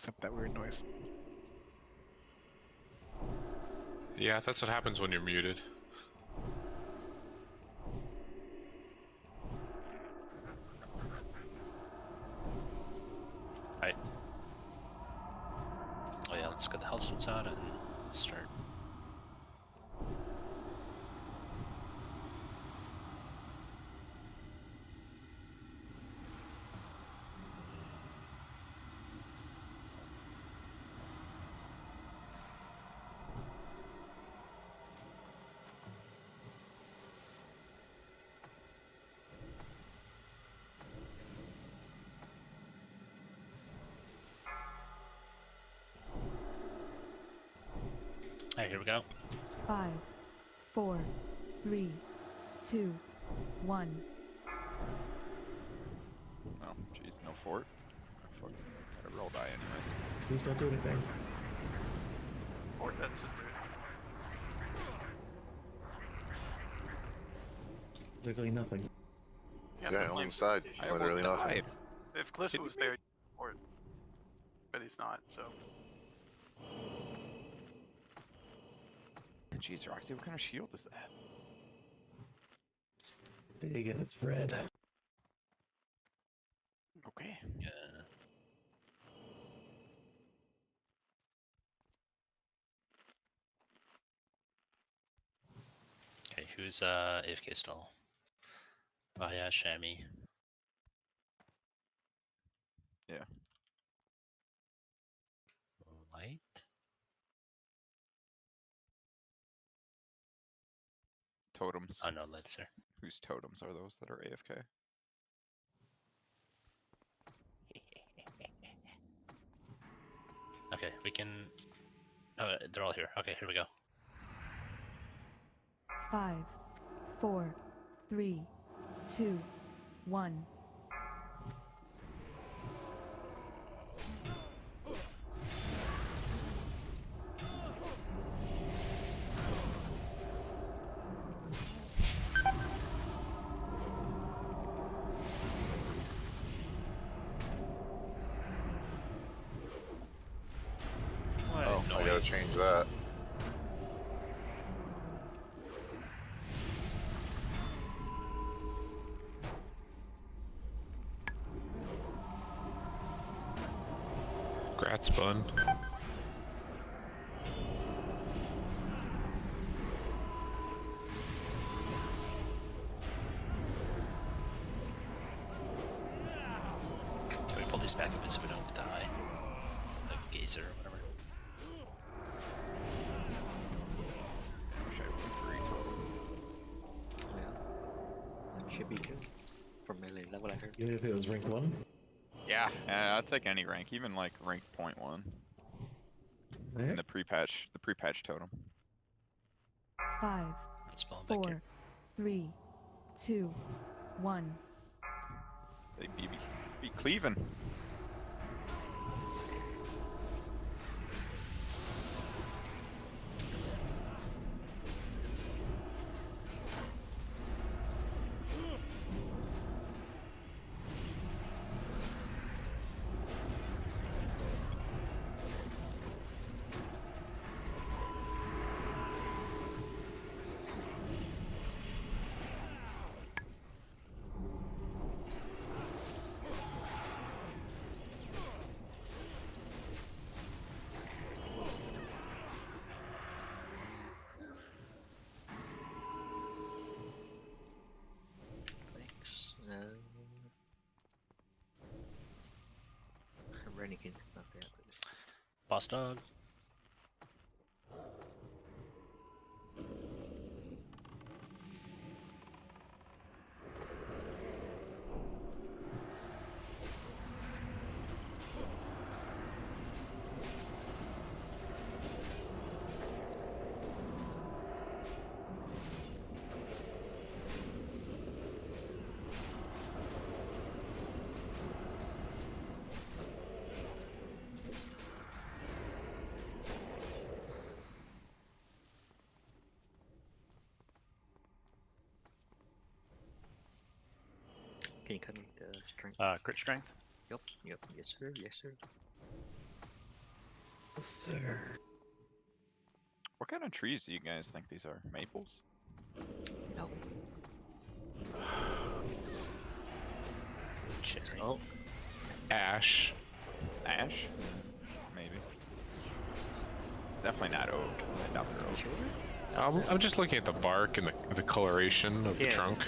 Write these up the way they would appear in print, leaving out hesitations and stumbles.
except that weird noise. Yeah, that's what happens when you're muted. Alright. Oh yeah, let's get the health switch out and let's start. Alright, here we go. 5, 4, 3, 2, 1. Oh, jeez, no fort. Fuck. I roll die anyways. Please don't do anything. Or that's it, dude. Literally nothing. Yeah, on the side. I Literally almost nothing. died. If Callisto was there, or but he's not, so. Jeez, Roxy, what kind of shield is that? It's big and it's red. Okay. Yeah. Okay, who's AFK still? Oh yeah, Shammy. Yeah. Light? Totems. Oh no, Light's there. Whose totems are those that are AFK? Okay, we can... Oh, they're all here. Okay, here we go. 5, 4, 3, 2, 1. What Oh, I gotta noise. change that. Grats, bun. Can we pull these back a bit so we don't die? Like Gazer or whatever. Wish I had free totem. Yeah. Should be good for melee, that's what I heard. Even if it was rank 1. Yeah, I'll take any rank, even like rank 0.1. There. And the pre-patch totem. 5, Let's spawn back 4, here. 3, 2, 1. They be cleaving. Thanks. Renegade not there, please. Boss dog. Can you cut me the strength? Crit strength. Yep, yes sir, yes sir. Sir. What kind of trees do you guys think these are? Maples? No. Cherry. Oh, Ash. Ash? Maybe. Definitely not oak. I doubt they're oak. sure. I'm just looking at the bark and the coloration of the Yeah. trunk.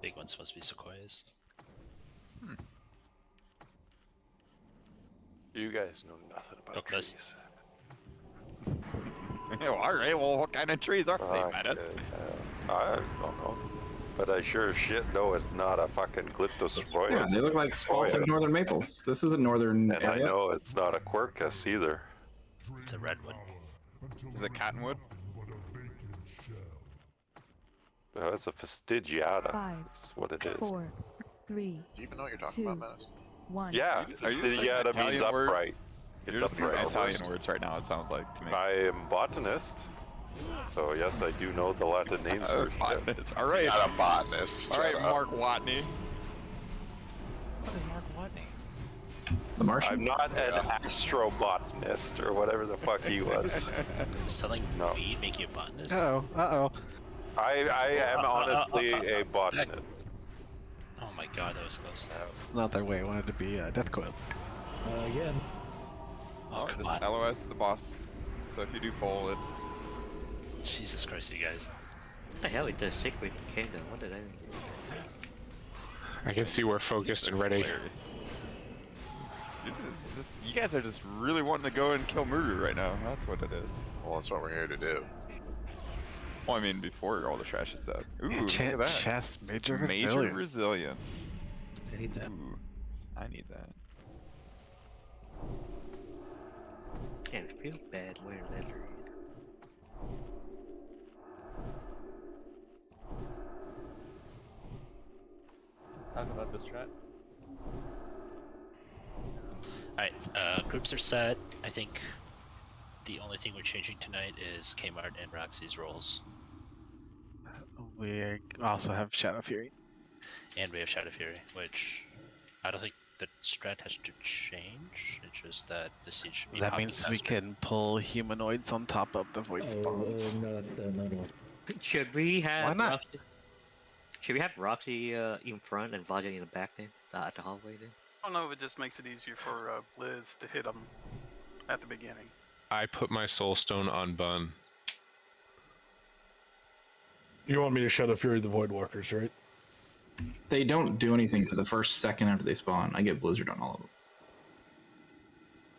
Big one's supposed to be sequoias. You guys know nothing about Look, this- trees. Oh, alright, well, what kind of trees are they, Menace? I don't know. But I sure as shit know it's not a fucking Glyptosequoia. Yeah, they look like spalted northern maples. This is a northern And I area. know it's not a Quercus either. It's a redwood. Is it cottonwood? It's a fastigiata. 5, That's what it is. 4, 3, Do you even know what you're talking about, Menace? 1. Yeah, Are you just saying fastigiata means Italian words? upright. You're It's just saying upright. Italian words right now, it sounds like to me. I am botanist. So yes, I do know the Latin names for shit. Botanist. Alright. Not a botanist. Alright, shut up. Mark Watney. What is Mark Watney? The Martian. I'm not an astrobotanist or whatever the fuck he was. Does selling No. weed make you a botanist? Uh-oh. I am honestly a botanist. Oh my god, that was close. Not that way I wanted to be Death Coil. Again. Oh, This come is on. LOS, the boss. So if you do pull it, Jesus Christ, you guys. What the hell is the Sacred Kingdom? What did I mean? I can see we're focused and ready. You guys are just really wanting to go and kill Muru right now. That's what it is. Well, that's what we're here to do. Well, I mean, before all the trash is up. Ooh, look at that. Chest, major Major resilience. I need that. Ooh, I need that. Can't feel bad wearing leather. Let's talk about this strat. Alright, groups are set. I think the only thing we're changing tonight is Kmart and Roxy's roles. We also have Shadow Fury. And we have Shadow Fury, which I don't think the strat has to change. It's just that the siege should be That popping means we faster. can pull humanoids on top of the void spawns. No. Should we have Why not? Roxy? Should we have Roxy in front and Vajra in the back then? At the hallway then? I don't know if it just makes it easier for Liz to hit them at the beginning. I put my soul stone on Bun. You want me to Shadow Fury the Void Walkers, right? They don't do anything for the first second after they spawn. I get Blizzard on all of them.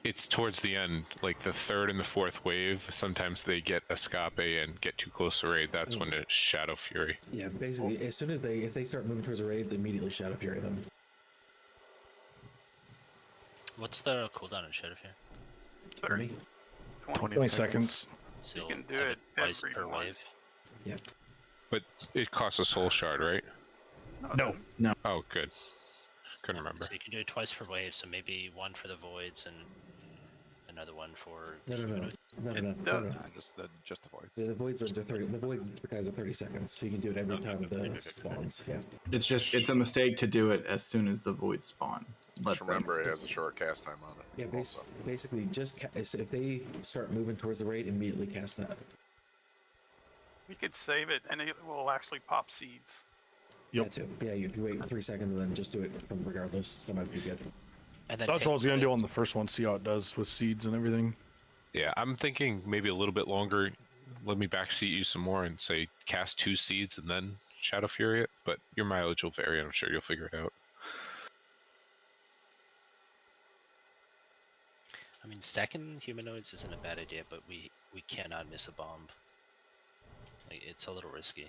It's towards the end, like the third and the fourth wave. Sometimes they get escape and get too close to raid. That's when it's Shadow Fury. Yeah, basically, as soon as if they start moving towards a raid, they immediately Shadow Fury them. What's the cooldown in Shadow Fury? 30. 20. seconds. So You you'll can do have it twice every per one. wave. Yep. But it costs a soul shard, right? No. Oh, good. Couldn't remember. So you can do it twice per wave, so maybe one for the voids and another one for the No. humanoids. Just the voids. The voids are 30. The void guys are 30 seconds, so you can do it every time the spawns. Yeah. It's a mistake to do it as soon as the void spawn. Just remember it has a short cast time on it. Yeah, also. basically, just if they start moving towards the raid, immediately cast that. You could save it, and it will actually pop seeds. Yep. That too. Yeah, you wait 3 seconds and then just do it from regardless. That might be good. And then That's take what I was gonna do on voids. the first one. See how it does with seeds and everything. Yeah, I'm thinking maybe a little bit longer. Let me backseat you some more and say cast 2 seeds and then Shadow Fury it. But your mileage will vary. I'm sure you'll figure it out. I mean, stacking humanoids isn't a bad idea, but we cannot miss a bomb. Like, it's a little risky.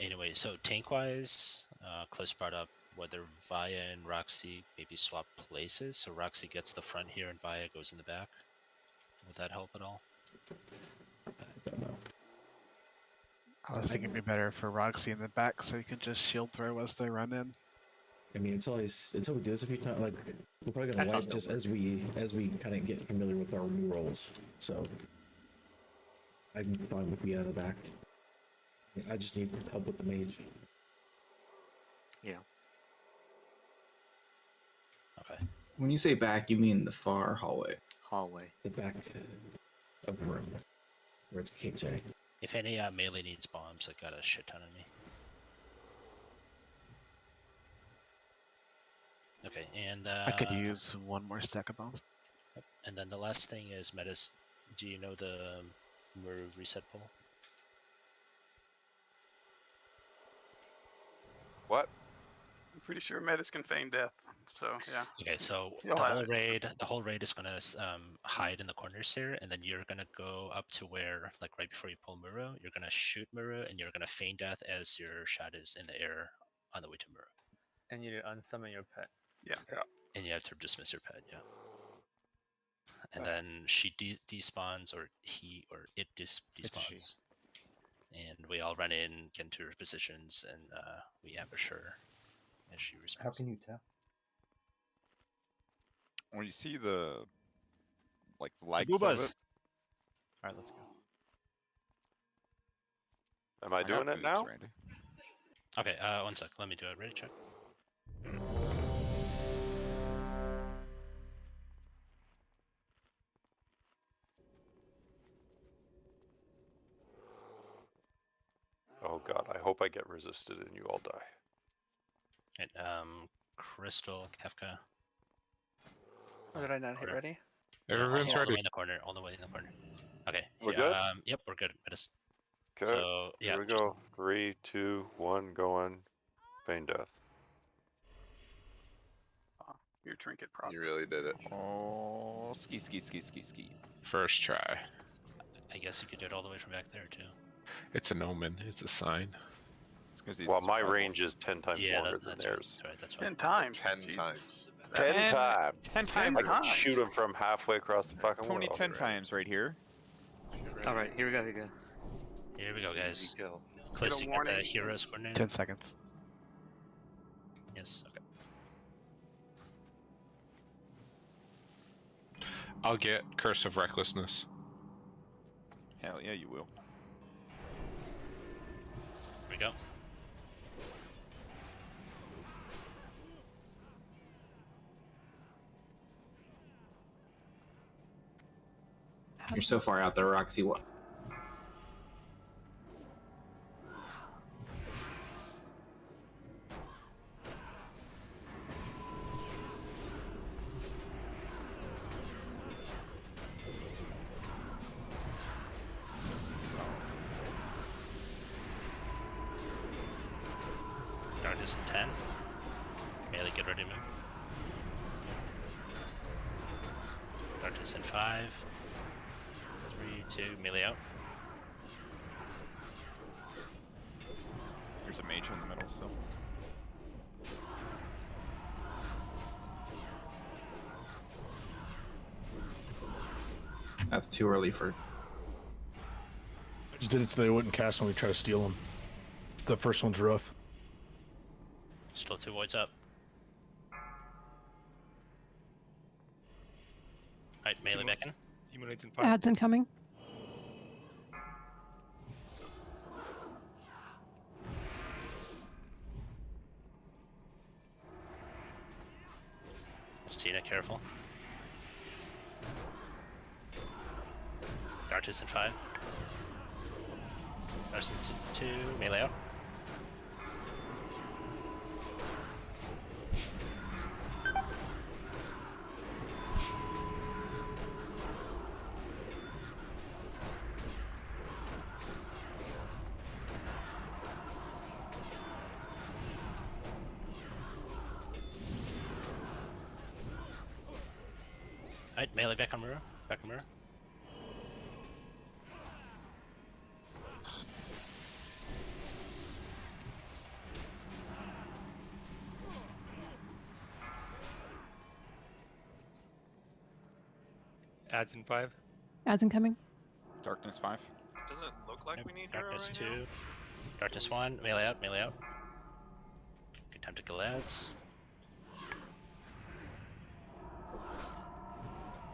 Anyway, so tank-wise, Close brought up whether Vaya and Roxy maybe swap places, so Roxy gets the front here and Vaya goes in the back. Would that help at all? I don't know. I was thinking it'd be better for Roxy in the back so you can just shield throw as they run in. I mean, until we do this a few times, like we're probably gonna That wipe sounds just as we kind of get familiar with our new roles. So I'm fine with being out of the back. I just need help with the mage. Yeah. Okay. When you say back, you mean the far hallway. Hallway. The back of the room where it's KJ. If any melee needs bombs, I got a shit ton of me. Okay, and I could use one more stack of bombs. And then the last thing is Metis. Do you know the Muru reset pull? What? I'm pretty sure Metis can feign death. So yeah. Okay, so You'll the have whole raid is gonna hide in the corners here, and then you're gonna go up to where, like right before you pull Muru, you're gonna shoot Muru, and you're gonna feign death as your shot is in the air on the way to Muru. And you unsummon your pet. Yeah. And you have to dismiss your pet, yeah. And then she despawns, or he or it despawns. And we all run in, get into our positions, and we ambush her as she responds. How can you tell? When you see the likes Boobas. of it, Alright, let's go. Am I doing it now? Randy. Okay, 1 sec. Let me do it. Ready? Check. Oh god, I hope I get resisted and you all die. And, Crystal, Kefka. Oh, did I not hit ready? Everyone's all the ready. way in the corner. All the way in the corner. Okay. We're yeah, good? Yep, we're good. Metis. Okay, So yeah, here we go. 3, 2, 1, going. Feign death. Your trinket prop. You really did it. Oh, ski. First try. I guess you could do it all the way from back there too. It's an omen. It's a sign. It's 'cause he's Well, my range is 10 times Yeah, longer than that's theirs. right. That's 10 right. times. 10 Jesus. times. 10 times. 10 I times. can shoot him from halfway across the fucking Tony, world. 10 times right here. Alright, here we go, Here we go, guys. Easy kill. Close, you got the warning. heroes coordinate? 10 seconds. Yes, okay. I'll get Curse of Recklessness. Hell yeah, you will. Here we go. You're so far out there, Roxy. What? Darkness in 10. Melee, get ready to move. Darkness in 5. 3, 2, melee out. There's a mage in the middle still. That's too early for. I just did it so they wouldn't cast when we try to steal them. The first one's rough. Still 2 voids up. Alright, melee back in. Ads incoming. Stina, careful. Darkness in 5. Darkness in 2, melee out. Alright, melee back on Muru. Back on Muru. Ads in 5. Ads incoming. Darkness 5. Doesn't look like we need Darkness 2. Darkness 1. Melee out, melee out. Good time to kill ads.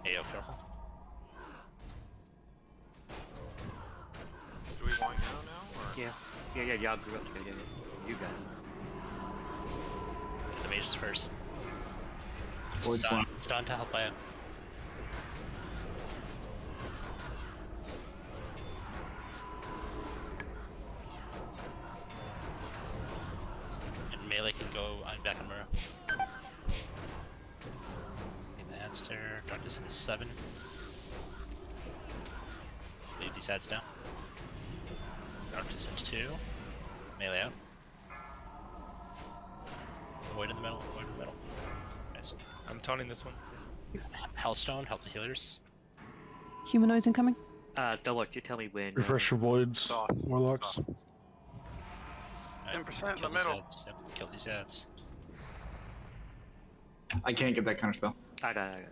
Ayo, careful. Do we want Euro now? Or? Yeah, y'all grew up together. You got it. The mages first. Void's one. Stun to help out. And melee can go on back on Muru. In the answer, darkness is 7. Leave these ads down. Darkness into 2. Melee out. Void in the middle, void in the middle. Nice. I'm toning this one. Hellstone, help the healers. Humanoids incoming. Double, you tell me when. Refresh your voids, warlocks. 10% in the middle. Ads. Yep, kill these ads. I can't get that counter spell. I got it.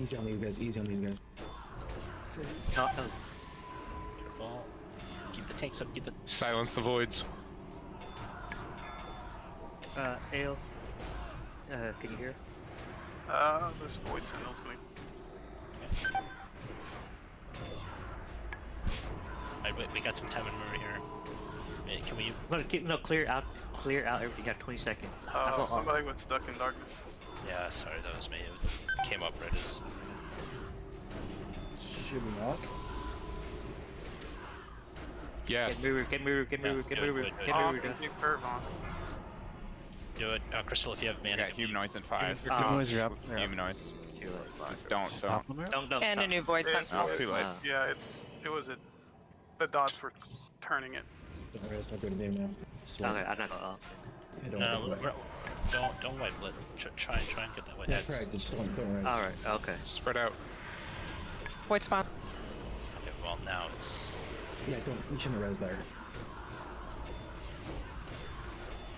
Easy on these guys. Easy on these guys. Careful. Keep the tanks up, keep the... Silence the voids. Ale. Can you hear? This void signal's gonna. Alright, we got some time in Muru here. Hey, can we... Clear out everything. You got 20 seconds. Somebody was stuck in darkness. Yeah, sorry, that was me. It came up right as... Should we knock? Yes. Get Muru. Big curve on. Do it. Crystal, if you have mana. I got humanoids in 5. Humanoids are up. Humanoids. Just don't. And a new void It's sentinel. Too late. Yeah, it was the dots for turning it. Don't rest. I'll go to game now. Okay, I'm not gonna. Don't white lit. Try and get that white Yeah, heads. right. Just don't rest. All right. Okay. Spread out. Void spawn. Okay, well now it's... Yeah, don't. You shouldn't res there.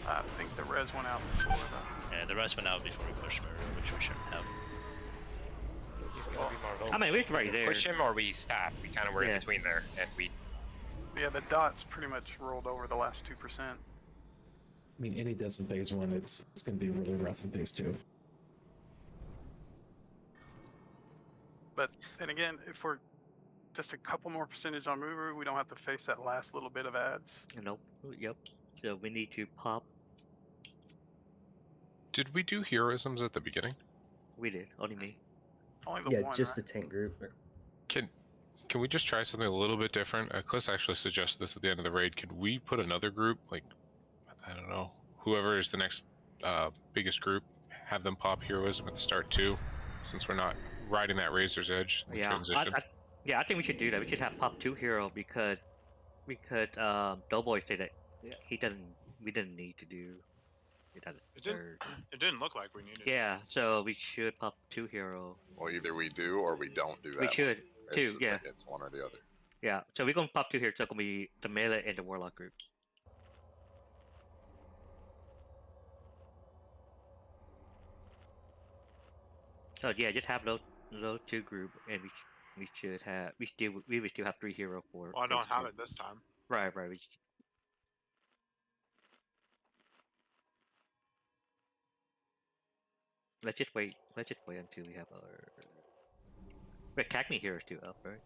I think the res went out before though. Yeah, the rest went out before we pushed Muru, which we shouldn't have. He's gonna be more I mean, we're right there. Push him or we stop. We kind of were in between there, and we. Yeah, the dots pretty much rolled over the last 2%. I mean, any deaths in phase 1, it's going to be really rough in phase 2. But then again, if we're just a couple more percentage on Muru, we don't have to face that last little bit of ads. Nope. Yep. So we need to pop. Did we do heroisms at the beginning? We did. Only me. Only the one, just right? the tank group. Can we just try something a little bit different? Cliss actually suggested this at the end of the raid. Could we put another group, like, I don't know, whoever is the next biggest group, have them pop heroism at the start too, since we're not riding that razor's edge in transition? I think we should do that. We should have pop 2 hero because Doughboy said that we didn't need to do it at the third. It didn't look like we needed. Yeah, so we should pop 2 hero. Well, either we do or we don't do that. We should. It's, 2, yeah. It's one or the other. Yeah, so we're gonna pop 2 here. So it's gonna be the melee and the warlock group. So yeah, just have those 2 group, and we should have we would still have 3 hero for. Well, I don't phase have 2. it this time. Right. Let's just wait until we have our. Wait, Cacme heroes too up, right?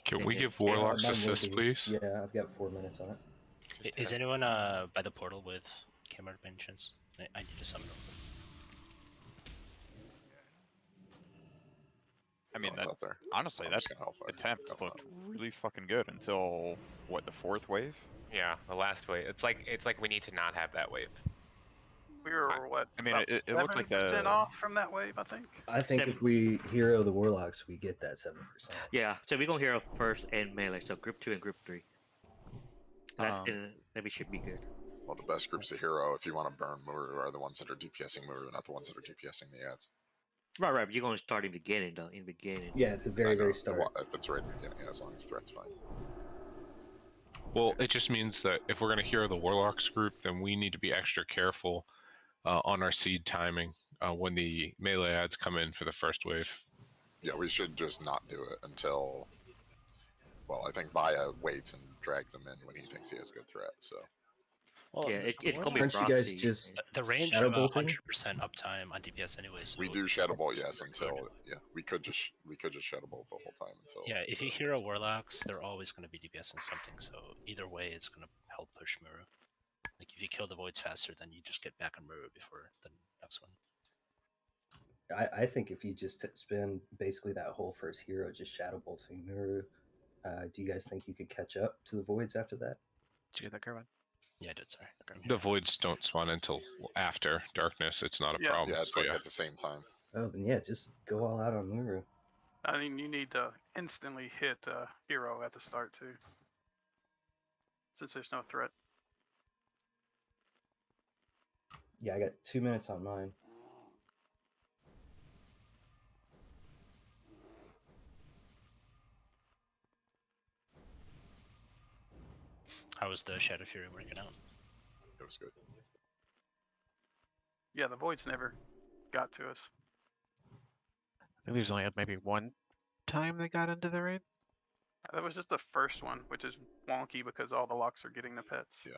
Can we give warlocks assist, please? Yeah, I've got 4 minutes on it. Is anyone by the portal with camera dimensions? I need to summon them. I mean, Out there. honestly, that attempt looked really fucking good until what, the 4th wave? Yeah, the last wave. It's like we need to not have that wave. We were what? I mean, it looked like 70% off from that wave, I think. I think if we hero the warlocks, we get that 7%. Yeah, so we're gonna hero first and melee, so group 2 and group 3. That we should be good. Well, the best groups to hero, if you want to burn Muru, are the ones that are DPSing Muru, not the ones that are DPSing the ads. Right. You're gonna start in the beginning, though. In the beginning. Yeah, at the very start. If it's right at the beginning, as long as threat's fine. Well, it just means that if we're going to hero the warlocks group, then we need to be extra careful on our seed timing when the melee ads come in for the first wave. Yeah, we should just not do it until. Well, I think Baya waits and drags him in when he thinks he has good threat. So. Well, Yeah, it's gonna be Aren't you guys proxy. just the range shadow of bolting? 100% uptime on DPS anyways. We so do it shadow bolt, helps yes, for until good. we could just shadow bolt the whole time until. Yeah, if you hero warlocks, they're always going to be DPSing something. So either way, it's going to help push Muru. Like if you kill the voids faster, then you just get back on Muru before the next one. I think if you just spend basically that whole first hero just shadow bolting Muru, do you guys think you could catch up to the voids after that? Did you get that, Kerwin? Yeah, I did. Sorry. The voids don't spawn until after darkness. It's not a problem. Yeah, it's so like yeah. at the same time. Oh, then yeah, just go all out on Muru. I mean, you need to instantly hit hero at the start too, since there's no threat. Yeah, I got 2 minutes on mine. How was the Shadow Fury working out? It was good. Yeah, the voids never got to us. I think there's only maybe one time they got into the raid. That was just the first one, which is wonky because all the locks are getting the pets. Yeah.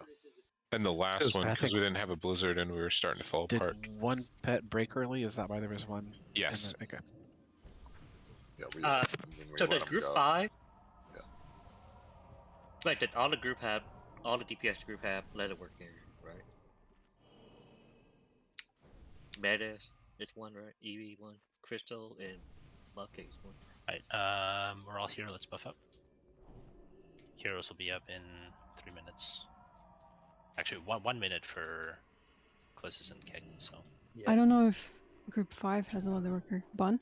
And the last Because one, I because think- we didn't have a blizzard and we were starting to fall Did apart. one pet break early? Is that why there was one? Yes. Okay. Yeah, we, So let did 'em group go. 5? Yeah. Wait, did all the DPS group have leather working, right? Metas, it's one, right? EV one, Crystal, and Buckets one. Alright, we're all here. Let's buff up. Heroes will be up in 3 minutes. Actually, 1 minute for Clissus and Keggy, so. I don't know if Group 5 has a leather worker. Bun?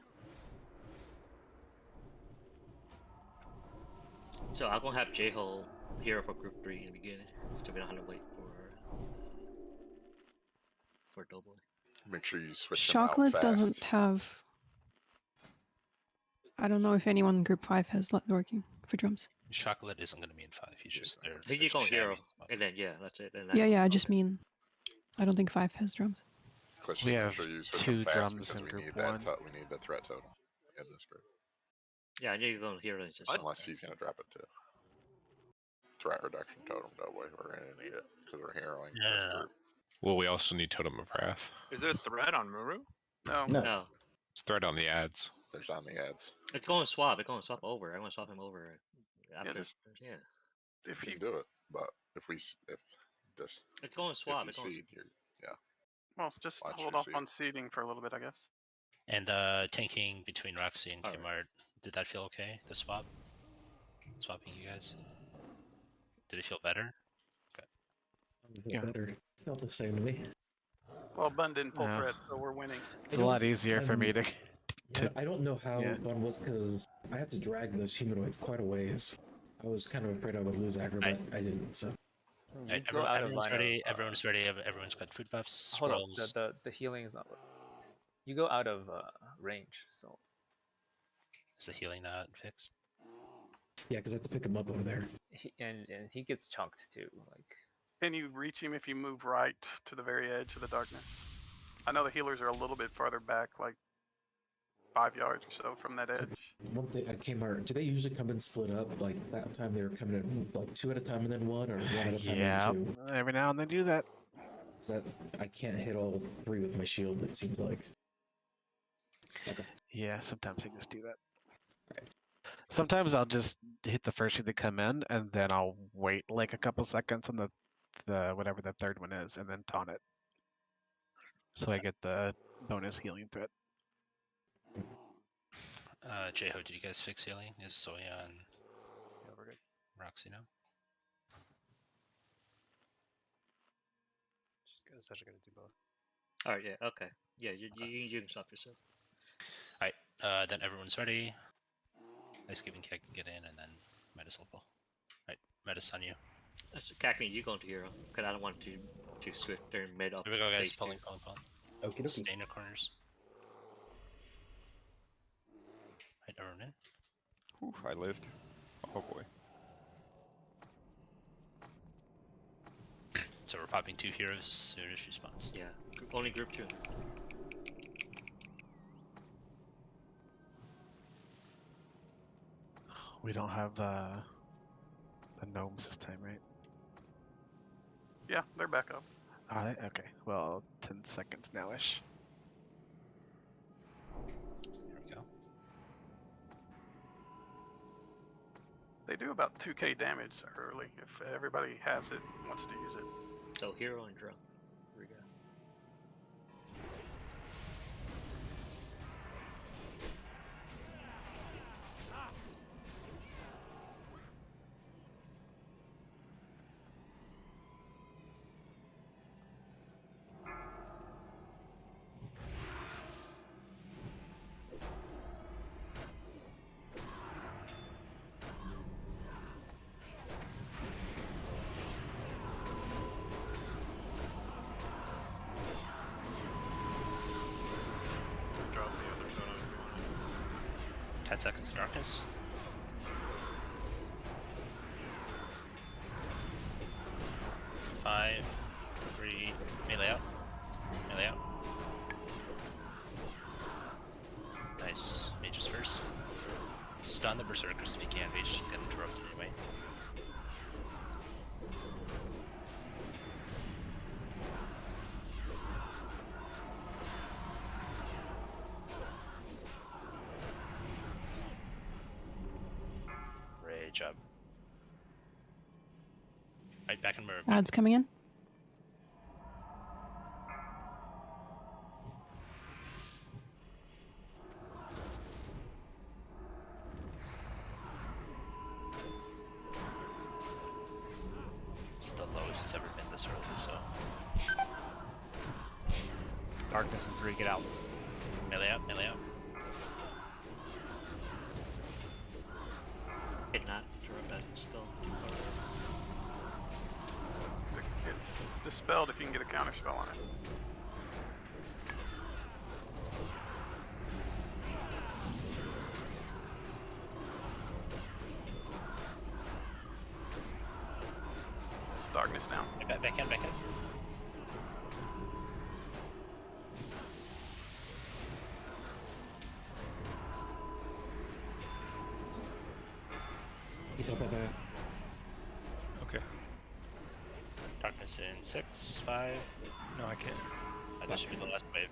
So I'm gonna have J-Hole hero for group 3 in the beginning, so we don't have to wait for Doughboy. Make sure you switch them out Chocolate fast. doesn't have... I don't know if anyone in Group 5 has leather working for drums. Chocolate isn't going to be in 5. He's just there. He's just going hero, and then yeah, that's it. And Yeah, I just mean... I don't think 5 has drums. Let's We just make have sure you switch 2 them fast drums because in we group need 1. we need the threat totem in this group. Yeah, I knew you're going hero. Just Unless he's gonna drop it too. Threat reduction totem, that way we're gonna need it because we're heroing this group. Well, we also need Totem of Wrath. Is there a threat on Muru? No. No. It's threat on the ads. There's on the ads. It's going to swap. It's going to swap over. I'm going to swap him over. After, just- yeah. If You you can do it, but if there's It's going to swap. if It's you going seed, yeah. well, just Watch hold your off seed. on seeding for a little bit, I guess. And tanking between Roxy and Alright. Kmart, did that feel okay? The swap? Swapping you guys? Did it feel better? Felt better. Felt the same to me. Well, Bun didn't pull Yeah. threat, so we're winning. It's a lot easier for me to. Yeah, I don't know how yeah. Bun was because I had to drag those humanoids quite a ways. I was kind of afraid I would lose aggro, but I didn't. So Alright, go out of everyone's line ready. of, Everyone's ready. Everyone's got food buffs. Hold Scrolls. on, the healing is not. You go out of range, so Is the healing not fixed? yeah, because I have to pick him up over there. and he gets chunked too. Like Can you reach him if you move right to the very edge of the darkness? I know the healers are a little bit farther back, like 5 yards or so from that edge. One thing I came out. Do they usually come in split up? Like that time they were coming in like 2 at a time and then 1, or 1 at a time Yeah, and 2. every now and then do that. Is that I can't hit all 3 with my shield? It seems like. Okay. Yeah, sometimes I just do that. Sometimes I'll just hit the first two that come in, and then I'll wait like a couple seconds on the whatever the third one is, and then taunt it. So I get the bonus healing threat. J-Ho, did you guys fix healing? Is Soya and Roxy now? Just essentially gonna do both. All right. Yeah. Okay. Yeah. You can stop yourself. Alright, then everyone's ready. Ice Cube and Keg can get in, and then Metis will go. Alright, Metis on you. Cackney, you going to hero because I don't want to switch their mid up. Here we go, guys. phase Pulling. Okie dokie. Stay in your corners. Right, everyone in. Ooh, I lived. Oh boy. So we're popping 2 heroes as soon as she spawns. Yeah. Only group 2. We don't have the gnomes this time, right? Yeah, they're back up. Are they? Okay. Well, 10 seconds now-ish. Here we go. They do about 2k damage early if everybody has it, wants to use it. So hero and drunk. Here we go. Drop the other photo if you want 10 seconds of darkness. Five, 3, melee out. Melee out. Nice. Mages first. Stun the berserkers if you can. Mages get interrupted anyway. Great job. Right, back in Muru. Ads coming in. It's the lowest it's ever been this early, so. Darkness and 3, get out. Melee out, melee out. Hit not. Interrupt that still. It's dispelled if you can get a counter spell on it. Darkness now. Back in, back in. Get up at that. Okay. Darkness in 6, 5. No, I can't. That should be the last wave.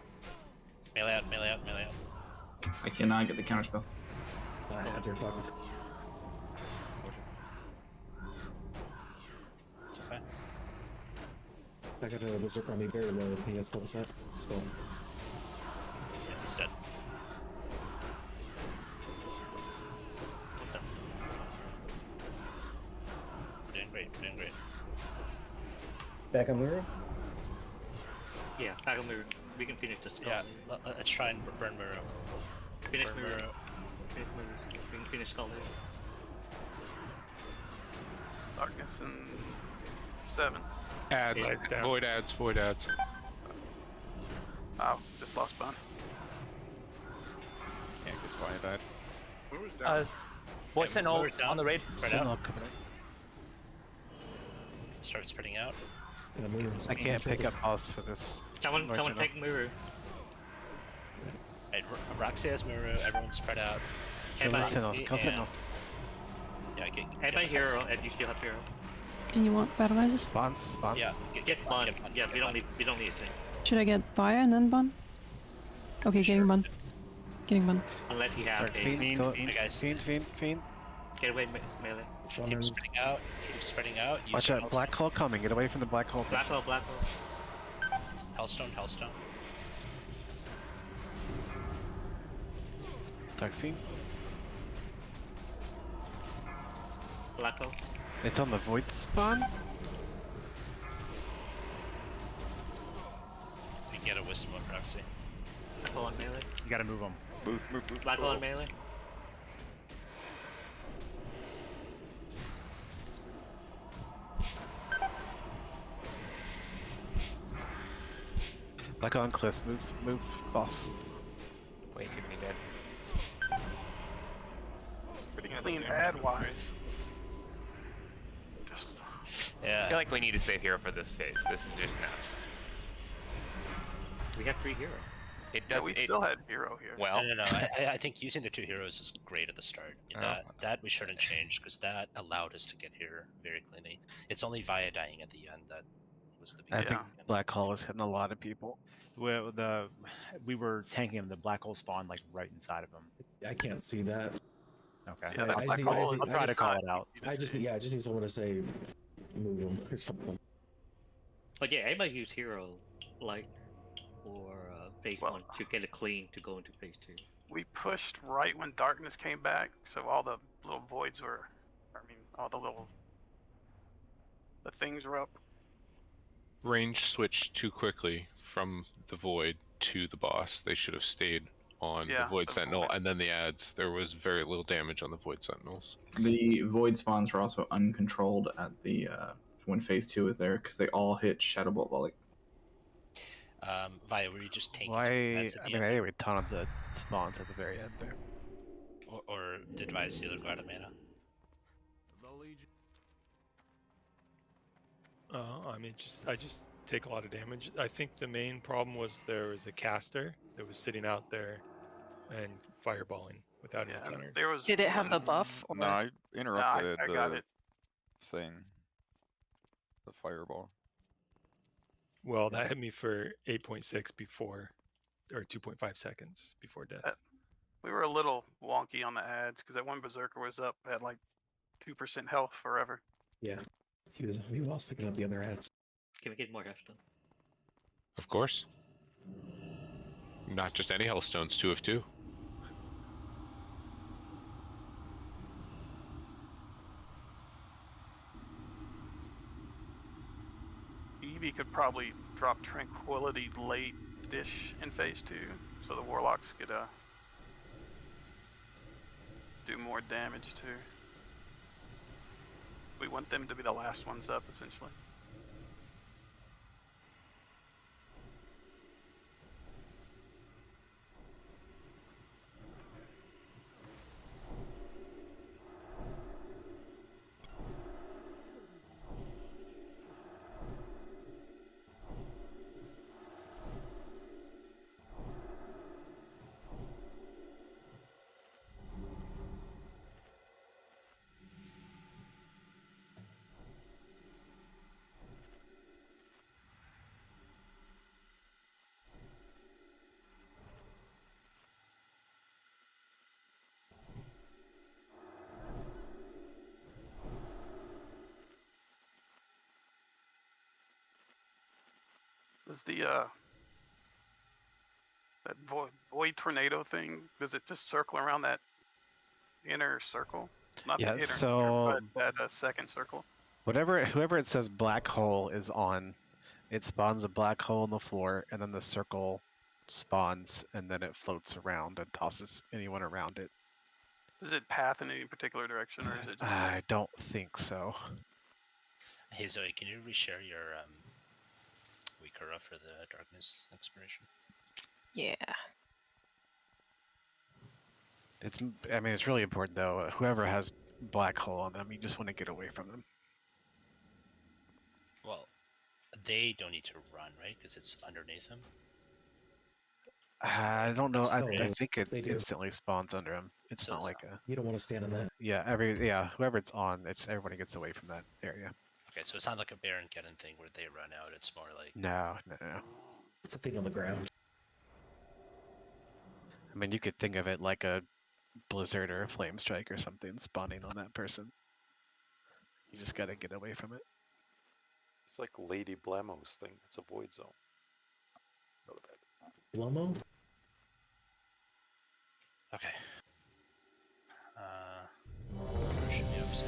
Melee out, melee out, melee out. I cannot get the counterspell. Ads are fucked. It's okay. I got a berserker on me very low. I think that's what was that? Spell. Yeah, he's dead. We're doing great, we're doing great. Back on Muru? Yeah, Pagle Muru. We can finish this. Yeah, let's try and burn Muru. Finish Burn Muru. Muru. Finish Muru. We can finish Skull here. Darkness in 7. Ads. Lights down. Void ads. Void ads. Oh, just lost bun. Yeah, because why I died. Muru's down. Void Sentinel Muru's down. on the raid. Spread Sentinel out. coming in. Start spreading out. Yeah, Muru. I can't pick up boss for this. Someone Sentinel. take Muru. Right, Roxy has Muru, everyone spread out. Kill Everybody- Sentinel. Kill Yeah. Sentinel. Yeah, get Everybody the hero, text. and you still have hero. Do you want battle rises? Spawns. Yeah, Get bun. bun, Yeah, get we don't bun. need. We don't need anything. Should I get fire and then bun? Okay, getting Sure. bun. Getting bun. Unless you have Dark a Fiend. Kill Hey it. guys, Fiend. get away melee. keep Shamans. spreading out, keep spreading out. Use Watch your out. Black hole coming. Get away from the black hole. Black hole, black hole. Hellstone, Hellstone. Dark Fiend. Black hole. It's on the void spawn. We can get a wisdom of Roxy. Black hole on melee. You gotta move them. Move. Black hole on melee. Black on cliffs. Move, boss. Wait, keep me dead. Pretty clean ad wise. Just I Yeah. feel like we need a safe hero for this phase. This is just nuts. We have 3 heroes. It yeah, does. we it, still had hero here. well, No. I think using the 2 heroes is great at the start. That we shouldn't change because that allowed us to get here very cleanly. It's only via dying at the end that was the I beginning. think Black Hole is hitting a lot of people. Well, we were tanking him. The black hole spawned like right inside of him. I can't see that. Okay. So I just need, I'll try to call it out. I just need someone to say move him or something. But yeah, I might use hero like or phase 1 to get it clean to go into phase 2. We pushed right when darkness came back, so all the little voids were, all the things were up. Range switched too quickly from the void to the boss. They should have stayed on the void sentinel, and then the ads. There was very little damage on the void sentinels. The void spawns were also uncontrolled at the when phase 2 was there because they all hit Shadow Bolt volley. Via, were you just taking Why? ads at I the mean, end? I taunted the spawns at the very end there. Or did Via Sealer go out of mana? I mean, I just take a lot of damage. I think the main problem was there was a caster that was sitting out there and fireballing without any counters. Did it have the buff? Or... No, I interrupted I got the it. thing. The fireball. Well, that hit me for 8.6 before, or 2.5 seconds before death. We were a little wonky on the ads because that one berserker was up at like 2% health forever. Yeah, he was picking up the other ads. Can we get more Hearthstone? Of course. Not just any Hellstones, 2 of 2. Eevee could probably drop Tranquility late-ish in phase 2, so the Warlocks could do more damage too. We want them to be the last ones up, essentially. Does the that void tornado thing, does it just circle around that inner circle? Not Yeah, the inner so- circle, but that second circle. Whoever it says black hole is on, it spawns a black hole in the floor, and then the circle spawns, and then it floats around and tosses anyone around it. Does it path in any particular direction, or is it just I don't think so. Hey Zoe, can you reshare your Wikura for the darkness expiration? Yeah. It's really important though. Whoever has black hole on them, you just want to get away from them. Well, they don't need to run, right? Because it's underneath them. I don't know. I No, think it they do. instantly spawns under him. It's So not it's like a You don't want to stand on that. whoever it's on, everybody gets away from that area. Okay, so it's not like a Baron Geddon thing where they run out. It's more like No. It's a thing on the ground. I mean, you could think of it like a blizzard or a flame strike or something spawning on that person. You just gotta get away from it. It's like Lady Blemo's thing. It's a void zone. Not bad. Lomo? okay. Should be up soon.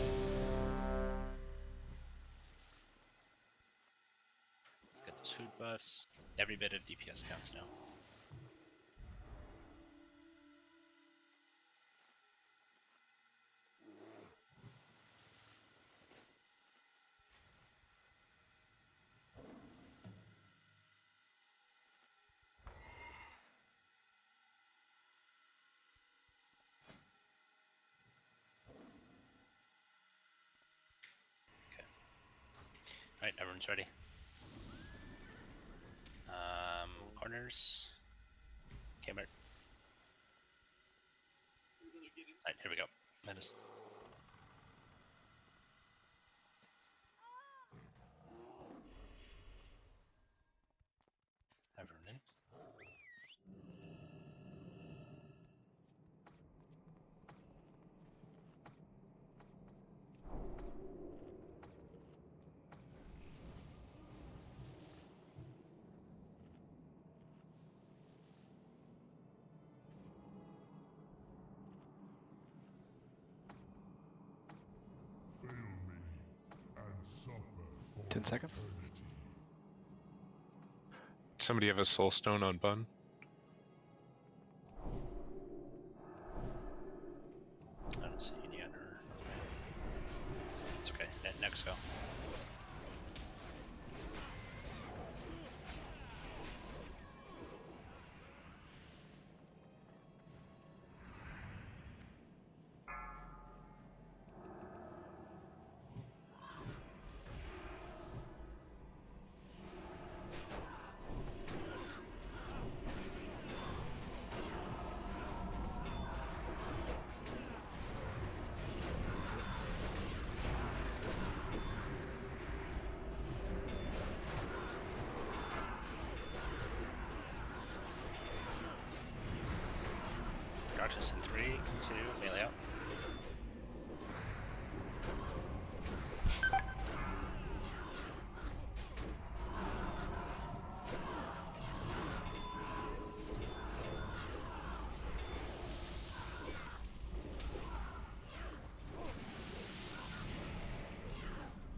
Let's get those food buffs. Every bit of DPS counts now. Alright, everyone's ready. Corners. Camera. Alright, here we go. Menace. 10 seconds. Somebody have a soul stone on Bun? I don't see any other. It's okay. Next go. Darkness in 3, 2, melee out.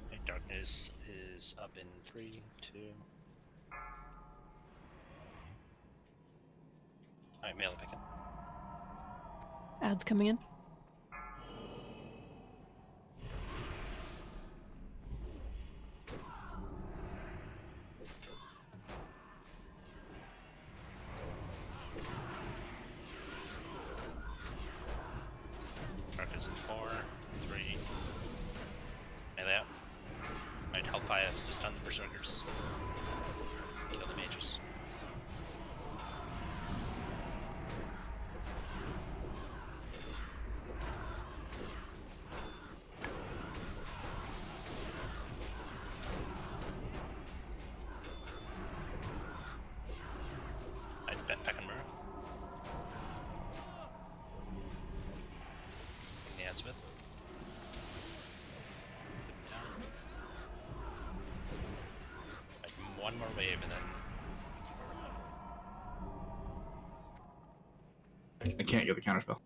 Okay, darkness is up in 3, 2. Alright, melee back in. Ads coming in. Darkness in 4, 3. Melee out. Might help us to stun the berserkers. Kill the mages. I'd bet back on Muru. The Azabeth. One more wave and then I can't get the counterspell.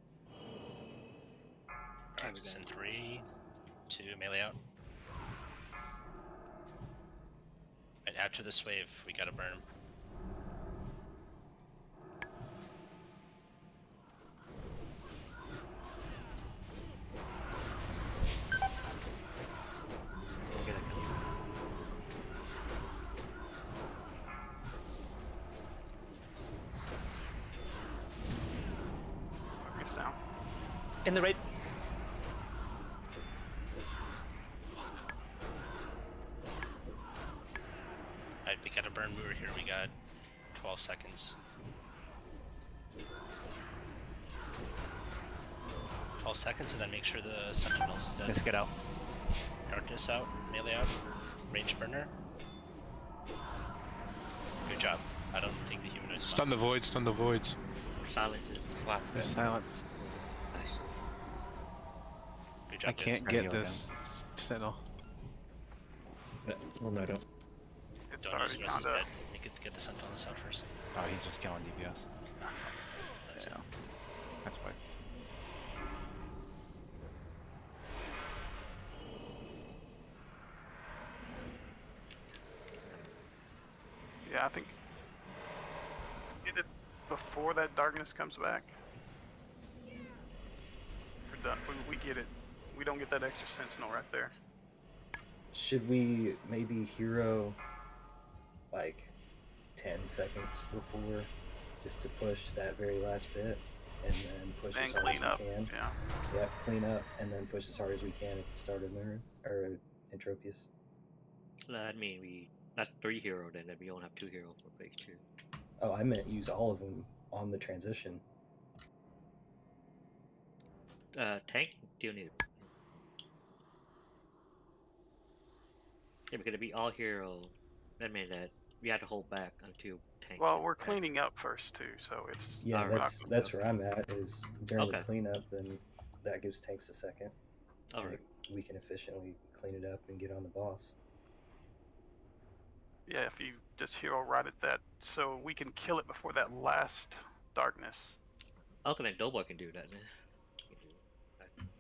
Darkness in 3, 2, melee out. Right after this wave, we gotta burn him. In the raid. Alright, we gotta burn Muru here. We got 12 seconds. 12 seconds and then make sure the Sentinels is dead. Let's get out. Darkness out, melee out, range burner. Good job. I don't think the humanoids Stun the voids, stun the voids. Silence. Silence. Nice. Good job, I can't Try to get heal this sentinel. Well, no, I don't. Don't use the rest is dead. You get the Sentinels out first. Oh, he's just killing DPS. Ah, fuck. That's it. That's why. Yeah, I think get it before that darkness comes back. We're done. We get it. We don't get that extra sentinel right there. Should we maybe hero like 10 seconds before, just to push that very last bit, and then push And as hard clean as up. we can? Yeah. Yeah, clean up, and then push as hard as we can at the start of Muru or Entropius. That mean we not 3 hero then we only have 2 hero for phase 2. Oh, I meant use all of them on the transition. Tank still need. Yeah, because it'd be all hero. That means that we have to hold back until tank. Well, we're cleaning up first too, so it's Yeah, we're not that's where I'm at. Is during Okay. the cleanup, then that gives tanks a second. All and right. We can efficiently clean it up and get on the boss. Yeah, if you just hero right at that, so we can kill it before that last darkness. Okay, then Doughboy can do that. Then.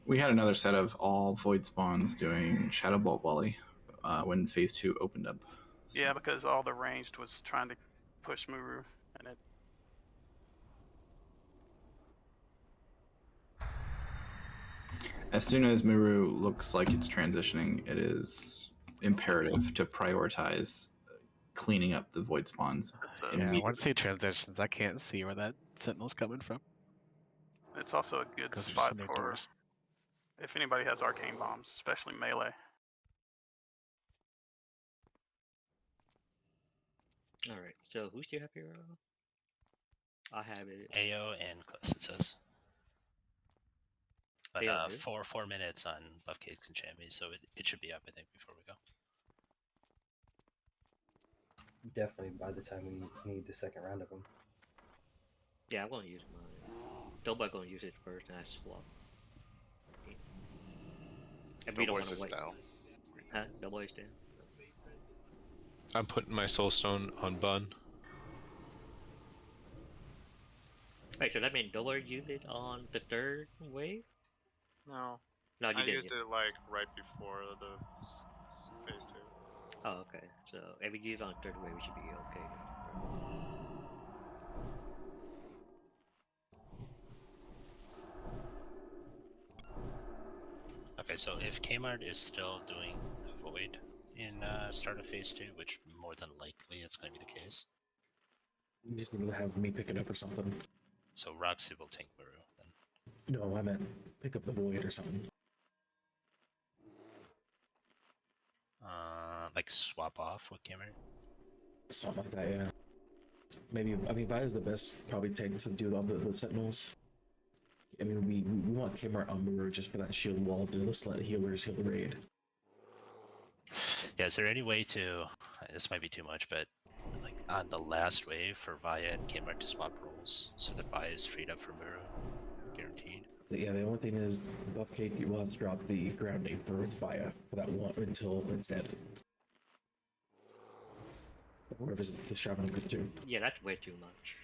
We had another set of all void spawns doing Shadow Bolt Volley when Phase 2 opened up. Yeah, because all the ranged was trying to push Muru, and it. As soon as Muru looks like it's transitioning, it is imperative to prioritize cleaning up the void spawns Yeah, immediately. once he transitions, I can't see where that sentinel's coming from. It's also a good 'Cause there's spot so many for doors. if anybody has arcane bombs, especially melee. All right. So who's your hero? I have it. AO and Cliffs, it says. But AO who? 4 minutes on buff cakes and chamois, so it should be up, I think, before we go. Definitely by the time we need the second round of them. Yeah, I'm gonna use mine. Doughboy gonna use it first, and I swap. And we don't want Doughboy's to wait. down. Huh? Doughboy's down. I'm putting my soulstone on Bun. Wait, so that means Doughboy used it on the third wave? No. No, you I didn't. used it like right before the phase 2. Oh, okay. So if we use it on the third wave, we should be okay. Okay, so if Kmart is still doing the Void in start of phase 2, which more than likely it's going to be the case. You just need to have me pick it up or something. So Roxy will tank Muru then. No, I meant pick up the void or something. Like swap off with Kmart? Something like that, yeah. Maybe, I mean, Vi's the best probably tank to do all the sentinels. I mean, we want Kmart on Muru just for that shield wall to just let healers heal the raid. Yeah, is there any way to, this might be too much, but like on the last wave for Vaya and Kmart to swap roles so that Vaya is freed up for Muru? Guaranteed. Yeah, the only thing is, buff cake, you will have to drop the grounding for its Vaya for that one until it's dead. Or if it's the Shaman could do. Yeah, that's way too much.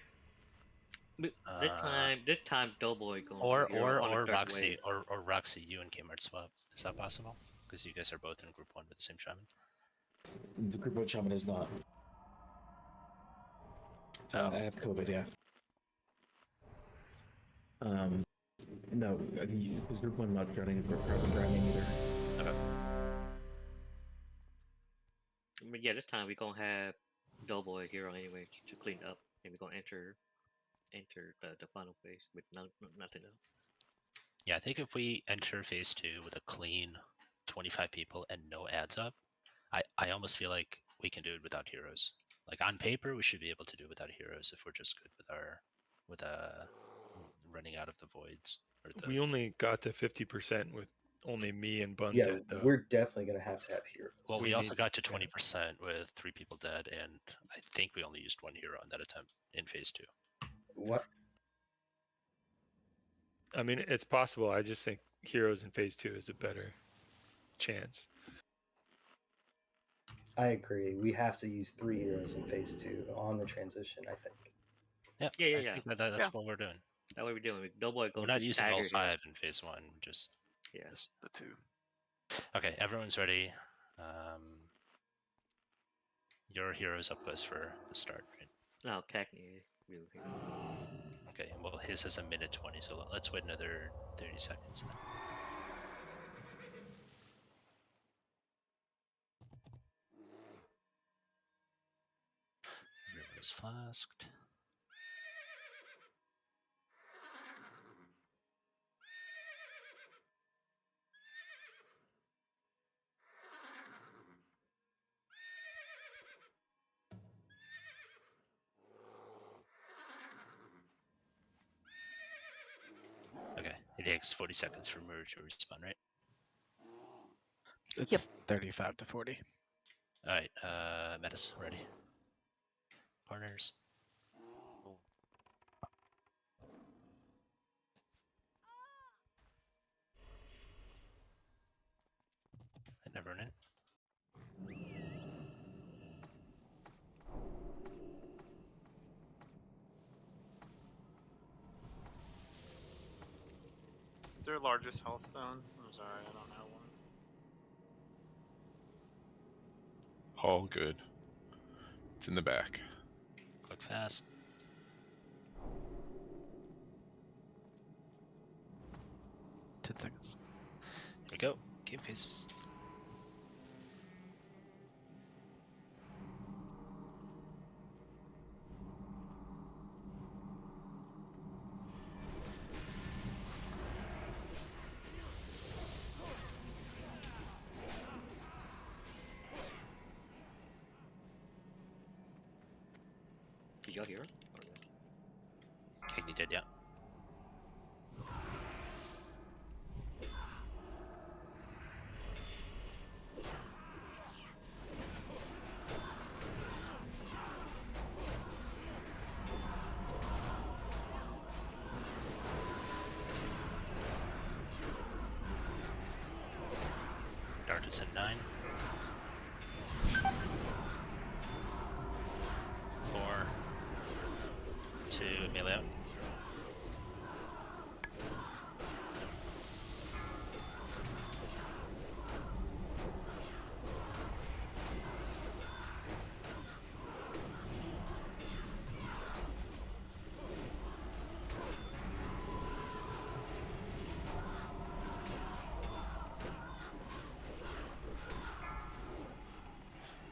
This time, Doughboy going. Or Roxy, or Roxy, you and Kmart swap. Is that possible? Because you guys are both in group 1 with the same shaman. The group 1 shaman is not. I have COVID, yeah. No, because group 1 not drowning, drowning either. Okay. But yeah, this time we're gonna have Doughboy hero anyway to clean up, and we're gonna enter the final phase with nothing else. Yeah, I think if we enter phase 2 with a clean 25 people and no adds up, I almost feel like we can do it without heroes. Like on paper, we should be able to do it without heroes if we're just good with running out of the voids. Or the... We only got to 50% with only me and Bun Yeah, dead, though. we're definitely gonna have heroes. Well, we also got to 20% with 3 people dead, and I think we only used 1 hero on that attempt in phase 2. What? I mean, it's possible. I just think heroes in phase 2 is a better chance. I agree. We have to use 3 heroes in phase 2 on the transition, I think. Yeah. That's what we're doing. That's what we're doing. Doughboy going. We're not using all stagger 5 in phase 1. Just the 2. Okay, everyone's ready. Your hero's up close for the start, right? No, technically. Okay, well, his has a minute 20, so let's wait another 30 seconds. Everyone is flasked. Okay, it takes 40 seconds for Muru to respawn, right? It's 35 to 40. Alright, Metis, ready. Partners. And everyone in. Their largest health zone? I'm sorry, I don't have one. All good. It's in the back. Quick fast. Seconds. Here we go. Game faces. Did y'all hear him? Cagney did, yeah. Darkness at 9. 4, 2, melee out.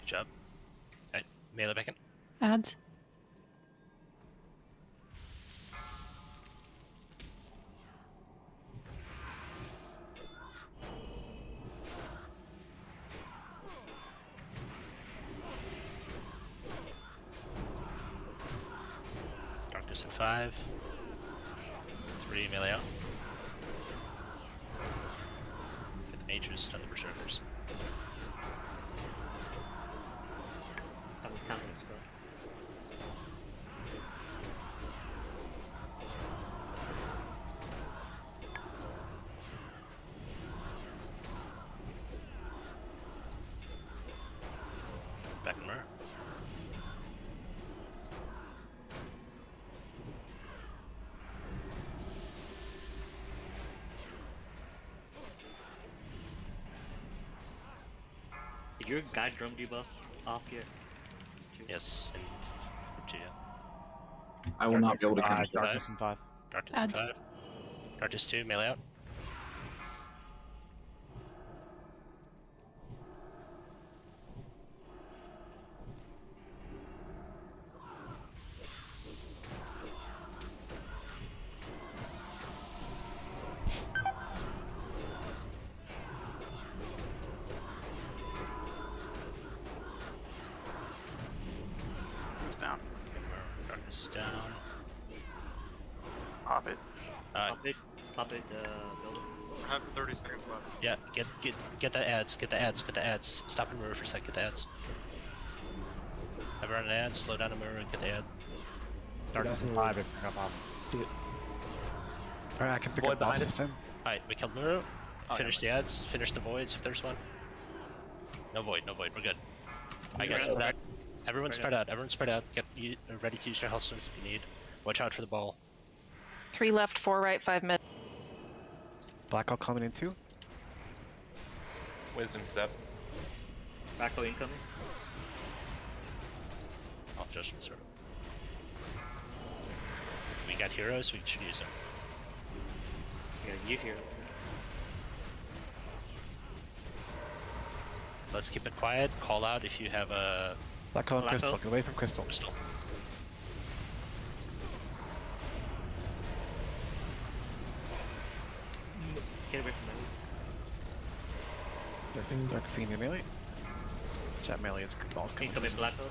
Good job. Alright, melee back in. Ads. Darkness at 5. 3, melee out. Get the mages, stun the berserkers. Counter, let's go. Back in Muru. Did your guide drum debuff off yet? Yes, and 2. I will not be able to Darkness cast Darkness in 5. Darkness at 5. Darkness 2, melee out. Who's down? Darkness is down. Pop it. Pop it, build it. I have 30 seconds left. Yeah, get the ads, get the ads. Stop and Muru for a sec, get the ads. Have a run an ads, slow down a Muru and get the ads. Darkness in 5 if you're up. See it. Alright, I can pick Void up boss behind this us. time. Alright, we killed Muru. Oh, Finish the ads, finish the voids if there's one. No void, we're good. I guess right, spread out. right. Everyone Right spread out, Get you ready to use your health stones if you need. Watch out for the ball. 3 left, 4 right, 5 mid. Black Hawk coming in too. Wisdom step. Backhoe incoming. I'll judgment sort of. If we got heroes, we should use them. Yeah, you hear. Let's keep it quiet. Call out if you have a Black Hawk and Black Crystal. Hawk. Get away from Crystal. crystal. Get away from me. Dark Fiend in melee. Chat melee, it's balls coming. Incoming Blackout.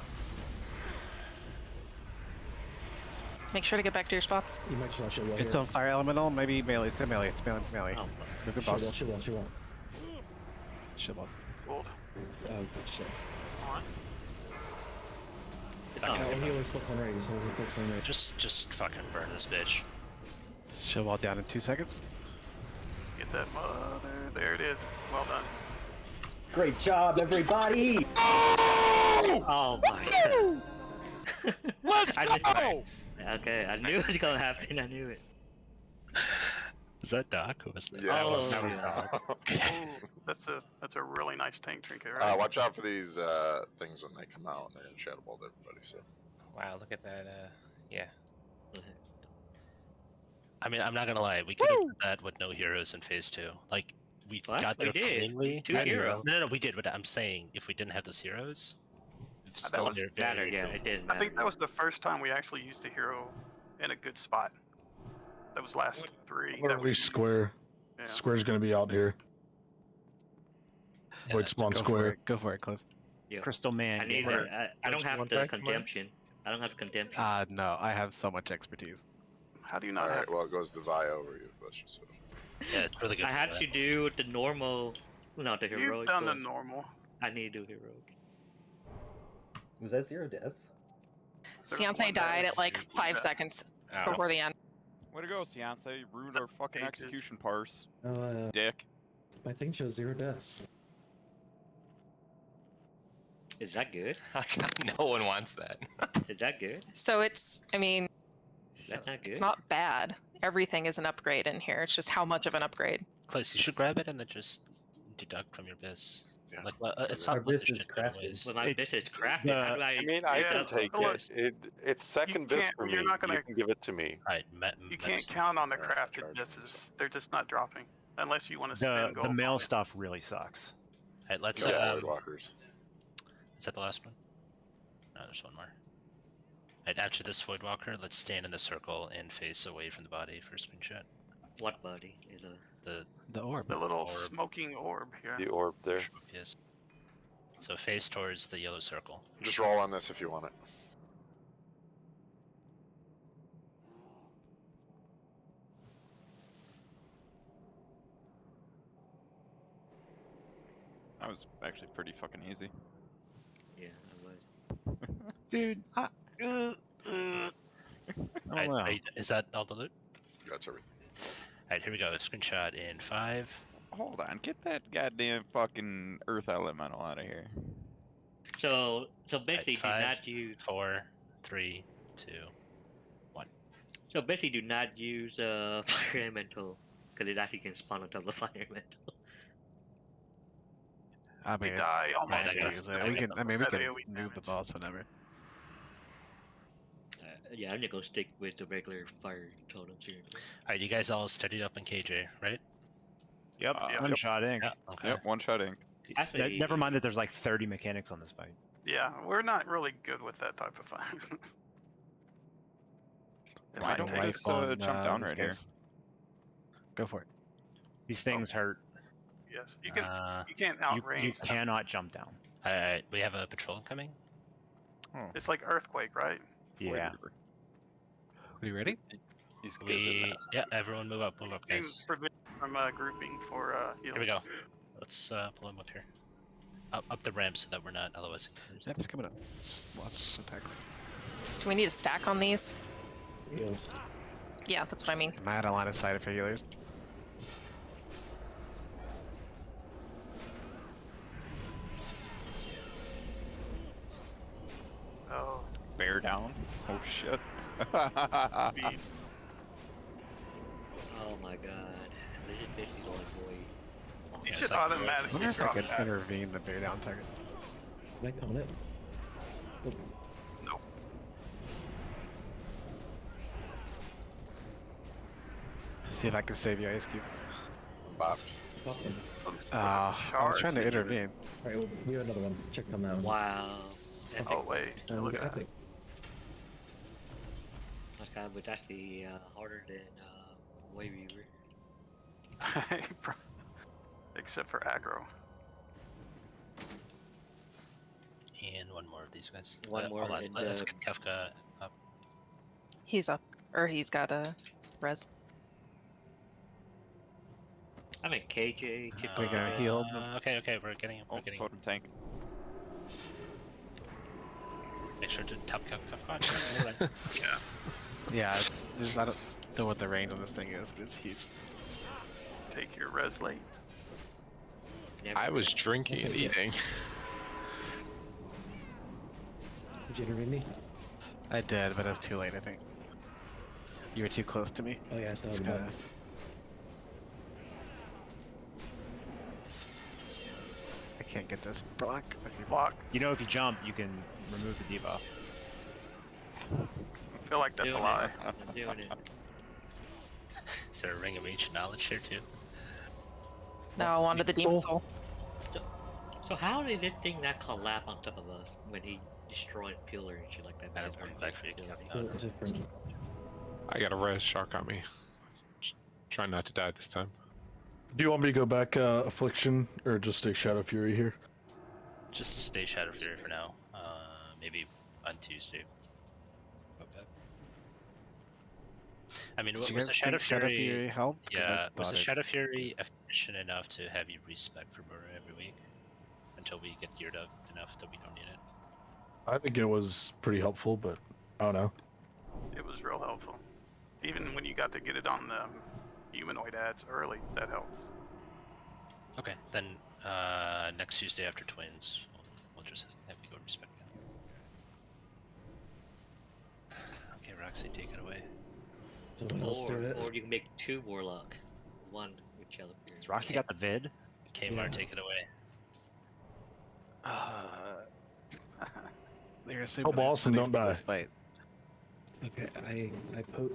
Make sure to get back to your spots. You might just want shield wall It's here. on fire elemental, maybe melee. It's a melee. It's melee. Oh, Look at Shield wall, boss. shield wall, shield wall. Shield wall. Gold. Shit. it's Oh, on. healing spots on raise, so we're focusing on raise. Just fucking burn this bitch. Shield wall down in 2 seconds. Get that mother. There it is. Well done. Great job, everybody! Oh my god. Let's I knew- go! Okay, I knew it was gonna happen. I knew it. Is that Doc? Who was that? Yeah, Oh, that was Ooh, that's a really nice tank trinket, right? Watch out for these things when they come out. They're gonna shadow bolt everybody. So. Wow, look at that. Yeah. I mean, I'm not gonna lie. We could have done that with no heroes in phase 2. Like we What? got We there did. cleanly. 2 hero. No, we did. But I'm saying if we didn't have those heroes, That still was- very, Matter, yeah, it didn't matter. I think that was the first time we actually used a hero in a good spot. That was last 3. Or That at we, least square. yeah. Square's gonna be out here. Void spawn Go for square. it. Go for it, Cliff. Yeah. Crystal Man. I need. gamer. I don't Don't you have want the that, Commander? condemnation. I don't have condemnation. No, I have so much expertise. How do you All not right. have? Well, it goes to Vi over you. Let's just. Yeah, it's really good. I for had that. to do the normal, not the heroic. You've done the one. normal. I need to do heroic. Was that 0 deaths? Seancé died at like 5 seconds Ow. before the end. Way to go, Seancé. You ruined our fucking execution parse. Dick. Dick. My thing shows 0 deaths. Is that good? No one wants that. Is that good? So it's, I mean, That's not good. it's not bad. Everything is an upgrade in here. It's just how much of an upgrade. Close. You should grab it and then just deduct from your biz. Yeah. Like, well, it's Our not biz much is shit crafted. anyways. Well, my It- bitch is crafted. How do I? I mean, I Yeah, can take look, it. It's second bis can't- for me. you're not gonna- You can give it to me. Alright, You can't count on the crafted misses. They're just not dropping unless you want to spend gold. The mail stuff really sucks. Alright, let's. Yeah, Void Walkers. Is that the last one? No, there's one more. Alright, after this Voidwalker, let's stand in the circle and face away from the body for a screenshot. What body is a? The orb. The little Orb. smoking orb here. The orb there. Yes. So face towards the yellow circle. Just roll on this if you want it. That was actually pretty fucking easy. Yeah, it was. Dude, Alright, wow. is that all the loot? That's everything. Alright, here we go. Screenshot in 5. Hold on, get that goddamn fucking earth elemental out of here. So basically, do 5, not use. 4, 3, 2, 1. So basically, do not use fire elemental because it actually can spawn on top of the fire elemental. I mean, You die it's, almost I gotta- easily. We can. I mean, we That can AoE move the boss whenever. Yeah, I'm gonna go stick with the regular fire totems here. Alright, you guys all studied up in KJ, right? Yep, one shot ink. Yeah, okay. Yep, one shot ink. Actually, Never mind that there's like 30 mechanics on this fight. Yeah, we're not really good with that type of fight. Why don't we just jump down right here? Go for it. These things hurt. Yes, you can. Uh, You can't You outrange. them. cannot jump down. Alright, we have a patrol coming. It's like earthquake, right? Yeah. Are you ready? These kids are nuts. Yeah, everyone move up, guys. Prevent from grouping for Here we go. Let's pull him up here. Up the ramp so that we're not otherwise. Yep, it's coming up. Just watch attacks. Do we need a stack on these? Heals. Yeah, that's what I mean. Am I out of line of sight for healers? Oh. Bear down. Oh shit. Speed. oh my god, this is basically going boy. You Yeah, should it's like- I automatically wonder if I drop could that. intervene the bear down target. Can I taunt it? No. See if I can save you, Ice Cube. Bop. I was trying to intervene. Alright, well, we have another one. Check on that one. Wow. Oh wait. Look at that. Epic. That guy was actually harder than Wayweaver. Except for aggro. And one more of these guys. One more, Hold on. and, Let's get Kefka up. He's up, or he's got a res. I mean, KJ. We got healed. Okay, we're getting him. Oh, We're getting him. totem tank. Make sure to top Kefka. Yeah. Yeah, it's there's I don't know what the range on this thing is, but it's huge. Take your res late. I was drinking and eating. Did you intervene me? I did, but it's too late. I think you were too close to me. Oh yeah, I still It's have the kinda- button. can't get this. Block. Okay. Block. You know, if you jump, you can remove the debuff. I feel like that's a lie. I'm doing it. Is there a ring of ancient knowledge here too? No, onto the demon soul. So how did that thing not collapse on top of us when he destroyed pillar and shit like that? I don't come back for you. I got a res shark on me. Trying not to die this time. Do you want me to go back Affliction or just stay Shadow Fury here? Just stay Shadow Fury for now. Maybe on Tuesday. Okay. I mean, Did you was guys the Shadow think Shadow Fury? Fury helped? 'Cause I Yeah, was the thought it- Shadow Fury efficient enough to have you respec for Muru every week until we get geared up enough that we don't need it? I think it was pretty helpful, but I don't know. It was real helpful. Even when you got to get it on the humanoid ads early, that helps. Okay, then next Tuesday after Twins, we'll just have you go respec again. Okay, Roxy, take it away. Or you can make 2 warlock, 1 with Shadow Fury. Has Roxy got the vid? Kmart, take it away. Oh, boss, and don't die. Fight. Okay,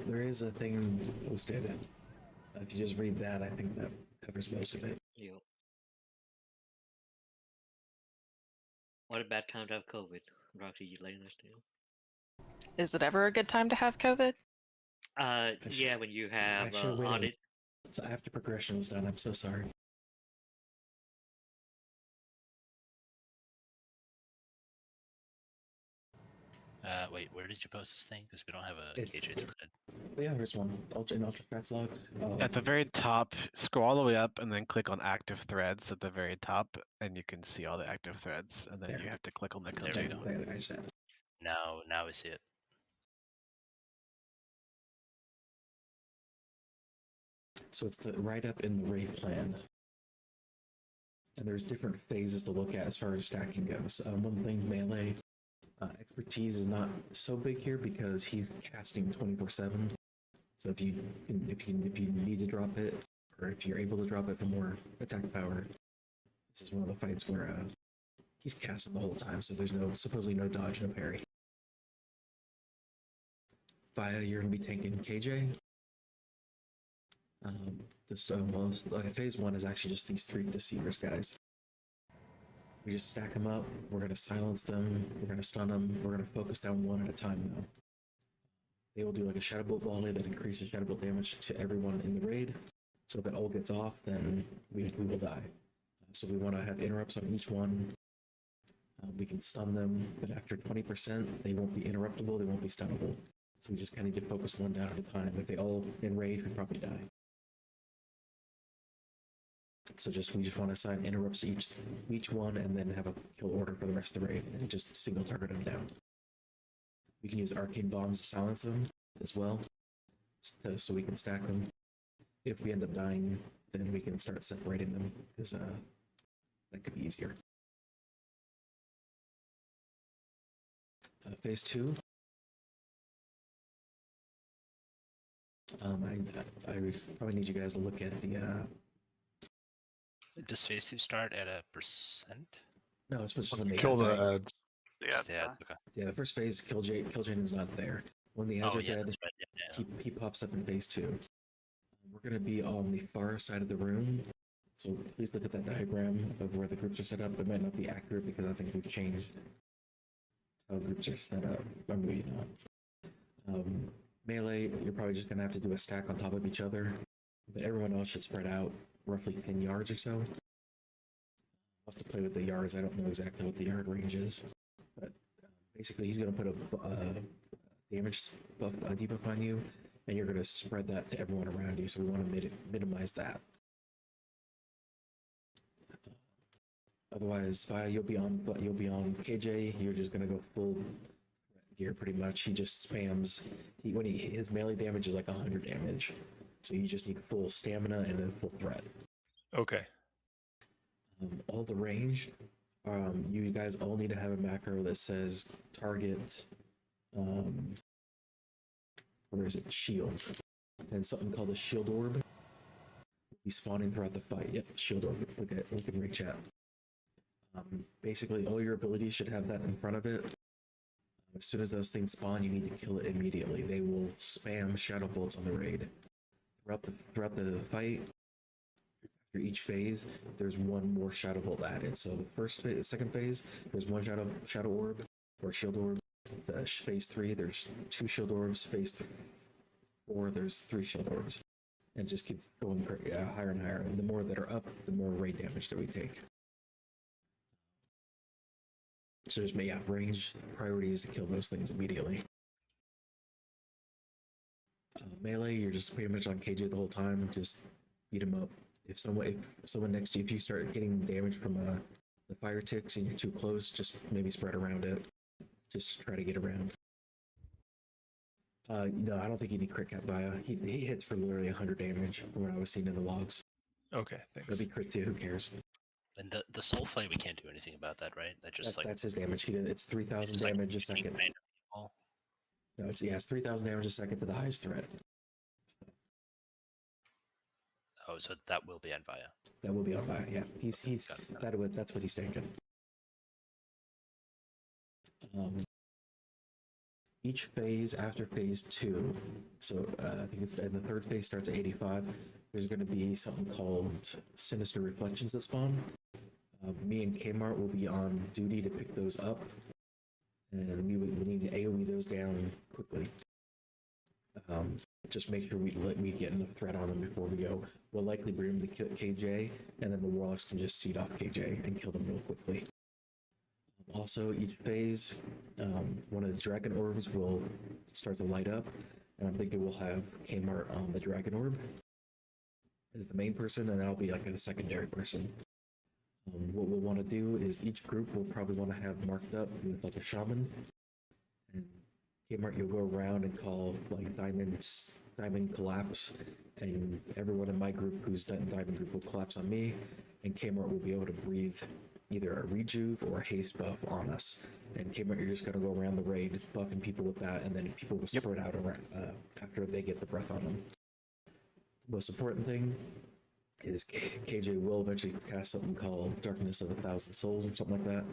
there is a thing posted. If you just read that, I think that covers most of it. Yep. What a bad time to have COVID. Roxy, you laying us down? Is it ever a good time to have COVID? Yeah, when you have Actually, wait. audit. So after progression was done, I'm so sorry. Wait, where did you post this thing? Because we don't have a It's- KJ thread. Yeah, there's one. In Ultra Strats log. At the very top, scroll all the way up and then click on active threads at the very top, and you can see all the active threads. And then There. you have to click on the There we container. go. There, I just added. Now we see it. So it's the right up in the raid plan. And there's different phases to look at as far as stacking goes. One thing, melee expertise is not so big here because he's casting 24/7. So if you need to drop it, or if you're able to drop it for more attack power, this is one of the fights where he's casting the whole time. So there's supposedly no dodge, no parry. Via, you're gonna be tanking KJ. Phase 1 is actually just these 3 deceivers, guys. We just stack them up, we're going to silence them, we're going to stun them, we're going to focus down one at a time though. They will do like a Shadow Bolt volley that increases Shadow Bolt damage to everyone in the raid. So if it all gets off, then we will die. So we want to have interrupts on each one. We can stun them, but after 20%, they won't be interruptible, they won't be stunnable. So we just kind of need to focus one down at a time. If they all in raid, we probably die. So we just want to assign interrupts to each one and then have a kill order for the rest of the raid and just single target them down. We can use arcane bombs to silence them as well, so we can stack them. If we end up dying, then we can start separating them because that could be easier. Phase 2. I probably need you guys to look at the. Does phase 2 start at a percent? No, it's supposed to Kill the ads. Just the ads, okay. Yeah, the first phase, Kill Jane is not there. When the ads are dead, that's right, yeah. he pops up in phase 2. We're going to be on the far side of the room, so please look at that diagram of where the groups are set up. It might not be accurate because I think we've changed how groups are set up, or maybe not. Melee, you're probably just going to have to do a stack on top of each other, but everyone else should spread out roughly 10 yards or so. I'll have to play with the yards. I don't know exactly what the yard range is, but basically he's going to put a damage buff, debuff on you, and you're going to spread that to everyone around you. So we want to minimize that. Otherwise, you'll be on KJ. You're just going to go full gear pretty much. He just spams. His melee damage is like 100 damage. So you just need full stamina and then full threat. Okay. All the range, you guys all need to have a macro that says target, where is it? Shield. And something called a shield orb will be spawning throughout the fight. Yep, shield orb. Look in ring chat. Basically, all your abilities should have that in front of it. As soon as those things spawn, you need to kill it immediately. They will spam shadow bolts on the raid. Throughout the fight, after each phase, there's one more shadow bolt added. So the second phase, there's one shadow orb or shield orb. Phase 3, there's 2 shield orbs. Phase 4, there's 3 shield orbs. And it just keeps going higher and higher. And the more that are up, the more raid damage that we take. So just range priority is to kill those things immediately. Melee, you're just pretty much on KJ the whole time. Just beat him up. If someone next to you, if you start getting damage from the fire ticks and you're too close, just maybe spread around it. Just try to get around. No, I don't think you need crit cap Via. He hits for literally 100 damage from what I was seeing in the logs. Okay, thanks. That'd be crit too. Who cares? And the soul fight, we can't do anything about that, right? That just That's his damage. It's 3,000 damage a second. No, it's 3,000 damage a second to the highest threat. Oh, so that will be on Via. That will be on Via. Yeah, that's what he's tanking. Each phase after phase 2, so I think it's the third phase starts at 85. There's going to be something called Sinister Reflections that spawn. Me and Kmart will be on duty to pick those up, and we need to AoE those down quickly. Just make sure we get enough threat on them before we go. We'll likely bring them to KJ, and then the Warlocks can just seed off KJ and kill them real quickly. Also, each phase, one of the Dragon Orbs will start to light up, and I'm thinking we'll have Kmart on the Dragon Orb as the main person, and that'll be like a secondary person. What we'll want to do is each group will probably want to have marked up with like a shaman, and Kmart, you'll go around and call like diamond collapse, and everyone in my group who's done diamond group will collapse on me, and Kmart will be able to breathe either a rejuve or a haste buff on us. And Kmart, you're just going to go around the raid buffing people with that, and then people will spread out around after they get the breath on them. The most important thing is KJ will eventually cast something called Darkness of 1,000 Souls or something like that.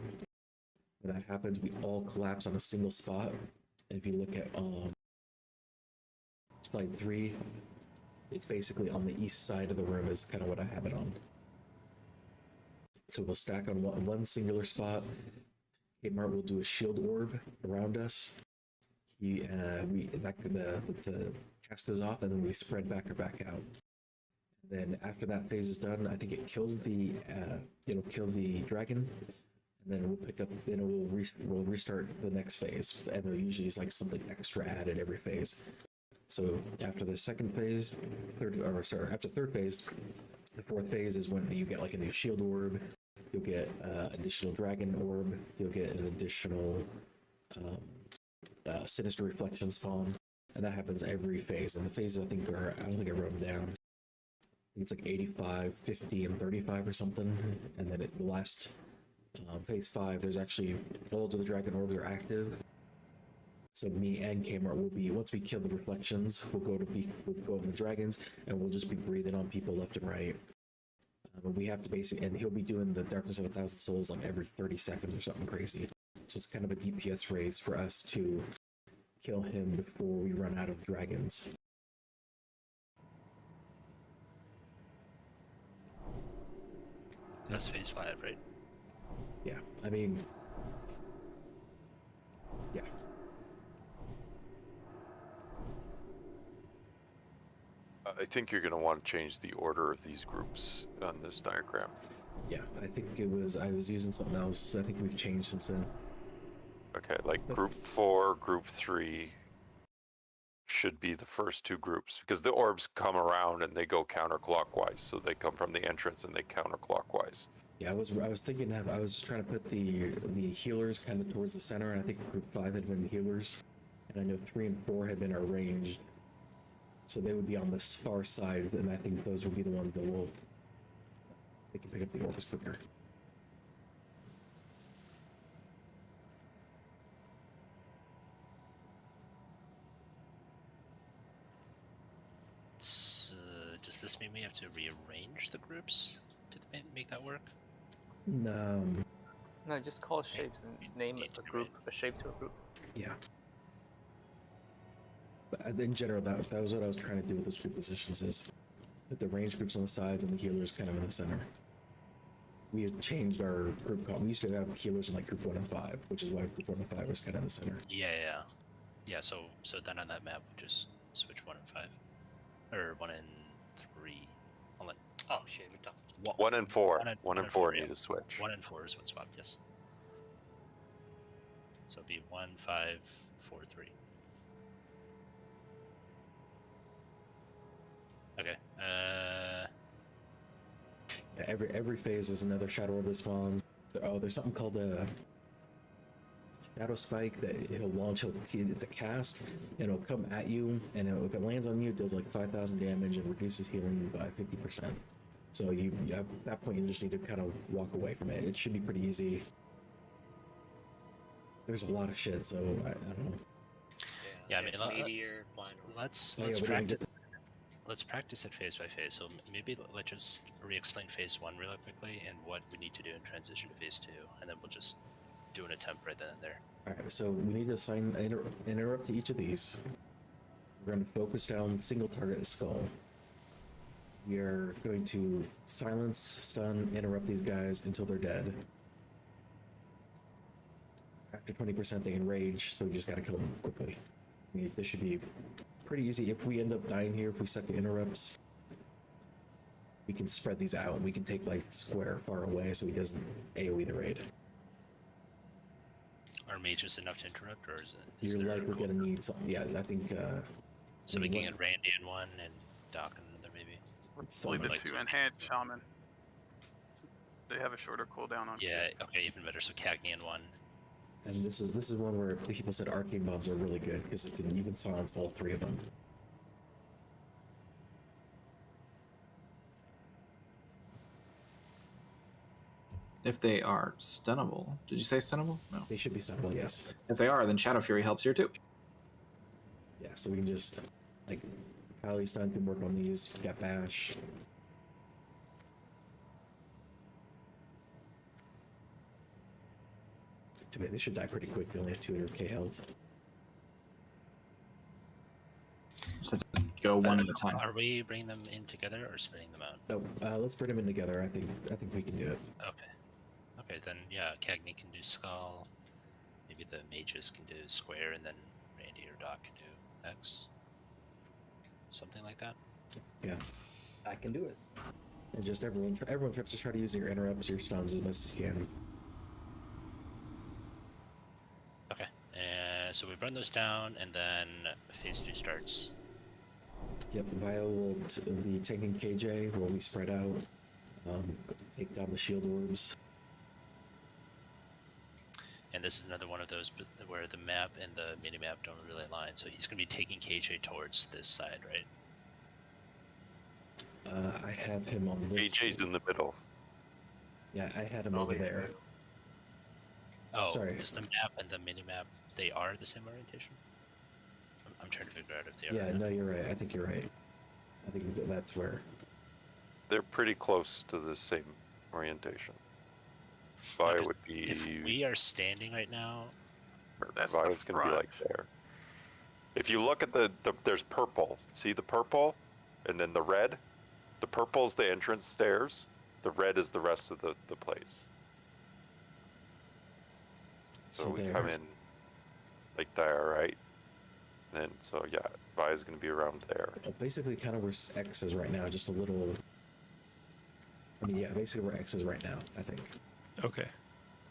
When that happens, we all collapse on a single spot. And if you look at slide 3, it's basically on the east side of the room is kind of what I have it on. So we'll stack on one singular spot. Kmart will do a shield orb around us. The cast goes off, and then we spread back out. Then after that phase is done, I think it kills it'll kill the dragon, and then we'll pick up. Then we'll restart the next phase, and there usually is like something extra added every phase. So after the second phase, after third phase, the fourth phase is when you get like a new shield orb. You'll get additional dragon orb. You'll get an additional sinister reflection spawn, and that happens every phase. And the phases I don't think I wrote them down. I think it's like 85, 50, and 35 or something. And then the last phase 5, there's actually all of the dragon orbs are active. So me and Kmart will be, once we kill the reflections, we'll go on the dragons, and we'll just be breathing on people left and right. We have to and he'll be doing the Darkness of 1,000 Souls like every 30 seconds or something crazy. So it's kind of a DPS race for us to kill him before we run out of dragons. That's phase 5, right? Yeah, I mean, yeah. I think you're going to want to change the order of these groups on this diagram. Yeah, I think I was using something else. I think we've changed since then. Okay, like group 4, group 3 should be the first 2 groups, because the orbs come around and they go counterclockwise. So they come from the entrance and they counterclockwise. Yeah, I was thinking I was trying to put the healers kind of towards the center, and I think group 5 had been healers, and I know 3 and 4 had been arranged. So they would be on the far side, and I think those would be the ones that they can pick up the orbs quicker. So, does this mean we have to rearrange the groups to make that work? No, No, just call shapes and name a group, a shape to a group. Yeah. But in general, that was what I was trying to do with those group positions is put the range groups on the sides and the healers kind of in the center. We had changed our group call. We used to have healers in like group 1 and 5, which is why group 1 and 5 was kind of in the center. Yeah. So then on that map, we just switch 1 and 5, or 1 and 3. Hold on. Oh shit, we talked. 1 and 4. 1 and 4 need to switch. 1 and 4 is what swap. Yes. So it'd be 1, 5, 4, 3. Okay. Yeah, every phase is another Shadow Orb that spawns. There's something called a Shadow Spike that he'll launch. It's a cast, and it'll come at you, and if it lands on you, it does like 5,000 damage and reduces healing by 50%. So you at that point you just need to kind of walk away from it. It should be pretty easy. There's a lot of shit, so I don't know. Yeah, I mean, let's practice. Let's practice it phase by phase. So maybe let's just re-explain phase 1 really quickly and what we need to do in transition to phase 2, and then we'll just do an attempt right then and there. All right, so we need to assign an interrupt to each of these. We're going to focus down single target skull. We are going to silence, stun, interrupt these guys until they're dead. After 20%, they enrage, so we just got to kill them quickly. I mean, this should be pretty easy. If we end up dying here, if we suck the interrupts, we can spread these out. We can take like square far away so he doesn't AoE the raid. Are mages enough to interrupt, or is it? You're likely going to need something. Yeah, I think. So we can get Randy in one and Doc in another, maybe. Probably the 2 enhanced shaman. They have a shorter cooldown on. Yeah. Okay. Even better. So Cagney in one. And this is one where the people said arcane mobs are really good because you can silence all 3 of them. If they are stunnable. Did you say stunnable? No. They should be stunnable, yes. If they are, then Shadow Fury helps here too. Yeah, so we can just, like, Pagle stun can work on these, get bash. I mean, they should die pretty quick, they only have 200k health. Let's go one at a time. Are we bringing them in together or spreading them out? No, let's bring them in together. I think we can do it. Okay, then yeah, Cagney can do skull. Maybe the mages can do square, and then Randy or Doc can do X. Something like that. Yeah, I can do it. And just everyone just try to use your interrupts, your stuns as much as you can. Okay, so we burn those down, and then phase 2 starts. Yep, Vio will be taking KJ while we spread out, take down the shield orbs. And this is another one of those where the map and the mini-map don't really align, so he's going to be taking KJ towards this side, right? I have him on this. KJ's in the middle. Yeah, I had him over there. Oh, sorry. Does the map and the mini-map, they are the same orientation? I'm trying to figure out if they are. Yeah, no, you're right. I think you're right. I think that's where. They're pretty close to the same orientation. Vio would be. If we are standing right now, Vio's going to be like there. If you look at there's purple. See the purple, and then the red. The purple is the entrance stairs. The red is the rest of the place. So we come in like there, right? And so yeah, Vio's going to be around there. Basically, kind of where X is right now, just a little. I mean, yeah, basically where X is right now, I think. Okay.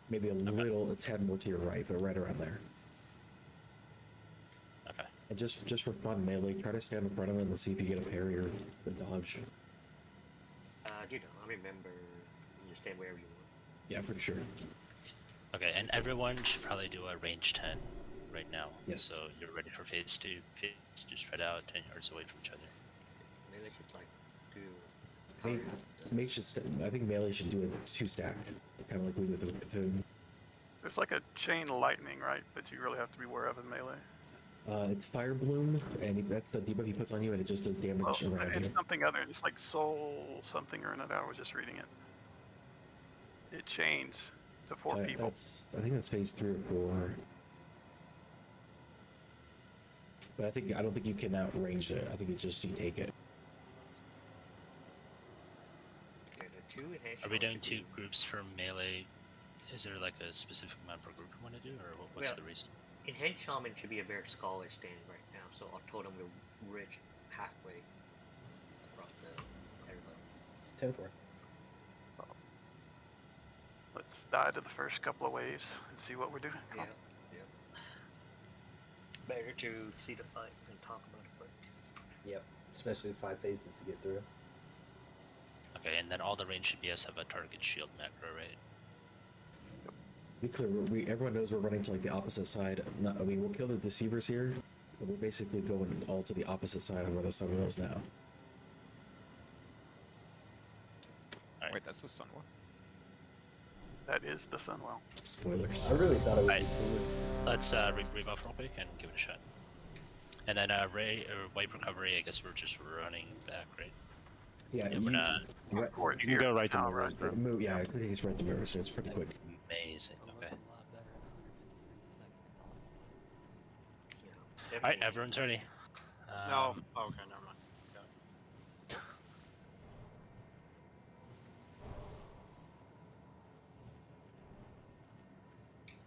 Maybe a tad more to your right, but right around there. Okay. And just for fun, melee, try to stand in front of him and see if you get a parry or a dodge. You know, I remember you stand wherever you want. Yeah, I'm pretty sure. Okay, and everyone should probably do a range 10 right now. Yes. So you're ready for phase 2. Phase 2 spread out 10 yards away from each other. Melee should like do. I think melee should do a 2-stack, kind of like we did with Cthulhu. There's like a chain lightning, right, that you really have to be aware of in melee. It's Fire Bloom, and that's the debuff he puts on you, and it just does damage around It's you. something other. It's like soul something or another. I was just reading it. It chains. to 4 people. I think that's phase 3 or 4. But I don't think you can outrange it. I think it's just you take it. Are we doing 2 groups for melee? Is there like a specific amount per group you want to do, or what's the reason? Enhanced Shaman should be a bare skull is standing right now, so our totem will reach halfway across the everybody. 10-4. Let's die to the first couple of waves and see what we're doing. Come on. Better to see the fight and talk about it, but Yep. Especially 5 phases to get through. Okay, and then all the range DPS have a target shield macro, right? Be clear, everyone knows we're running to like the opposite side. We'll kill the deceivers here, but we're basically going all to the opposite side of where the Sunwell is now. Right. Wait, that's the Sunwell? That is the Sunwell. Spoilers. I really thought it would be Right. cooler. Let's rebuff real quick and give it a shot. And then wipe recovery, I guess we're just running back, right? Yeah, we're not. Right, You can go right to Muru, bro. yeah, I think he's right to Muru, so it's pretty quick. Amazing, okay. Alright, everyone's ready. No. Oh, okay, never mind. Got it.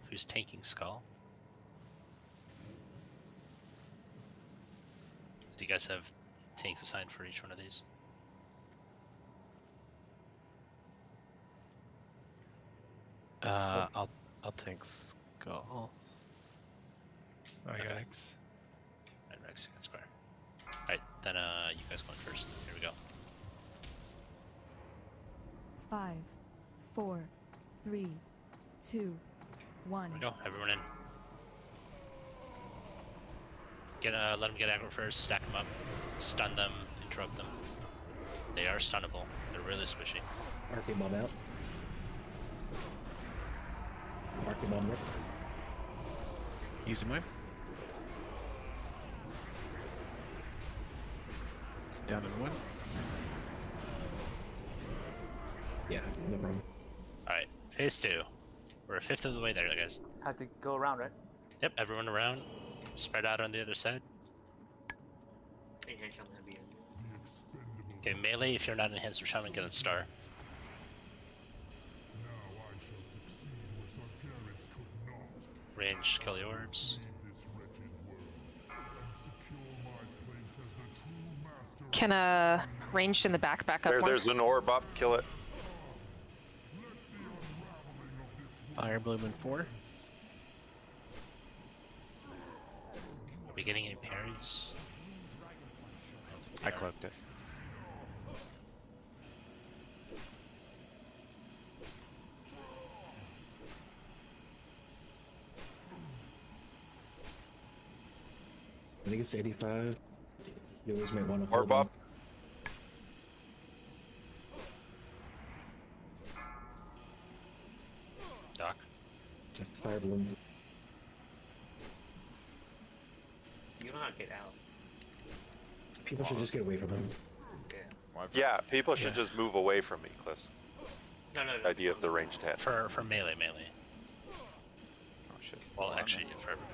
Who's tanking Skull? Do you guys have tanks assigned for each one of these? I'll take Skull. I got X. And Rex, you got Square. Alright, then you guys going first. Here we go. 5, 4, 3, 2, 1. Here we go, everyone in. Let them get aggro first, stack them up, stun them, interrupt them. They are stunnable. They're really squishy. RP bomb out. RP bomb works. Using mine. It's down in 1. Yeah, no problem. Alright, phase 2. We're a fifth of the way there, guys. Have to go around, right? Yep, everyone around. Spread out on the other side. Enhanced Shaman be in. Okay, melee, if you're not enhanced or shaman, get a star. Range, kill the orbs. Can ranged in the back up one? There's an orb up, kill it. Fire Bloom in 4. Are we getting any parries? I cloaked it. I think it's 85. You always might want to Orb hold up. Doc. Just the fire balloon. You know how to get out. People should just get away from him. Yeah, people should just move away from me, Cliss. No. Idea of the ranged hit. For melee. Oh shit. Well, actually, for everybody.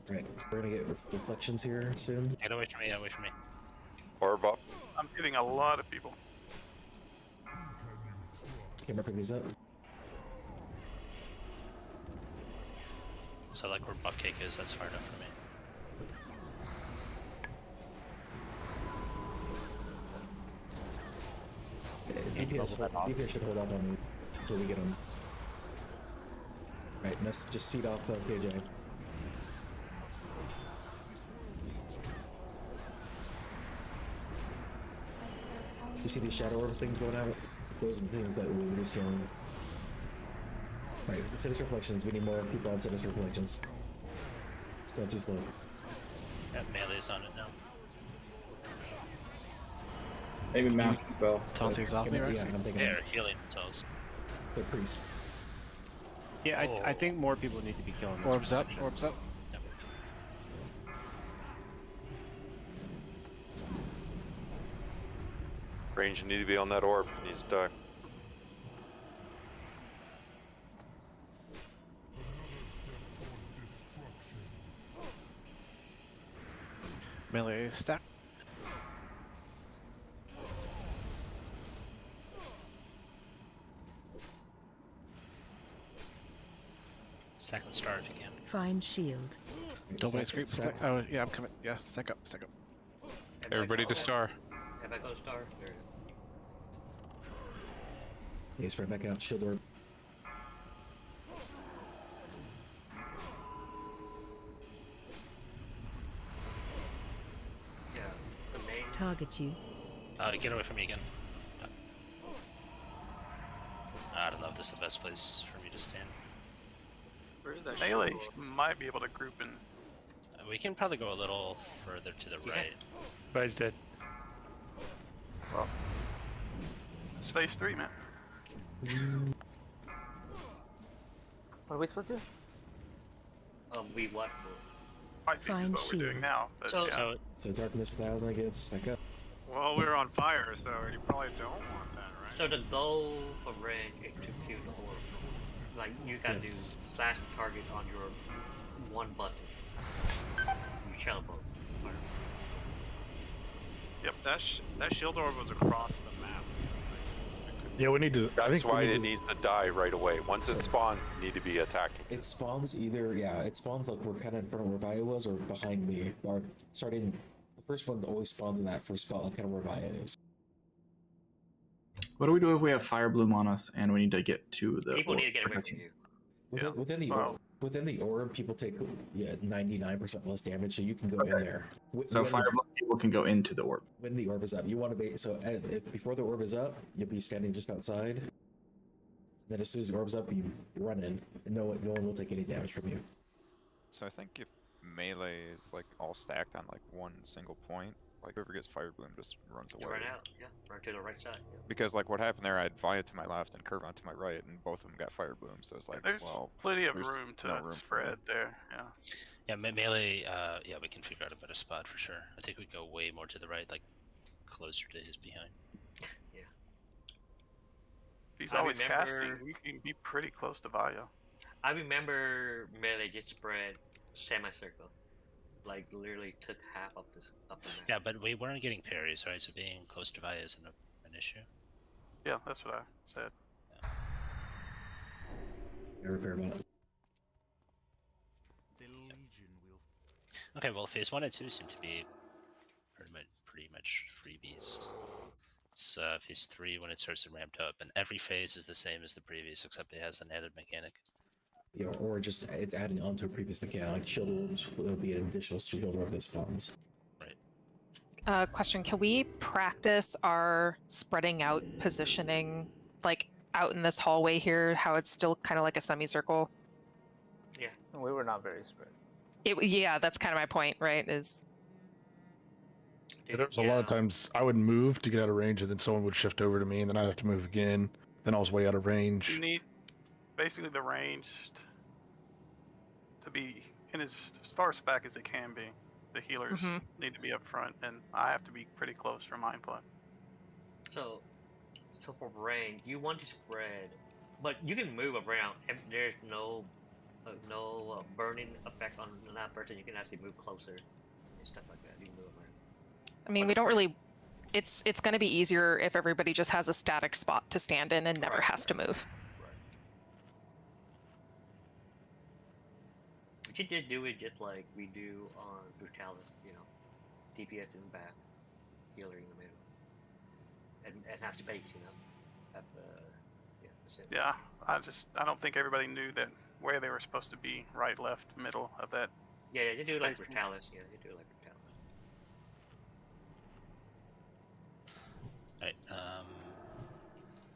Right, we're gonna get reflections here soon. Get away from me, away from me. Orb up. I'm hitting a lot of people. Camera, pick these up. So like where buff cake is, that's far enough for me. DPS should hold up on me until we get them. Right, let's just seed off KJ. You see these shadow orbs things going out? Those are the things that will reduce healing. Right, Sinister Reflections. We need more people on Sinister Reflections. It's going too slow. Yeah, melee's on it now. Maybe master spell. Something's off me, right? Yeah, I'm thinking They're healing themselves. the priest. Yeah, I think more people need to be killing them. Orbs up, orbs up. Yep. Range need to be on that orb. Needs to die. Melee stack. Second star if you can. Find shield. Nobody's group stack. Oh yeah, I'm coming. Yeah, stack up, stack up. Everybody to star. Have I go star? There. Yeah, spread back out. Shield orb. Yeah, the main. Target you. Get away from me again. I don't know if this is the best place for me to stand. Where is that? Melee shield? might be able to group in. We can probably go a little further to the right. Guy's dead. Well, it's phase 3, man. What are we supposed to do? We watch I think is what we're doing now. But So, yeah. So darkness 1000 against stack up. Well, we're on fire, so you probably don't want that, right? So the goal of range is to kill the orb. Like you gotta do slash target on your one button. You channel both. Yep, that shield orb was across the map. Yeah, we need to. I That's think why we need it to, needs to die right away. Once it spawns, you need to be attacking. It spawns either, yeah, it spawns like we're kind of in front of where Vaya was or behind me. Or starting, the first one always spawns in that first spot, like kind of where Vaya is. What do we do if we have Fire Bloom on us and we need to get to the People orb need to get away from protection? you. Within the orb, people take 99% less damage, so you can go in there. So Fire Bloom people can go into the orb. When the orb is up, you want to be before the orb is up, you'll be standing just outside. Then as soon as the orb's up, you run in, and no one will take any damage from you. So I think if melee is like all stacked on like one single point, like whoever gets Fire Bloom just runs You away. run out, yeah. Run to the right side. Yeah. Because like what happened there, I had Vaya to my left and Curvon to my right, and both of them got Fire Bloom. So it's like, There's well, plenty of there's room to no room for spread me. there. Yeah. Yeah, melee. Yeah, we can figure out a better spot for sure. I think we go way more to the right, like closer to his behind. Yeah. If he's I always remember- casting, you can be pretty close to Vaya. I remember melee just spread semicircle. Like literally took half of this up the map. Yeah, but we weren't getting parries, right? So being close to Vaya isn't an issue. Yeah, that's what I said. I repair bot. Okay, well, phase 1 and 2 seem to be pretty much freebies. It's phase 3 when it starts to ramp up, and every phase is the same as the previous, except it has an added mechanic. Yeah, or just it's adding on to a previous mechanic. Like shield orbs will be an additional shield orb that spawns. Question, can we practice our spreading out positioning, like out in this hallway here, how it's still kind of like a semicircle? Yeah. We were not very spread. Yeah, that's kind of my point, right? Is Yeah, there was a lot of times I would move to get out of range, and then someone would shift over to me, and then I'd have to move again. Then I was way out of range. You need basically the ranged to be in as far back as it can be. The healers need to be up front, and I have to be pretty close for mind play. So for range, you want to spread, but you can move around. If there's no burning effect on that person, you can actually move closer and stuff like that. You can move around. I mean, we don't really. It's going to be easier if everybody just has a static spot to stand in and never has to move. But you did do it just like we do on Brutalis, you know, DPS in the back, healer in the middle, and have space, you know. Have yeah, that's it. Yeah, I don't think everybody knew that where they were supposed to be, right, left, middle of that. Yeah, you do it like space. Brutalis. Yeah, you do it like Brutalis. Alright,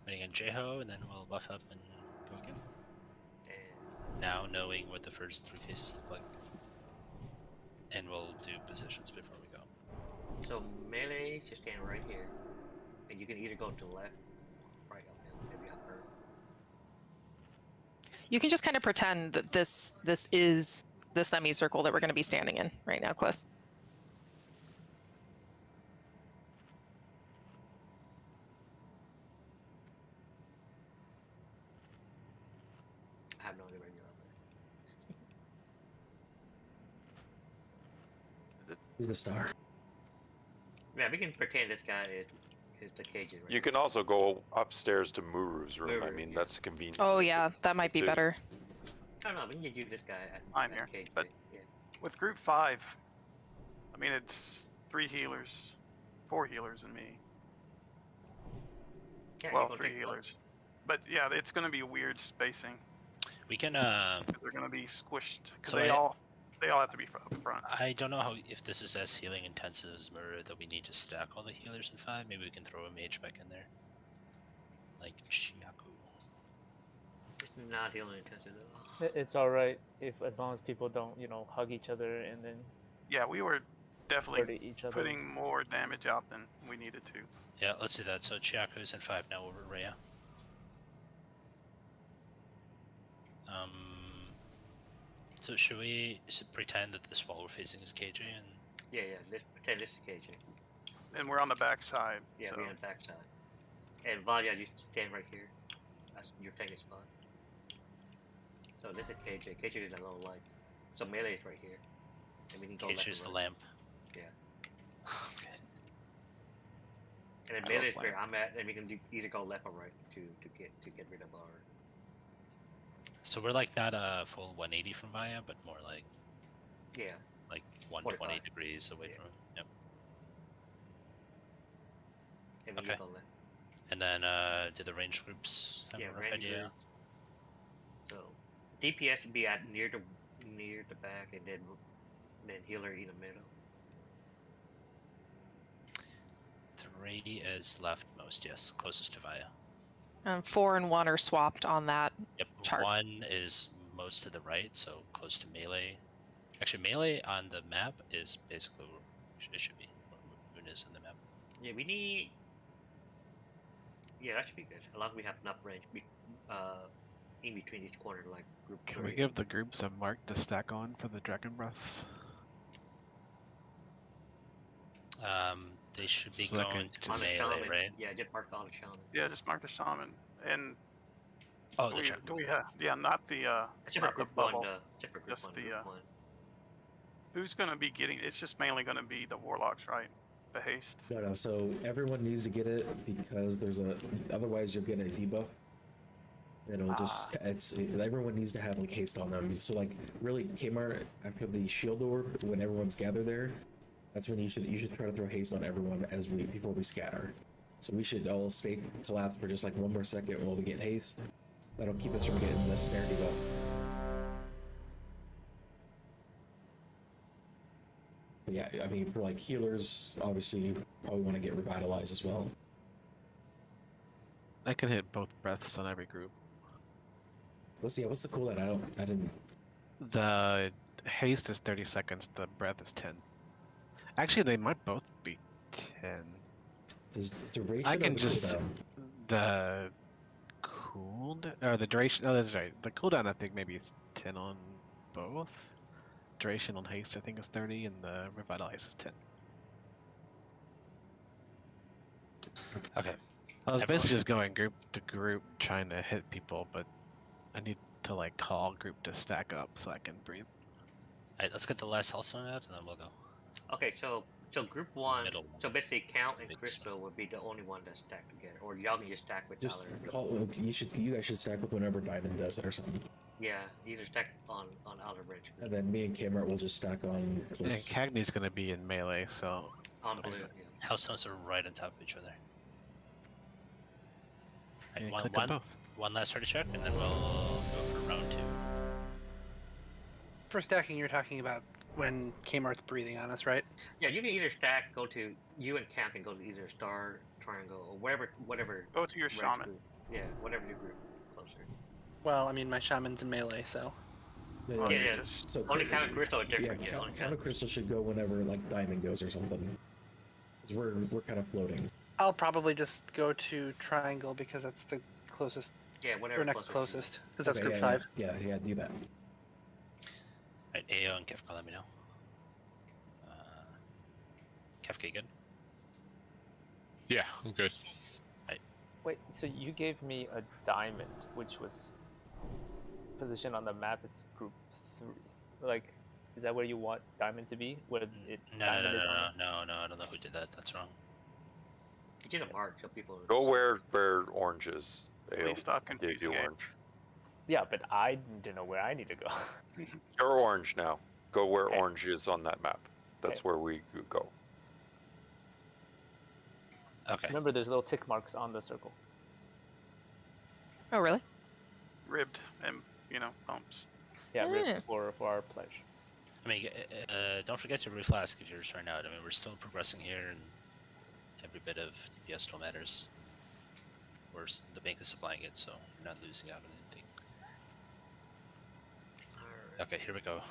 waiting on Jeho, and then we'll buff up and go again. And now knowing what the first 3 phases look like. And we'll do positions before we go. So melee should stand right here, and you can either go to the left, right, if you have her. You can just kind of pretend that this is the semicircle that we're going to be standing in right now, Kliss. I have no idea where you are. Who's the star? Yeah, we can pretend this guy is the Cajun. Right? You can also go upstairs to Muru's room. I Muru, mean, yeah. that's convenient. Oh yeah, that might be too. better. I don't know. We can just use this guy I'm as here, KJ. but Yeah. with group 5, I mean it's 3 healers, 4 healers, and me. Yeah, Well, 3 healers. But yeah, it's going to be weird spacing. We can. They're going to be squished because So they all have to be up front. I don't know if this is as healing intensive as Muru that we need to stack all the healers in 5. Maybe we can throw a mage back in there, like Shiaku. It's not healing intensive at all. It's all right as long as people don't, hug each other and then. Yeah, we were definitely each other. putting more damage out than we needed to. Yeah, let's do that. So Chiaku's in 5 now over Rhea. So should we pretend that this wall we're facing is KJ and? Yeah. Let's pretend this is KJ. And we're on the back side. Yeah, so. we're on the back side. And Valia, you stand right here. That's your taking spot. So this is KJ. KJ is a low light. So melee is right here. And we can go left KJ is and the right. lamp. Yeah. Okay. And then melee is where I'm at, and we can either go left or right to get rid of our. So we're like not a full 180 from Vaya, but more like. Yeah. Like 120 45. degrees away from him. Yep. And we Okay. can go left. And then do the range groups have a rough range idea? group. So DPS would be at near the back, and then healer in the middle. 3 is leftmost, yes, closest to Vaya. 4 and 1 are swapped on that Yep, chart. 1 is most to the right, so close to melee. Actually, melee on the map is basically where it should be. Where Moon is in the map. Yeah, we need. Yeah, that should be good. As long as we have enough range, in between each corner, like group. Can we give the groups a mark to stack on for the dragon breaths? They should be So I going can to On the melee, shaman, right? yeah, just mark all the shaman. Yeah, just mark the shaman. And Oh, do we have? Yeah, not the Except not for the group 1, bubble. except for group Just 1. the Group 1. who's going to be getting? It's just mainly going to be the warlocks, right? The haste. No. So everyone needs to get it because otherwise you'll get a debuff. And it'll just everyone needs to have like haste on them. So like really, Kmart after the shield orb, when everyone's gathered there, that's when you should try to throw haste on everyone before we scatter. So we should all stay collapsed for just like 1 more second while we get haste. That'll keep us from getting the snare debuff. But yeah, I mean for like healers, obviously you probably want to get revitalized as well. I can hit both breaths on every group. What's the cooldown? I didn't. The haste is 30 seconds. The breath is 10. Actually, they might both be 10. Is duration? I can or the just cooldown? the cooldown or the duration. Oh, that's right. The cooldown I think maybe is 10 on both. Duration on haste I think is 30, and the revitalize is 10. Okay. I was basically just going group to group trying to hit people, but I need to like call group to stack up so I can breathe. Alright, let's get the last health stone out and then we'll go. Okay, so group 1. Middle So one. basically, Count and Big Crystal would be the only one that's stacked together, or y'all can just stack with Just other. call. You guys should stack with whenever Diamond does it or something. Yeah, either stack on outer bridge. And then me and Kmart will just stack on. And Cliss. Cagney's gonna be in melee, so On blue. Yeah. Health stones are right on top of each other. yeah, Alright, click on both. one last ready check and then we'll go for round 2. For stacking, you're talking about when Kmart's breathing on us, right? Yeah, you can either stack, go to you and Count can go to either star, triangle, or whatever. Go to your range shaman. group. Yeah, whatever your group closer. Well, I mean, my shaman's in melee, so. Yeah. So Only Count and Crystal are different. Yeah, Yeah, only Count and Crystal should go whenever like Diamond goes or something. Cause we're kind of floating. I'll probably just go to triangle because that's the closest. Yeah, whatever Or next closer to you. closest, because that's Okay, group yeah, 5. Yeah, do that. Alright, AO and Kefka, let me know. Kefka, you good? Yeah, I'm good. Wait, so you gave me a diamond, which was positioned on the map. It's group 3. Like, Is that where you want diamond to be? Where it No, diamond is on? no, I don't know who did that. That's wrong. You did a mark so people. Go where orange is. Ale. Please stop Gave confusing you it. orange. Yeah, but I didn't know where I need to go. You're orange now. Go where orange is on that map. That's Okay. where we go. Okay. Remember, there's little tick marks on the circle. Oh, really? Ribbed and bumps. Yeah, Yeah. ribbed for our pledge. I mean, don't forget to reflask if you're trying out. I mean, we're still progressing here, and every bit of DPS still matters. The bank is supplying it, so you're not losing out on anything. Okay, here we go.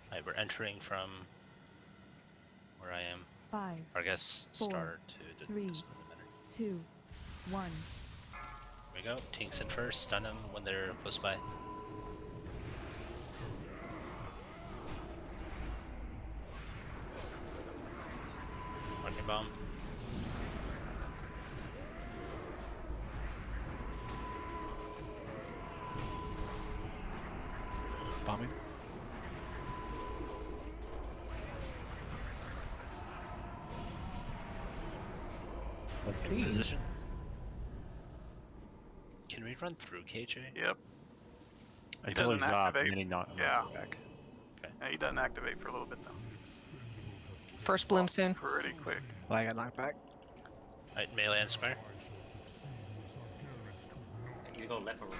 Alright, we're entering from where I am. 5, Or I guess 4, star to 3, 2, 1. Here we go. Tinks in first. Stun them when they're close by. Marking bomb. Bombing. In position. Can we run through KJ? Yep. Until he's up, and then he not Yeah. back. Okay. Yeah, he doesn't activate for a little bit though. First bloom soon. Pretty quick. Well, I got knocked back. Alright, melee and square. You go left or right.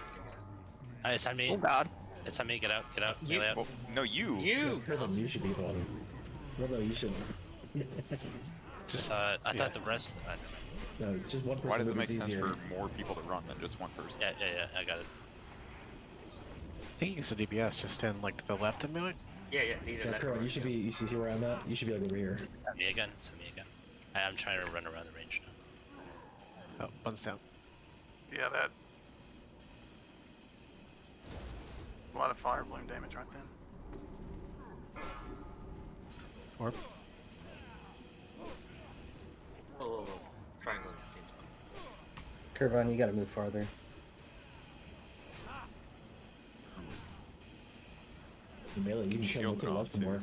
Alright, it's on me. Oh god. It's on me. Get out. Melee out. Well, no, you. You. Curlin, you should be the one. No, you shouldn't. Just I thought the rest. No, just one person. Why does it make is sense easier. for more people to run than just one person? Yeah, I got it. I think you can say DPS just stand like to the left of melee. Yeah, lead it Yeah, left. Curlin, you should be. You see where I'm at? You should be like over here. It's on me again. It's on me again. I'm trying to run around the range now. Oh, one's down. Yeah, that. A lot of fire bloom damage right then. Orb. Oh, triangle. Curvon, you gotta move farther. Melee, you can come to the left more.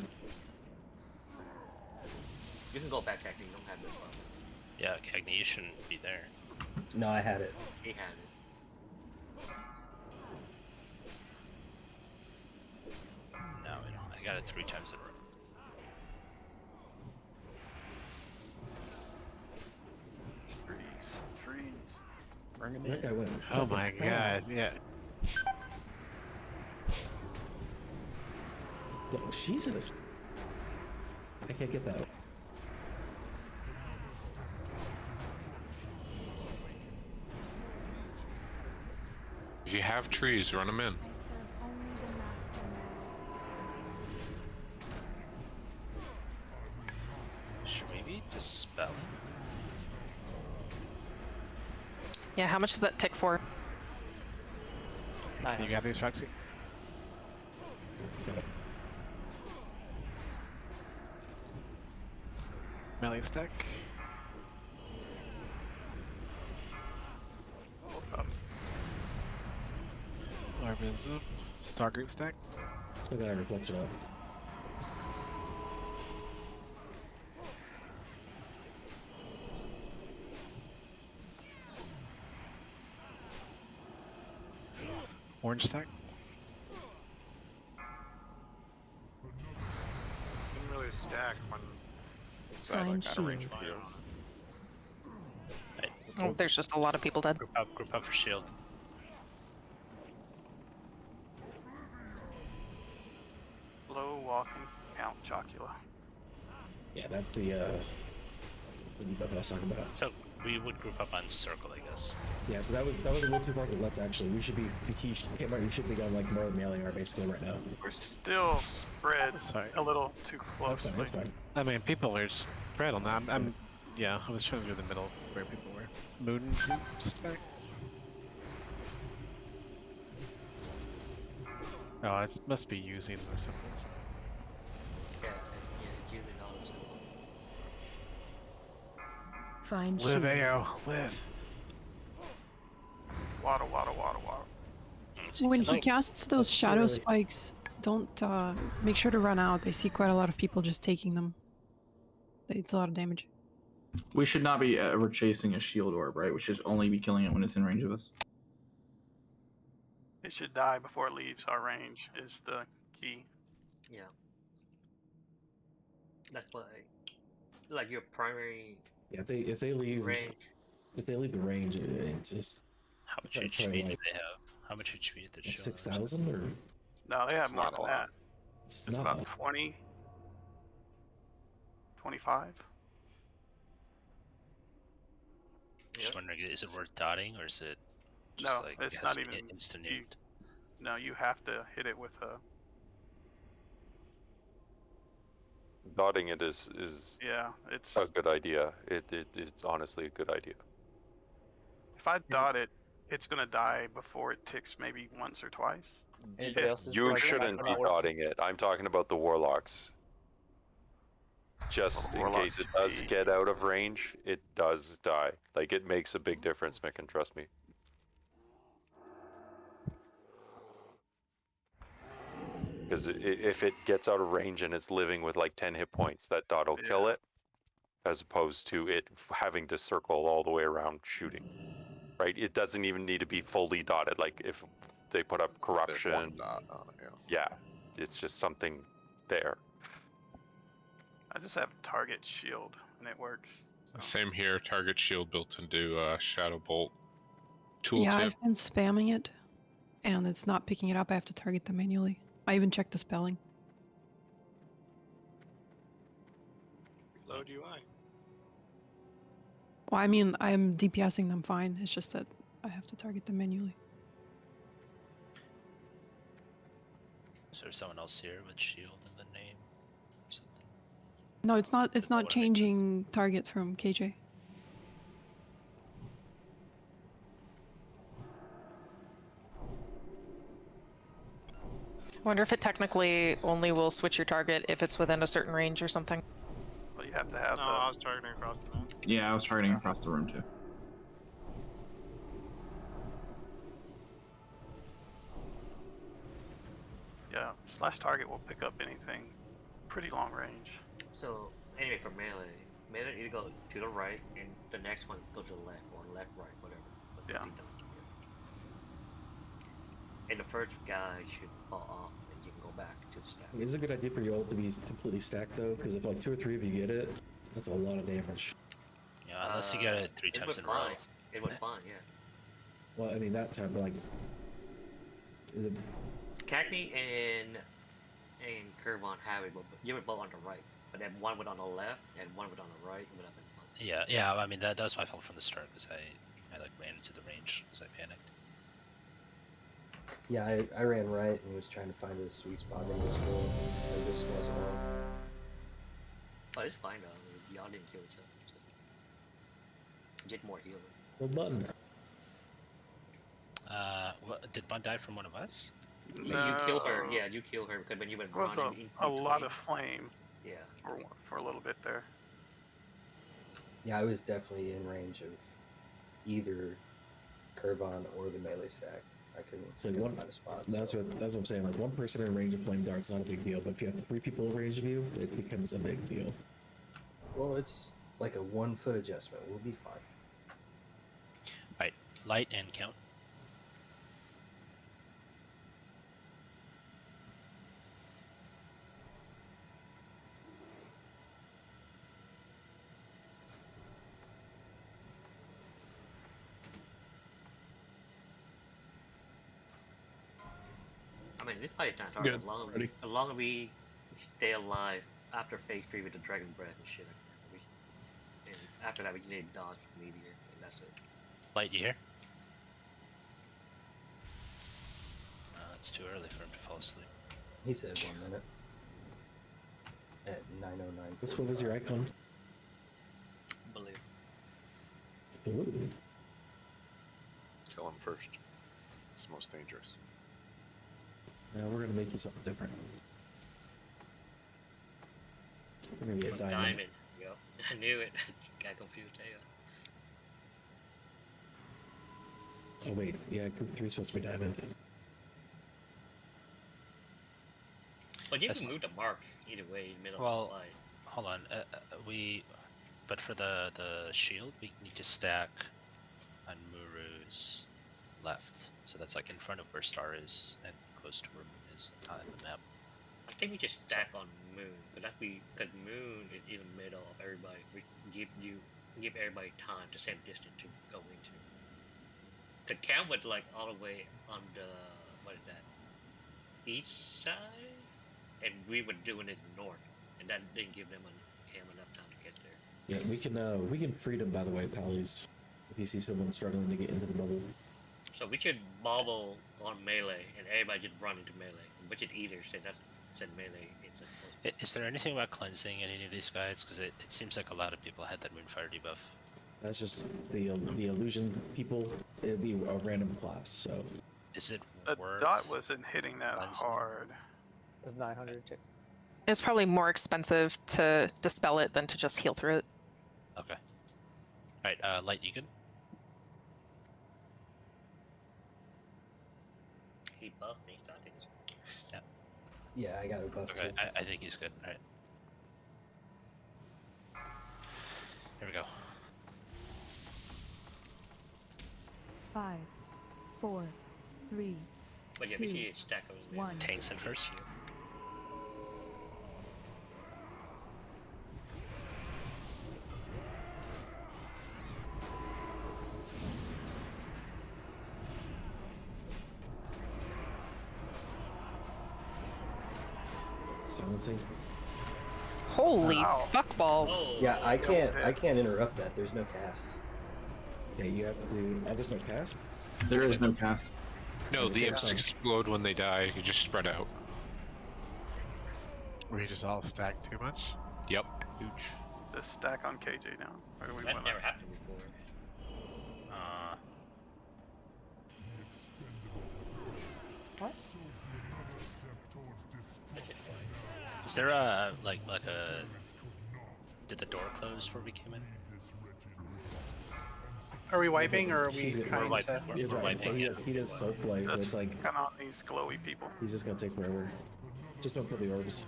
You can go back, Cagney. You don't have this one. Yeah, Cagney, you shouldn't be there. No, I had it. He had it. No, I don't. I got it 3 times in a row. Trees. Bring him in. That guy went. Oh my god, yeah. Yo, Jesus. I can't get that. If you have trees, run them in. Should we be dispelling? Yeah, how much does that tick for? You got these, Foxy? Melee stack. Orb is up. Star group stack. Let's make that reflection up. Orange stack. Didn't really stack when Find out of range shield. of heals. Oh, there's just a lot of people dead. Group up for shield. Low walking Count Chocula. Yeah, that's the debuff I was talking about. So we would group up on circle, I guess. Yeah, so that was a little too far to the left actually. We should be we should be going like more melee are basically right now. We're still spread a little too close. That's fine. I mean, people are spread on that. Yeah, I was trying to go to the middle where people were. Moon stack. Oh, it must be using the symbols. Yeah, using all the symbols. Find Live, shield. AO, live. Waddle. When he casts those shadow spikes, don't make sure to run out. I see quite a lot of people just taking them. It's a lot of damage. We should not be ever chasing a shield orb, right? We should only be killing it when it's in range of us. It should die before it leaves our range is the key. Yeah. That's why, like your primary. Yeah, if they leave range. If they leave the range, it's just. How much that's HP probably do like they have? How much HP did they show? 6,000 or? No, they have It's more not than a that. lot. It's It's about 20, 25. Just wondering, is it worth dotting or is it just No, like it's it has not to be even instant you, nuked? No, you have to hit it with a. Dotting it is Yeah, it's. a good idea. It's honestly a good idea. If I dot it, it's gonna die before it ticks maybe once or twice. Anybody else is You like shouldn't be not worth it? dotting it. I'm talking about the warlocks. Just in case it does get out of range, it does die. Like, it makes a big difference, Mick, and trust me. Because if it gets out of range and it's living with like 10 hit points, that dot will kill it, as opposed to it having to circle all the way around shooting. Right? It doesn't even need to be fully dotted. Like, if they put up corruption, There's one dot on it, yeah, it's just something there. I just have target shield and it works. Same here. Target shield built into Shadow Bolt. Tooltip. Yeah, I've been spamming it, and it's not picking it up. I have to target them manually. I even checked the spelling. Load UI. Well, I mean, I'm DPSing them fine. It's just that I have to target them manually. Is there someone else here with shield in the name or something? No, it's not. It's not changing target from KJ. I wonder if it technically only will switch your target if it's within a certain range or something. Well, you have to have No, I was targeting across the map. Yeah, I was targeting across the room too. Yeah, slash target will pick up anything pretty long range. So anyway, for melee either go to the right and the next one goes to the left or left, right, whatever. But Yeah. And the first guy should fall off, and you can go back to the stack. It's a good idea for your ult to be completely stacked though, because if like 2 or 3 of you get it, that's a lot of damage. Yeah, unless you get it 3 times in a row. It went fine, yeah. Well, I mean that time, but like. Cagney and Kervon have it, but you were both on the right. But then one was on the left and one was on the right. And whatever. Yeah. I mean that was my fault from the start because I like ran into the range because I panicked. Yeah, I ran right and was trying to find a sweet spot in this pool. It just wasn't on. Oh, it's fine though. Y'all didn't kill each other. So. Get more healing. What button? What, did Bun die from one of us? No. You killed her. Yeah, you killed her because when you went It was running. a lot of flame. Yeah. For a little bit there. Yeah, I was definitely in range of either Kervon or the melee stack. I couldn't find a spot. That's what I'm saying. Like 1 person in range of flame dart's not a big deal, but if you have 3 people in range of you, it becomes a big deal. Well, it's like a 1 foot adjustment. We'll be fine. Right, light and count. I mean, this fight's not hard. Good. As long as we stay alive after phase 3 with the dragon breath and shit. And after that, we just need to dodge meteor, and that's it. Light, you here? It's too early for him to fall asleep. He said 1 minute. At 9:09. What was your icon? Believe. Ooh. Kill him first. It's the most dangerous. Now we're gonna make you something different. We're gonna get diamond. Diamond. Yep. I knew it. Got confused. Yeah. Oh wait, yeah, group 3 is supposed to be diamond. But you That's can move the mark either way in the middle of Well, the line. hold on. But for the shield, we need to stack on Muru's left. So that's like in front of where Star is and close to where Moon is on the map. I think we just stack on Moon, because Moon is in the middle of everybody. We give everybody time the same distance to go into. The camp was like all the way on the east side, and we were doing it north, and that didn't give him enough time to get there. Yeah, we can free them, by the way, Pallies. If you see someone struggling to get into the bubble. So we could bobble on melee, and everybody just run into melee, which is either said melee. Is there anything about cleansing in any of these guides? Because it seems like a lot of people had that Moonfire debuff. That's just the illusion people. It'd be a random class. So is it worth? Dot wasn't hitting that hard. It was 900 tick. It's probably more expensive to dispel it than to just heal through it. Okay. Alright, Light, you good? He buffed me, so I think it's good. Yeah, I got a buff Okay, too. I think he's good. Alright. Here we go. 5, 4, 3, But yeah, 2, we should stack those. 1. Taints in first. silencing. Holy fuck balls! Yeah, I can't interrupt that. There's no cast. Yeah, you have to. Oh, there's no cast. There is no cast. No, the imps explode when they die. You just spread out. We just all stack too much. Yep. Huge. Just stack on KJ now. Or do we That wanna- never happened before. What? Is there a like a? Did the door close where we came in? Are we wiping or are we He's trying gonna- to? He's right. He does soak play, so it's like Kind of on these glowy people. he's just gonna take forever. Just don't kill the orbs.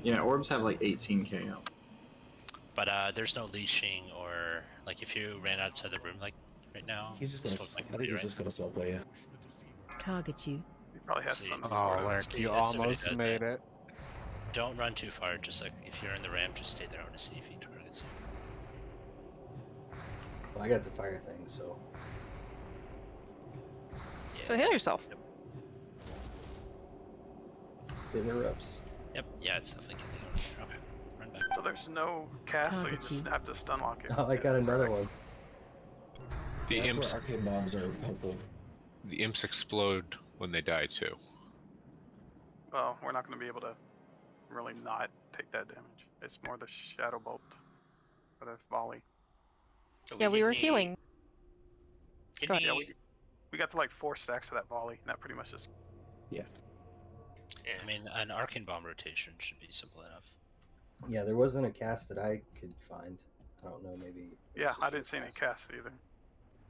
Yeah, orbs have like 18k out. But there's no leashing or like if you ran outside the room like right now. He's just gonna. it's like I think he's just gonna soul play. Yeah. Target you. He probably has See. some Oh, sort of... Lurk, you That's somebody almost does made that. it. Don't run too far. Just like if you're in the ramp, just stay there. I want to see if he targets you. Well, I got the fire thing, so. So heal yourself. It interrupts. Yep. Yeah, it's definitely killing over there. Okay. Run back. So there's no cast, so you Target just you. have to stun lock it. Oh, I got another one. The That's imps. where arcane bombs are helpful. The imps explode when they die too. Well, we're not going to be able to really not take that damage. It's more the shadow bolt or the volley. So Yeah, we were need- healing. we Go ahead. Yeah, need- we got to like 4 stacks of that volley, and that pretty much just... Yeah. yeah. I mean, an arcane bomb rotation should be simple enough. Yeah, there wasn't a cast that I could find. I don't know, maybe. Yeah, I didn't see any cast either.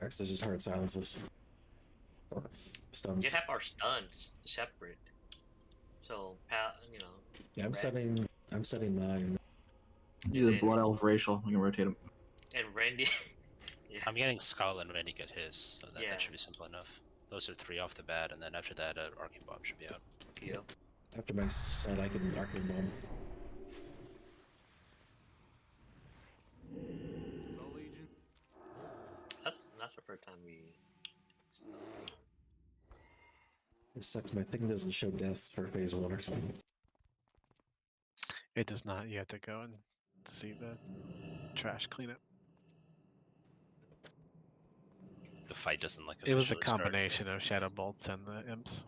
X is just hard silences. Or stuns. You have our stuns separate. So, you know. Yeah, I'm Red- studying mine. Do the blood elf racial. We can rotate them. And Randy. yeah. I'm getting Skull and Randy get his, so that, Yeah. that should be simple enough. Those are 3 off the bat, and then after that, arcane bomb should be out. Yeah. After my set, I can arcane bomb. That's the first time we. It sucks. My thing doesn't show deaths for phase 1 or something. It does not. You have to go and see the trash cleanup. The fight doesn't like. It was a officially start. combination of shadow bolts and the imps.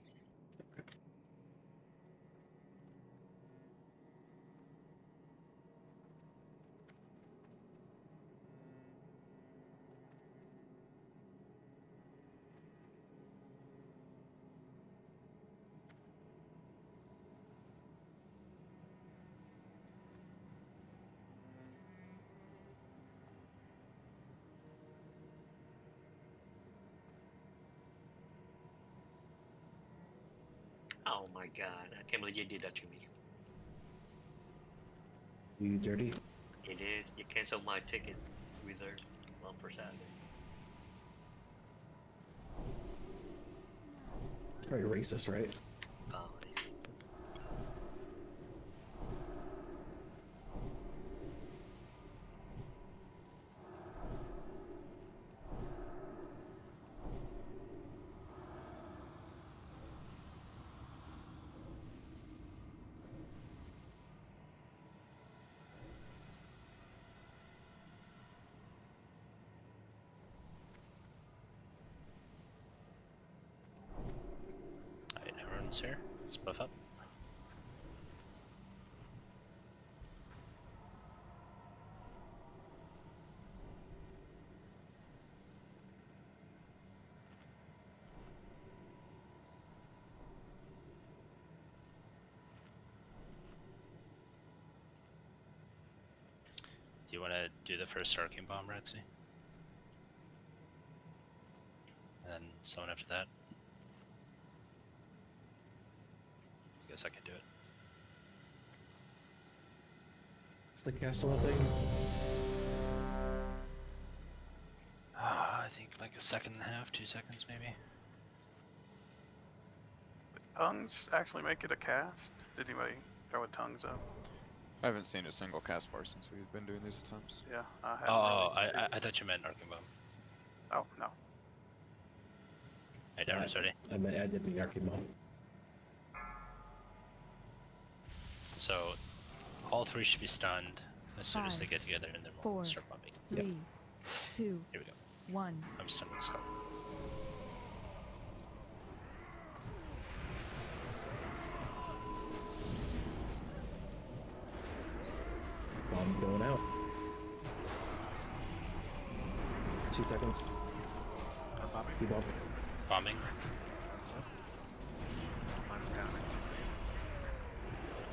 Oh my god, I can't believe you did that to me. You dirty. You did. You canceled my ticket reserved for Saturday. It's very racist, right? Probably. Alright, everyone's here. Let's buff up. Do you want to do the first Arcane Bomb, Rexy? And then someone after that? I guess I can do it. What's the cast on that thing? I think like a second and a half, 2 seconds maybe. Tongues actually make it a cast? Did anybody throw a tongues up? I haven't seen a single cast bar since we've been doing these attempts. Yeah, I haven't. Oh, really I thought you meant Arcane Bomb. Oh, no. Alright, everyone's ready. I did the Arcane Bomb. So, all three should be stunned as soon as they get together, and then we'll 4, start bumping. 3, 2, Here we go. 1. I'm stunned with Skull. Bomb going out. 2 seconds. You bomb. Bombing. Mine's down in 2 seconds.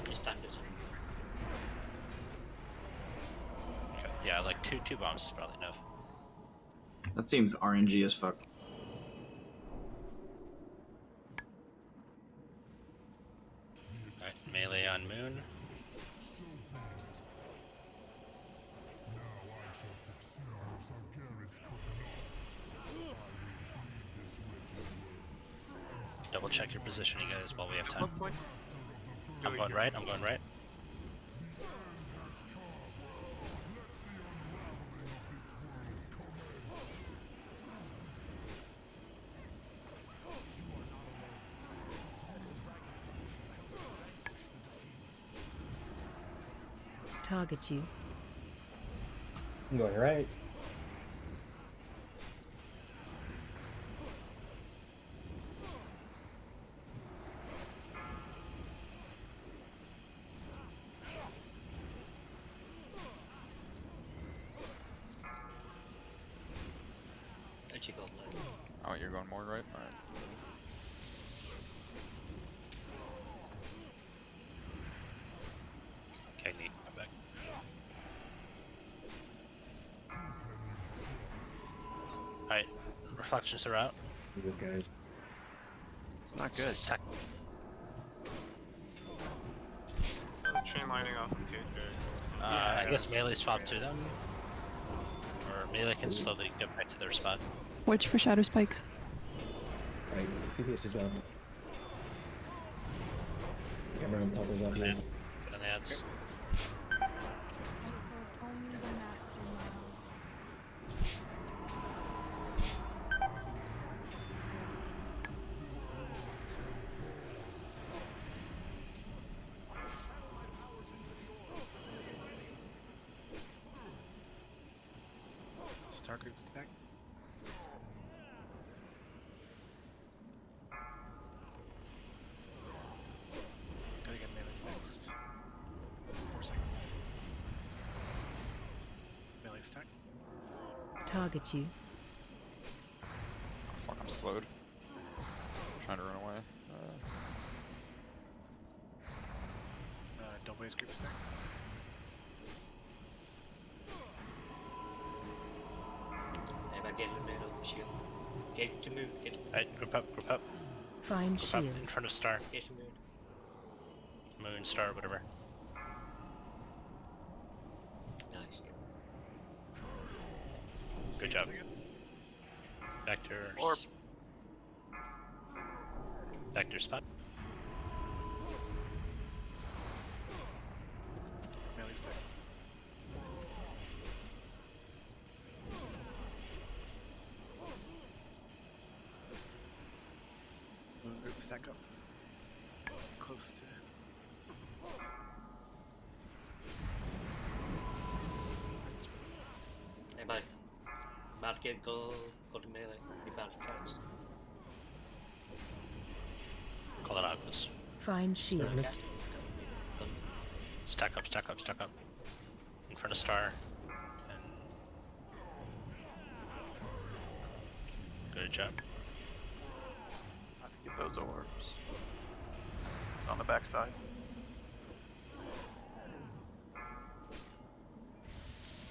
It's time to send. Okay. Yeah, like two bombs is probably enough. That seems RNG as fuck. Alright, melee on Moon. Double check your positioning, guys, while we have time. I'm going right, I'm going right. Target you. I'm going right. There you go, Blake. Oh, you're going more right? Alright. Okay, neat. Come back. Alright, reflections are out. These guys. It's not good. Chain lining off of KJ. I guess melee swap to them. Or melee can slowly get back to their spot. Watch for shadow spikes. Right, DPS is up. Camera on top is up here. Get on the ads. Star group stack. Gotta get melee next. 4 seconds. Melee stack. Target you. Oh, fuck, I'm slowed. Trying to run away. Don't waste group stack. Everybody get in the middle, shield. Get to move, get Alright, group up, group up. Find Group up shield. in front of Star. Get to move. moon, star, whatever. Nice. Good job. Vector. Orb. Vector spot. Melee stack. Group stack up. Close to. Hey, buddy. About to go to melee. Be about to cast. Call it Oculus. Find shield. Stack up, stack up, stack up. In front of star. And good job. I have to get those orbs. On the backside.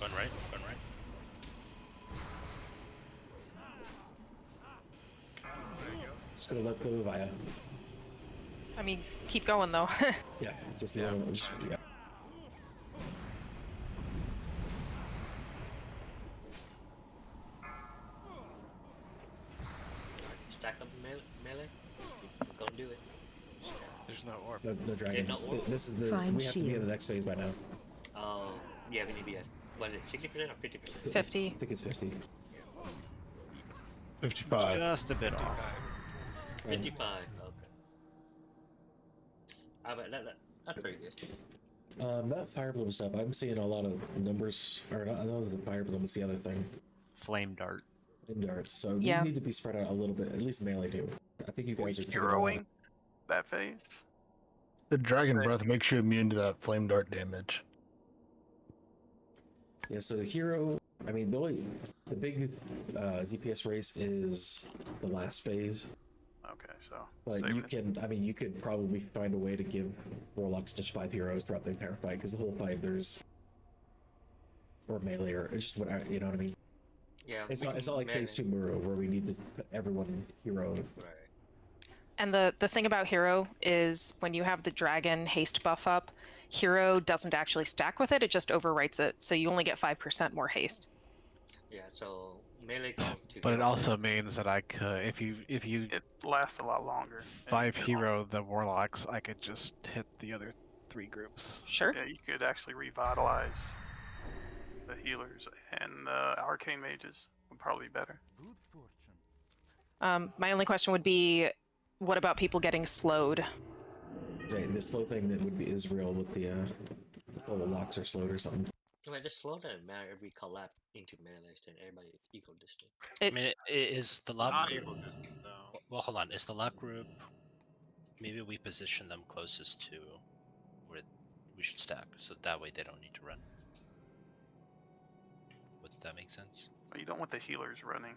Going right, going right. Just gonna let go via. I mean, keep going though. Yeah, just Yeah. yeah. Stack up melee. Go and do it. There's no orb. No dragon. no orb? This is the. Find we have to be in shield. the next phase by now. Oh, yeah, we need to be at, what is it, 60% or 50%? 50. I think it's 50. 55. Just a bit off. 55, okay. That's pretty good. That fire bloom stuff. I'm seeing a lot of numbers. Or not, I know it's a fire bloom. It's the other thing. Flame dart. Flame darts. So Yeah. you need to be spread out a little bit. At least melee do. I think you guys are taking a lot. Heroing that phase. The dragon breath makes you immune to that flame dart damage. Yeah, so the hero, I mean, the big DPS race is the last phase. Okay, so. But saving you it. can, I mean, you could probably find a way to give Warlocks just 5 heroes throughout the entire fight, because the whole fight there's, or melee, or just what, you know what I mean? Yeah. It's we not can like phase 2 Muru, where we need to put everyone hero. Right. And the thing about hero is when you have the dragon haste buff up, hero doesn't actually stack with it, it just overwrites it. So you only get 5% more haste. Yeah, so melee go to But it hero. also means that I could, if you It lasts a lot longer. and 5 you get longer. hero the warlocks, I could just hit the other 3 groups. Sure. Yeah, you could actually revitalize the healers, and the arcane mages would probably be better. My only question would be, what about people getting slowed? The slow thing that would be is real with the locks are slowed or something. I mean, just slow doesn't matter if we collapse into melees, then everybody equal distance. I mean, is the lock Not group... equal distance, though. Well, hold on. Is the lock group... Maybe we position them closest to where we should stack, so that way they don't need to run. Would that make sense? But you don't want the healers running.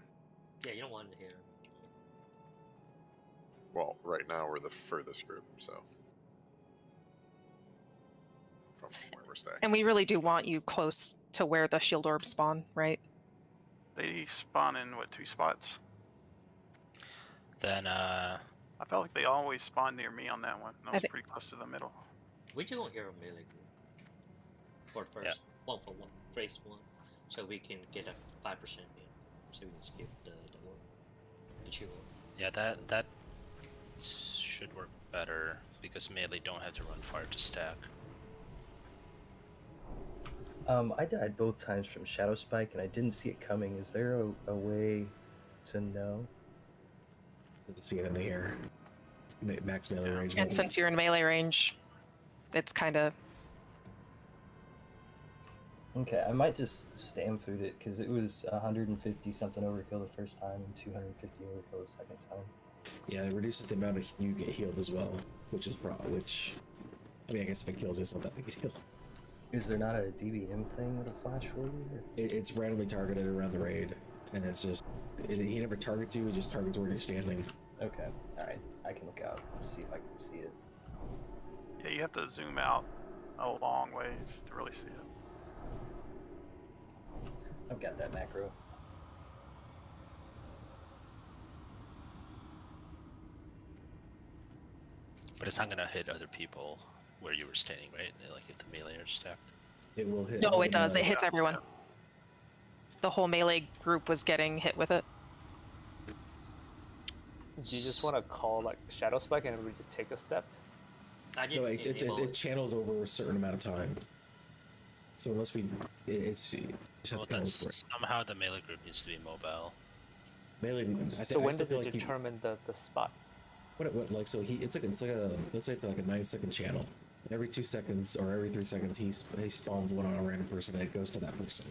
Yeah, you don't want to hear. Well, right now we're the furthest group, so from where we're staying. And we really do want you close to where the shield orbs spawn, right? They spawn in, what, 2 spots? Then, I felt like they always spawned near me on that one. And I was think- pretty close to the middle. We do want hero melee group. For first, Yeah. 1 for 1, phase 1, so we can get a 5% in, so we can skip the orb, the shield orb. yeah, that should work better, because melee don't have to run far to stack. I died both times from Shadow Spike, and I didn't see it coming. Is there a way to know? To see it in the air. Max melee range. And since you're in melee range, it's kind of... Okay, I might just stam food it, because it was 150 something overkill the first time, and 250 overkill the second time. Yeah, it reduces the amount of you get healed as well, which is I mean, I guess if it kills, it's not that big a deal. Is there not a DBM thing with a flash for you? Or? It's randomly targeted around the raid, and it's just he never targets you; he just targets where you're standing. Okay, all right, I can look out, see if I can see it. Yeah, you have to zoom out a long ways to really see it. I've got that macro. But it's not gonna hit other people where you were standing, right? Like if the melee are stacked. It will hit. No, it does. It hits everyone. The whole melee group was getting hit with it. Do you just want to call like Shadow Spike and we just take a step? No, it channels over a certain amount of time. So unless we, it's you just have Well, to kind then of look for it. somehow the melee group needs to be mobile. Melee. So when does it determine the spot? What like so it's like a let's say it's like a 9-second channel. And every 2 seconds or every 3 seconds he spawns one on a random person and it goes to that person.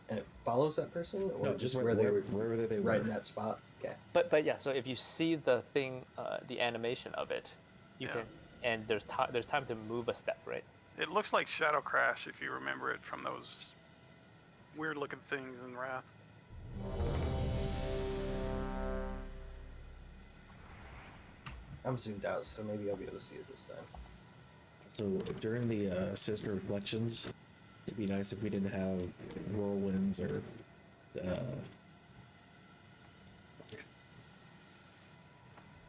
And it follows that person, or No, just right, where they were, wherever they right were. in that spot. Okay. But yeah, so if you see the thing, the animation of it, you Yeah. can, and there's time to move a step, right? It looks like Shadow Crash if you remember it from those weird looking things in Wrath. I'm zoomed out, so maybe I'll be able to see it this time. So during the sister reflections, it'd be nice if we didn't have whirlwinds or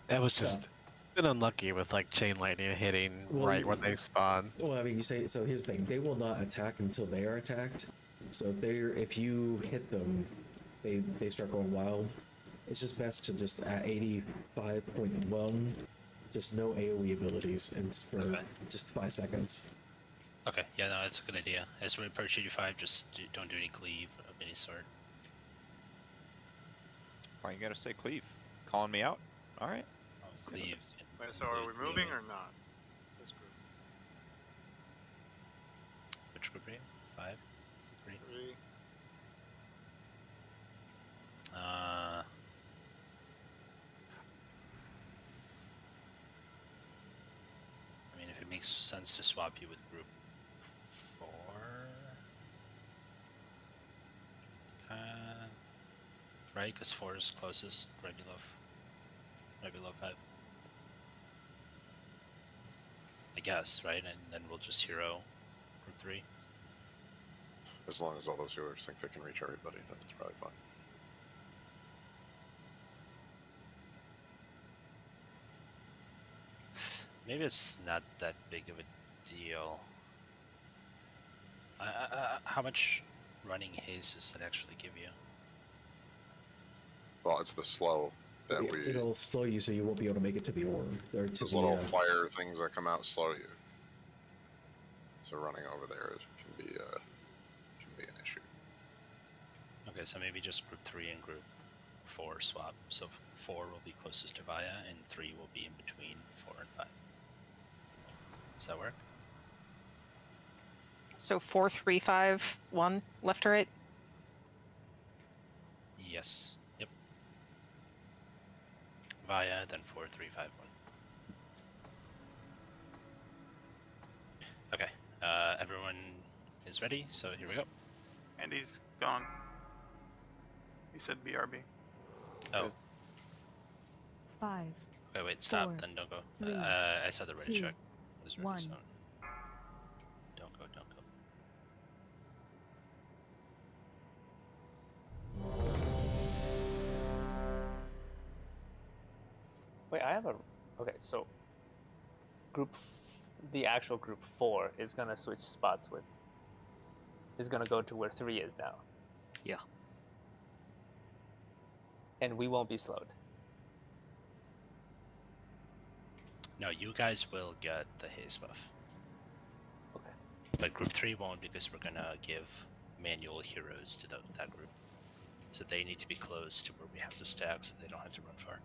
It was just been unlucky with like chain lightning hitting right when they spawn. Well, I mean, you say so. Here's the thing: they will not attack until they are attacked. So if you hit them, they start going wild. It's just best to just at 85.1, just no AOE abilities and for just 5 seconds. Okay, yeah, no, that's a good idea. As we approach 85, just don't do any cleave of any sort. Why you gotta say cleave? Calling me out? All right. Cleaves. Wait, so are we moving or not? This group. Which group are you? 5? 3? 3. I mean, if it makes sense to swap you with group 4. Right, because 4 is closest, right below 5. I guess, right? And then we'll just hero group 3. As long as all those healers think they can reach everybody, then it's probably fine. Maybe it's not that big of a deal. How much running haste does it actually give you? Well, it's the slow that we. It'll slow you, so you won't be able to make it to the orb. Or to Those the, little fire things that come out slow you. So running over there can be an issue. Okay, so maybe just group 3 and group 4 swap. So 4 will be closest to Vaya, and 3 will be in between 4 and 5. Does that work? So 4, 3, 5, 1, left to right. Yes. Yep. Vaya, then 4, 3, 5, 1. Okay. Everyone is ready, so here we go. And he's gone. He said BRB. Oh. 5. Wait, stop. 4, Then don't go. 3, I saw the ready 2, check. It was ready, 1. so don't go. Wait, I have a. Okay, so the actual group 4 is gonna switch spots with. Is gonna go to where 3 is now. Yeah. And we won't be slowed. No, you guys will get the haze buff. Okay. But group 3 won't, because we're gonna give manual heroes to that group. So they need to be close to where we have to stack, so they don't have to run far.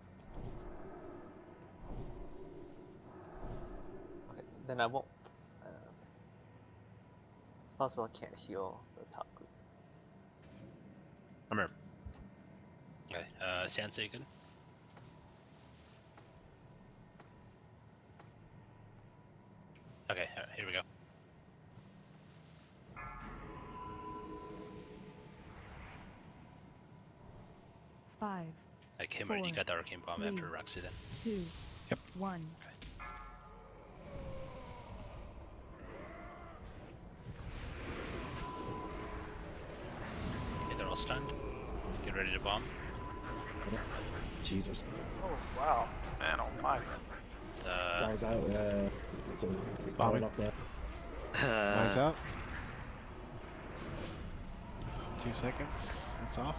Okay, then I won't. It's possible I can't heal the top group. I'm here. Okay, Sansei, good? Okay, here we go. Five. I came in, you got the arcane bomb 3, after Roxy then. 2. Yep. 1. Okay, they're all stunned. Get ready to bomb. Jesus. Oh wow, man almighty. Flies out. It's bombing up there. Mine's out. 2 seconds. It's off.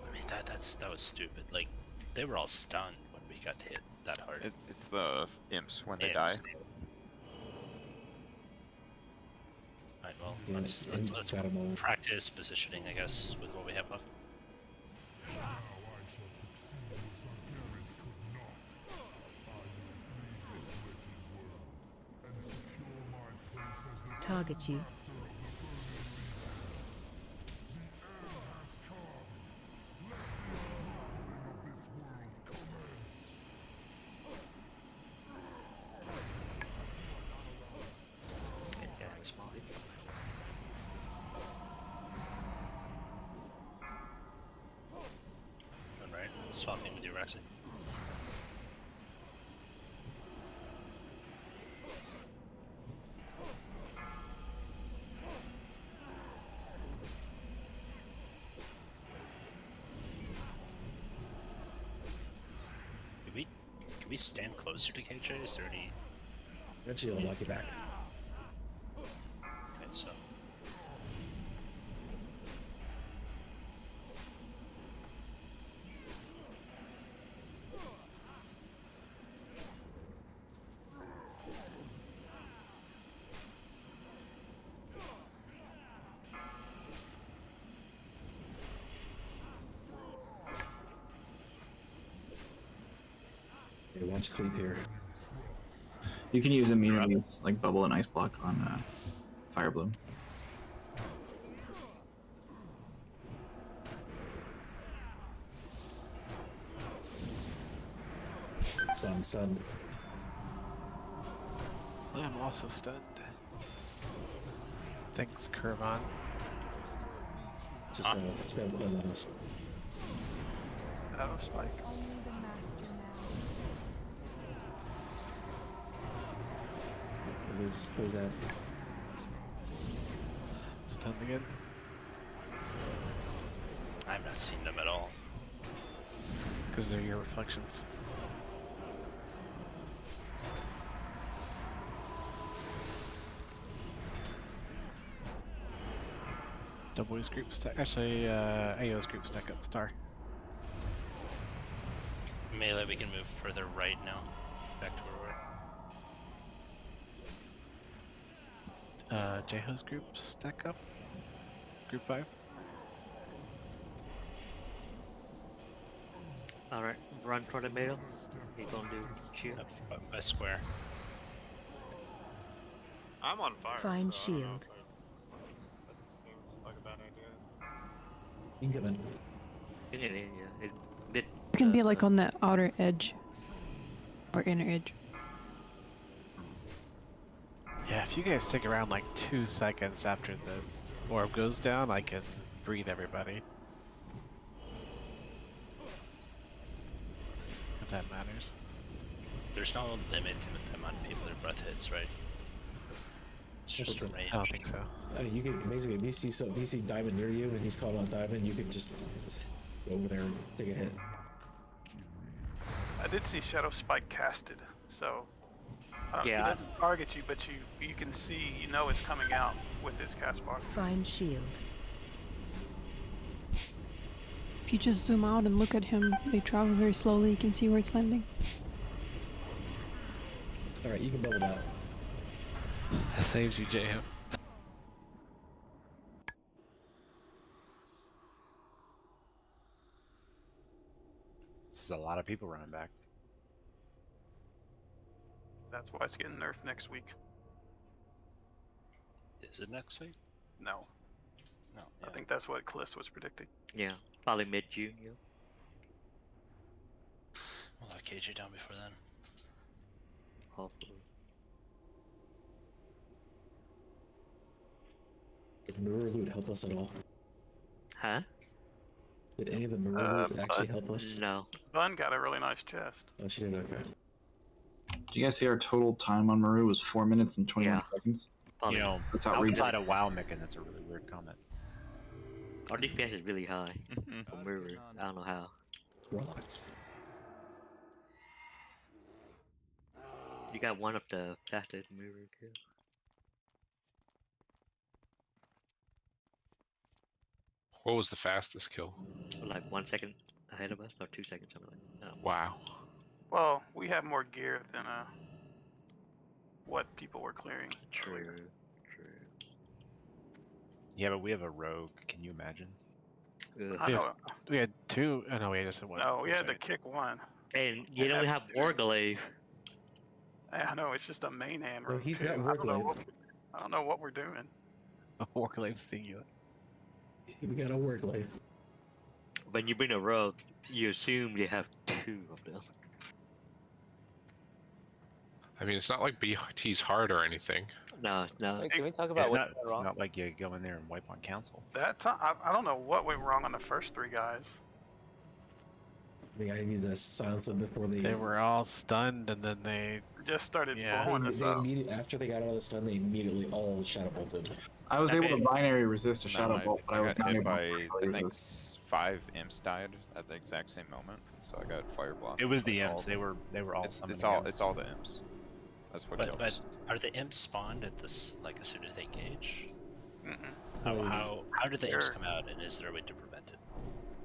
I mean that was stupid. Like they were all stunned when we got hit that hard. It's the imps when they Imps. die. Alright, well, Yeah, let's practice positioning, I guess, with what we have left. Target you. Alright, swapping with you, Rexy. Can we stand closer to KJ? Is there any... Eventually I'll knock you back. Okay, so... Watch cleave here. You can use immunities like bubble and ice block on Fire Bloom. So I'm stunned. I'm also stunned. Thanks, Kurvan. Just spam one on us. Shadow spike. Who's that? Stunned again. I've not seen them at all. Because they're your reflections. Doubles group stack. Actually, AO's group stack up star. Melee, we can move further right now. Back to where we were. Jeho's group stack up. Group 5. Alright, run for the middle. He's gonna do shield. By square. I'm on fire. Find so I don't know shield. if that seems like a bad idea. You can get in. You can be like on the outer edge. Or inner edge. Yeah, if you guys stick around like 2 seconds after the orb goes down, I can breathe everybody. If that matters. There's no limit to the amount of people their breath hits, right? It's just a range. I don't think so. I mean, you can basically, if you see Diamond near you and he's called on Diamond, you can just go over there and take a hit. I did see Shadow Spike casted, so he Yeah. doesn't target you, but you can see, you know it's coming out with his cast bar. Find shield. If you just zoom out and look at him, they travel very slowly. You can see where it's landing. Alright, you can bubble out. That saves you, Jeho. This is a lot of people running back. That's why it's getting nerfed next week. Is it next week? No. No. I think that's what Cliss was predicting. Yeah, probably mid-June. Yeah. We'll have KJ down before then. Hopefully. Did Muru loot help us at all? Huh? Did any of the Muru loot actually help us? No. Bun got a really nice chest. Oh, she did, okay. Do you guys see our total time on Muru was 4 minutes and 21 seconds? You know, That's how we outside of WoW Meccan, that's a really weird comment. Our DPS is really high for Muru. I don't know how. Relax. You got one of the fastest Muru kills. What was the fastest kill? Like 1 second ahead of us, or 2 seconds, something like that. Wow. Well, we have more gear than what people were clearing. True. Yeah, but we have a rogue. Can you imagine? I know. We had two. Oh no, we just had one. No, we had to kick one. And you don't have Warglaive. I know, it's just a main hand Oh, rogue. he's too. got I don't know Warglaive. I don't know what we're doing. Warglaive singular. We got a Warglaive. When you bring a rogue, you assume you have 2 of them. I mean, it's not like BT's hard or anything. No. Wait, can we talk about It's what not, went it's wrong? not like you go in there and wipe on council. That time, I don't know what went wrong on the first 3 guys. I think I need to silence them before They were all stunned, and then they Just started Yeah. blowing us they up. after they got out of the stun, they immediately all shadow bolted. I was able to binary resist a shadow bolt, but I was got not hit able by, to I think, resist. 5 imps died at the exact same moment, so I got fire blast. It was the imps. They were all It's summoning all imps. it's all the imps. That's what But kills. are the imps spawned at this like as soon as they engage? Mm-mm. How do the imps Sure. come out, and is there a way to prevent it?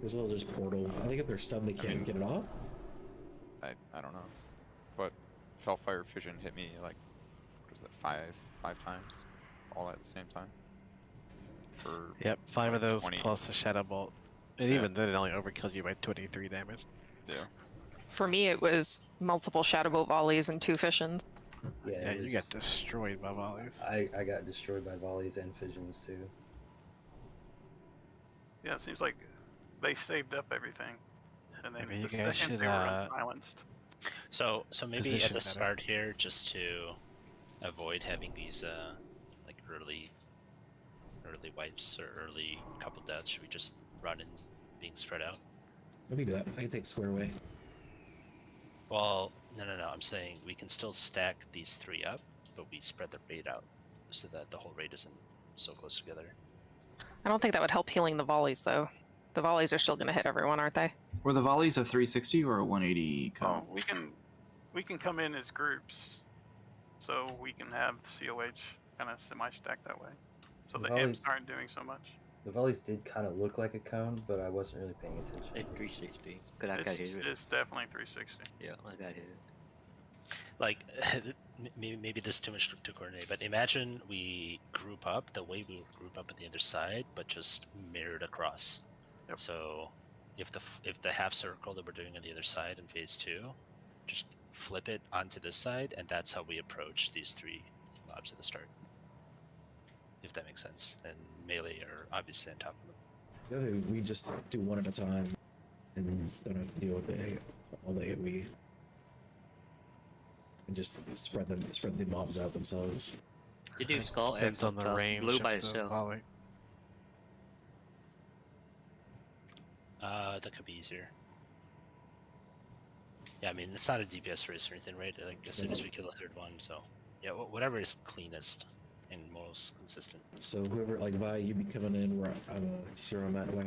As well as just portal. I think if they're stunned, they can't get it off. I don't know, but Fellfire Fission hit me like, what is it, five times, all at the same time. For 5 of like those 20. plus a shadow bolt, and Yeah. even then it only overkilled you by 23 damage. Yeah. For me, it was multiple shadow bolt volleys and 2 fissions. Yeah, you got destroyed by volleys. I got destroyed by volleys and fissions too. Yeah, it seems like they saved up everything. And then I mean, the you guys second should, they were unsilenced. So maybe at Position the better. start here, just to avoid having these like early wipes or early couple deaths, should we just run in being spread out? Let me do that. I can take square away. Well, no. I'm saying we can still stack these 3 up, but we spread the raid out so that the whole raid isn't so close together. I don't think that would help healing the volleys, though. The volleys are still going to hit everyone, aren't they? Were the volleys a 360 or a 180 count? Oh, we can come in as groups, so we can have COH kind of semi-stacked that way. So the imps Volleys- aren't doing so much. The volleys did kind of look like a cone, but I wasn't really paying attention. It's 360. Cause I got hit. It's definitely 360. Yeah, I got hit. Like, maybe this is too much to coordinate, but imagine we group up the way we would group up at the other side, but just mirrored across. Yep. So, if the half circle that we're doing on the other side in phase 2, just flip it onto this side, and that's how we approach these 3 mobs at the start. If that makes sense. And melee are obviously on top of them. The other, we just do one at a time, and don't have to deal with all the AoE. And just spread the mobs out themselves. Did you skull Depends on the range blue of by the itself? volley. That could be easier. Yeah, I mean, it's not a DPS race or anything, right? Like, as soon as we kill the 3rd one, so... Yeah, whatever is cleanest and most consistent. So whoever, like Vi, you be coming in where I'm. Do you see where I'm at? Way.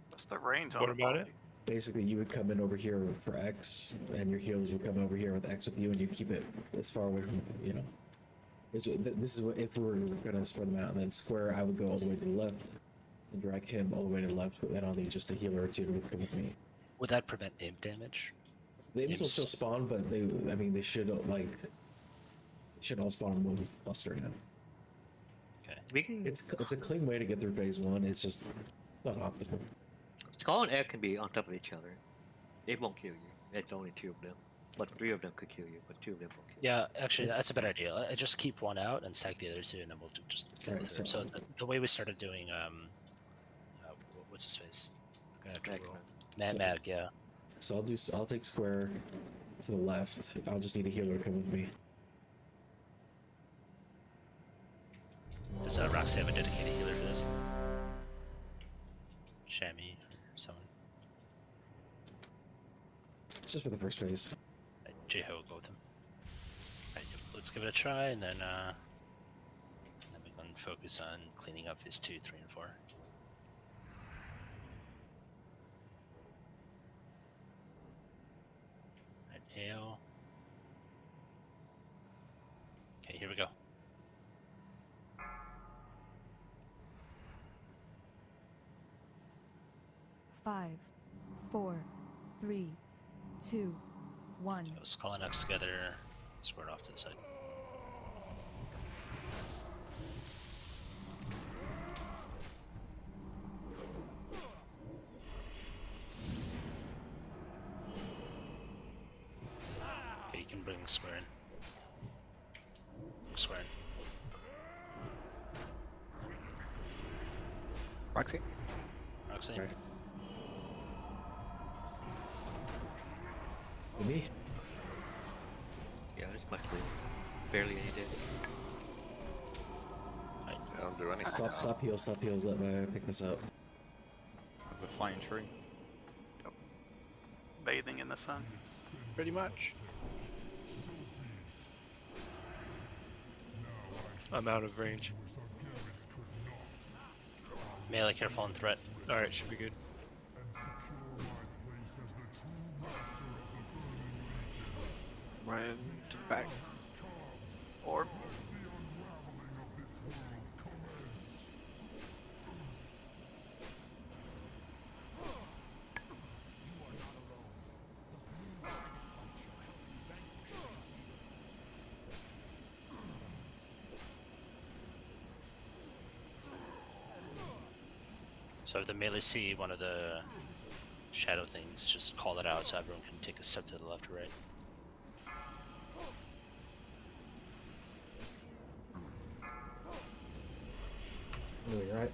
What's the range on What the about volley? it? Basically, you would come in over here for X, and your healers would come over here with X with you, and you keep it as far away from, you know. This is what, if we were gonna spread them out, and then square, I would go all the way to the left, and drag him all the way to the left, and I'll need just a healer or 2 to come with me. Would that prevent imp damage? The imps will still spawn, but they should all spawn in one cluster now. Okay. We can. It's a clean way to get through phase 1. It's just it's not optimal. Skull and egg can be on top of each other. They won't kill you. It's only 2 of them. But 3 of them could kill you, but 2 of them won't kill you. Yeah, actually, that's a better idea. I just keep one out and sack the other 2, and then we'll just kill the Alright, 3rd. So the way we started doing, what's his face? Mag, yeah. So I'll take square to the left. I'll just need a healer to come with me. Does Roxy have a dedicated healer for this? Shami or someone? It's just for the first phase. J-Ho will go with him. let's give it a try, and then we can focus on cleaning up his 2, 3, and 4. Right, AO. Okay, here we go. Five, 4, 3, 2, 1. So Skull and X together, squared off to the side. Okay, you can bring square in. Square in. Roxy? Roxy? Okay. Me? Yeah, there's much barely any damage. I don't do anything. Stop heals, let me pick this up. There's a flying tree. Yep. Bathing in the sun. Pretty much. I'm out of range. Melee, careful on threat. Alright, should be good. Ryan to the back. Orb. So if the melee see one of the shadow things, just call it out so everyone can take a step to the left or right. Really right.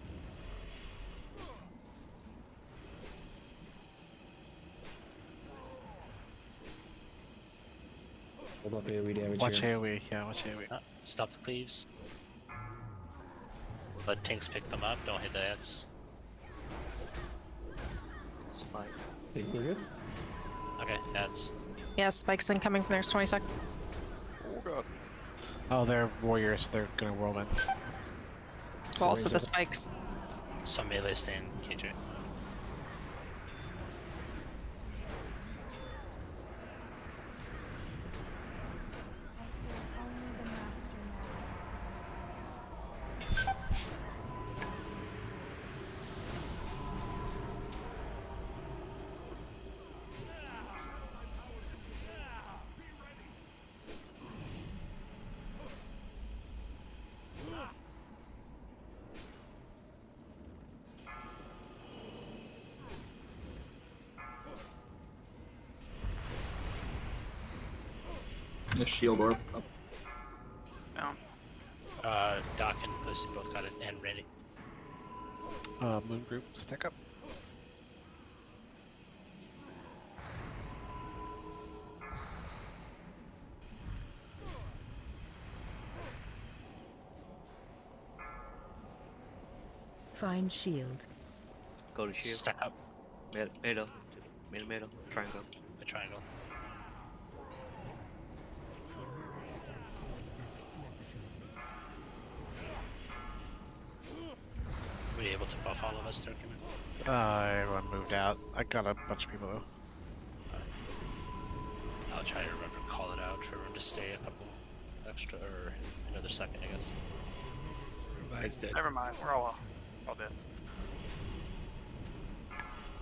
Hold up AoE damage Watch here. AoE, yeah, watch AoE. Stop the cleaves. Let tanks pick them up, don't hit the X. Spike. Think we're good? Okay, that's... Yeah, spikes incoming for the next 20 seconds. Oh god. Oh, they're warriors, they're gonna whirl in. Well, also the spikes. Some melee stand, KJ. The shield orb up. Down. Doc and Pussy both got it, and Randy. Moon group, stack up. Find shield. Go to shield. Stack up. Middle. Middle. Triangle. A triangle. Were you able to buff all of us there, Kimmy? Everyone moved out. I got a bunch of people though. I'll try to remember to call it out for everyone to stay a couple extra, or another second, I guess. Everybody's dead. Never mind. We're all dead.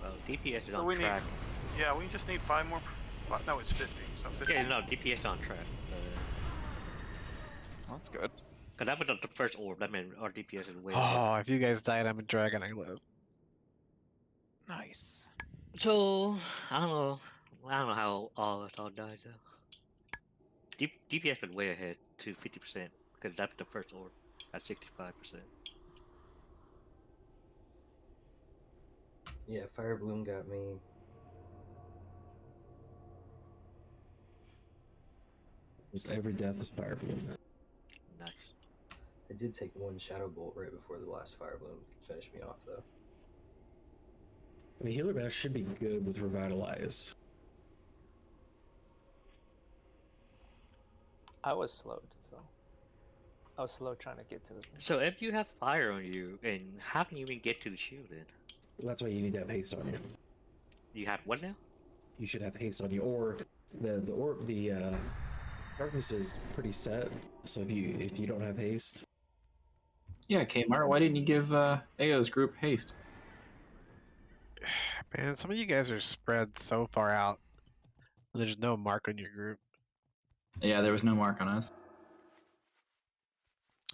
Well, DPS is So on we track. need. Yeah, we just need 5 more. No, it's 50. So 50. Yeah, no, DPS is on track. That's good. Cause that was the first orb. That meant our DPS is way. Oh, if you guys died, I'm a dragon, I live. Nice. So I don't know. I don't know how all of us all died though. DPS been way ahead to 50% because that's the first orb at 65%. Yeah, Fire Bloom got me. Because every death is Fire Bloom. Nice. I did take one Shadow Bolt right before the last Fire Bloom finished me off though. I mean, Healer Bash should be good with Revitalize. I was slowed, so I was slow trying to get to the. So if you have fire on you, and how can you even get to the shield then? Well, that's why you need to have haste on you. You have what now? You should have haste on you, or the darkness is pretty set. So if you don't have haste, Yeah, Kmart, why didn't you give Ao's group haste? Man, some of you guys are spread so far out. There's no mark on your group. Yeah, there was no mark on us.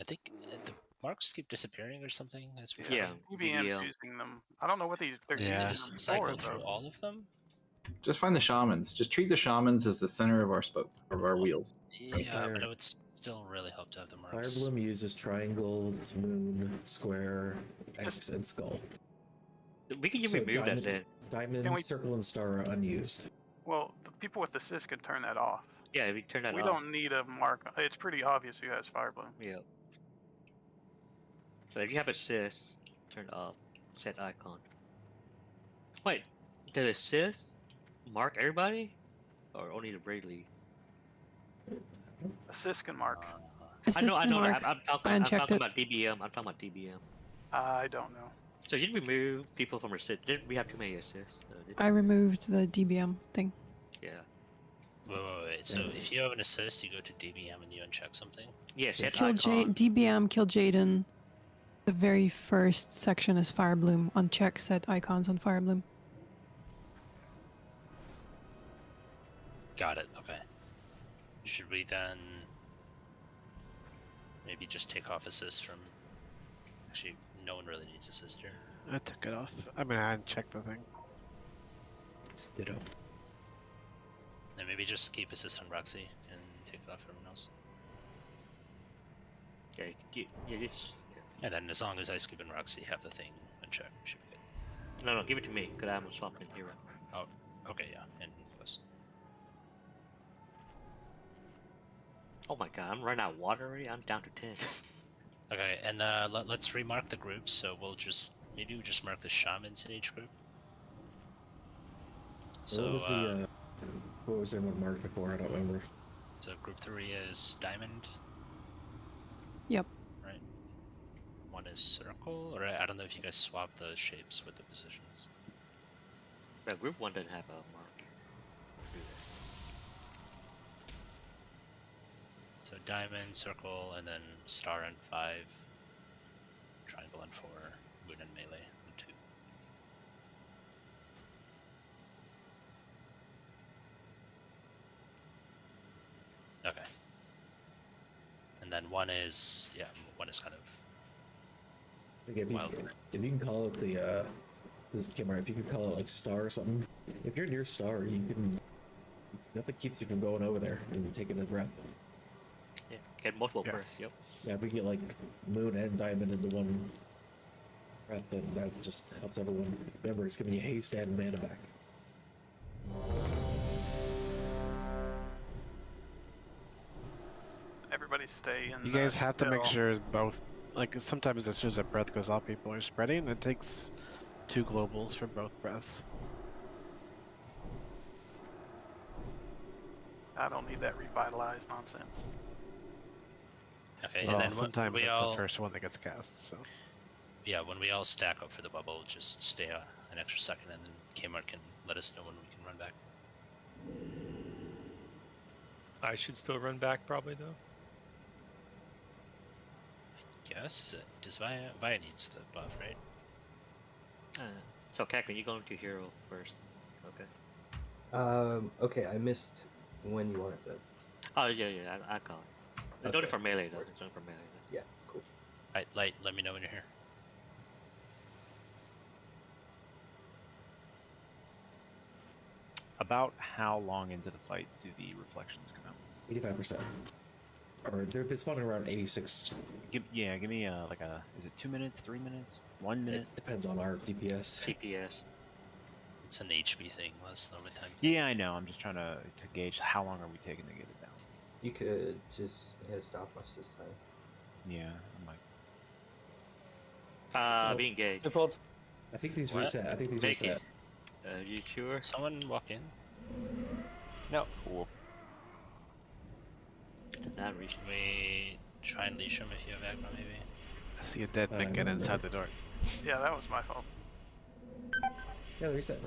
I think the marks keep disappearing or something. As we Yeah, DBM's using them. I don't know what they're Yeah. using just them cycle for, through though. all of them. Just find the shamans. Just treat the shamans as the center of our spoke, of our wheels. Yeah, but it would still really help to have the marks. Firebloom uses triangle, moon, square, X, and skull. We can just So remove that then. Diamond, circle, and star are unused. Well, the people with assist can turn that off. Yeah, we turn that We off. don't need a mark. It's pretty obvious who has Firebloom. Yeah. So if you have assist, turn it off. Set icon. Wait, did assist mark everybody, or only the Braid League? Assist can mark. I know. mark. I'm I talking unchecked it. about DBM. I'm talking about DBM. I don't know. So you remove people from assist. We have too many assists. I removed the DBM thing. Yeah. Wait. So if you have an assist, you go to DBM and you uncheck something. Yeah, set Kill icon. DBM, kill Jaden. The very first section is Firebloom. Uncheck set icons on Firebloom. Got it. Okay. Should we then maybe just take off assist from? Actually, no one really needs assist here. I took it off. I mean, I checked the thing. Ditto. And maybe just keep assist on Roxy and take it off everyone else. Yeah, And then as long as Ice Cube and Roxy have the thing unchecked, we should be good. No, give it to me, because I'm swapping hero. Oh, okay, yeah, and plus. Oh my god, I'm running out of water already? I'm down to 10. Okay, and let's remark the groups. So we'll just mark the shamans in each group. So what was the one marked before? I don't remember. So group 3 is diamond. Yep. Right. 1 is circle, or I don't know if you guys swap the shapes with the positions. Yeah, group 1 doesn't have a mark. So diamond, circle, and then star and 5, triangle and 4, moon and melee and 2. Okay. And then 1 is kind of. Okay, if you can call it the this is Kimmer, if you can call it like star or something. If you're near star, you can. Nothing keeps you from going over there and taking a breath. Yeah, get multiple breaths. Yep. Yeah, if we get like moon and diamond into one breath, then that just helps everyone. Remember, it's giving you haste and mana back. Everybody stay in. You guys have to make sure both. Like sometimes as soon as a breath goes off, people are spreading. It takes 2 globals for both breaths. I don't need that revitalized nonsense. Okay, Well, and then sometimes we it's all, the first one that gets cast. So yeah, when we all stack up for the bubble, just stay an extra second, and then Kmart can let us know when we can run back. I should still run back probably though. Guess is it? Does Via needs the buff, right? So Cackman, you go into hero first. Okay. Okay, I missed when you wanted that. Oh yeah, I call it. Don't do it for melee though. Don't do it for melee. Yeah, cool. Alright, Light, let me know when you're here. About how long into the fight do the reflections come out? 85%. Or they're spawning around 86. Give me like a. Is it 2 minutes, 3 minutes, 1 minute? It depends on our DPS. DPS. It's an HB thing, less over time. Yeah, I know. I'm just trying to gauge how long are we taking to get it down. You could just hit a stopwatch this time. Yeah, I'm like. Be engaged. I think these What? reset. I think these Make reset. it. You sure? Someone walk in. No. Cool. Did that reach? Can we try and leash him if you have aggro, maybe? I see a dead Nick get inside the door. Yeah, that was my fault. Yeah, they reset.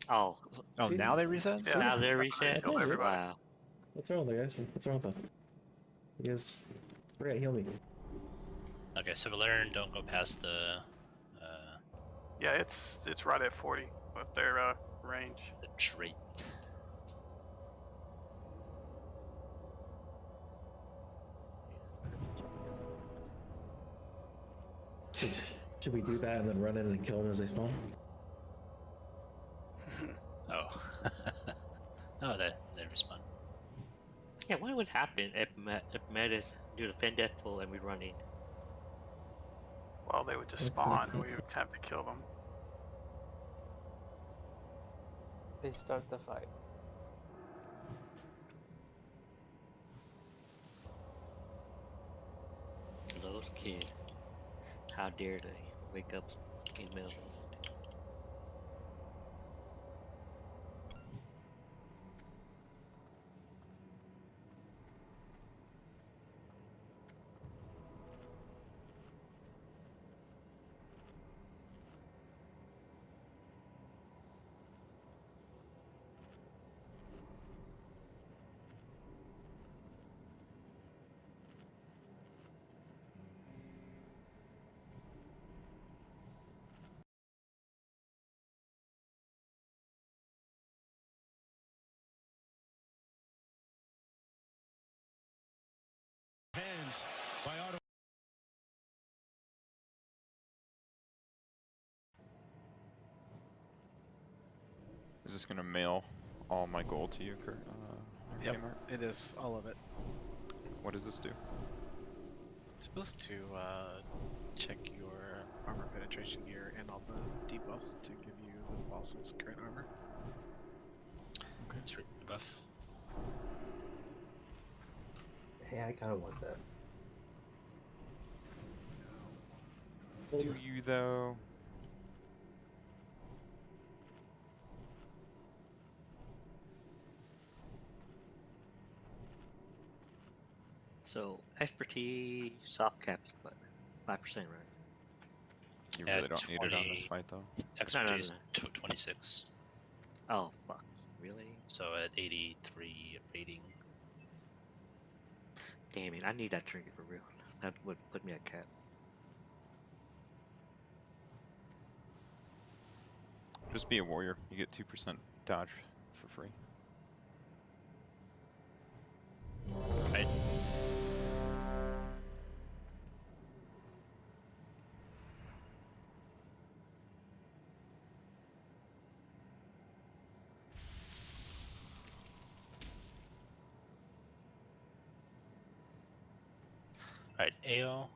Oh, See? now they reset? Yeah, Now they're I reset. killed everybody. Wow. What's wrong with guys? What's wrong with that? You guys, forget heal me. Okay, so Valerian, don't go past the Yeah, it's right at 40 with their range. the trait. Should we do that and then run in and kill them as they spawn? Oh. Oh, they respond. Yeah, what would happen if Metis do the Vendetta and we run in? Well, they would just spawn. We would have to kill them. They start the fight. Those kids. How dare they wake up in the middle of the night. Is this gonna mail all my gold to you, Kurt? Yep, Kmart? it is all of it. What does this do? It's supposed to check your armor penetration gear and all the debuffs to give you the boss's current armor. Okay. It's buff. Hey, I kinda want that. Do you though? So expertise soft caps, but 5%, right? You really don't need it on this fight though. Expertise 26. Oh fuck! Really? So at 83 rating. Damn it! I need that trinket for real. That would put me at cap. Just be a warrior. You get 2% dodge for free. Right. Alright, AO.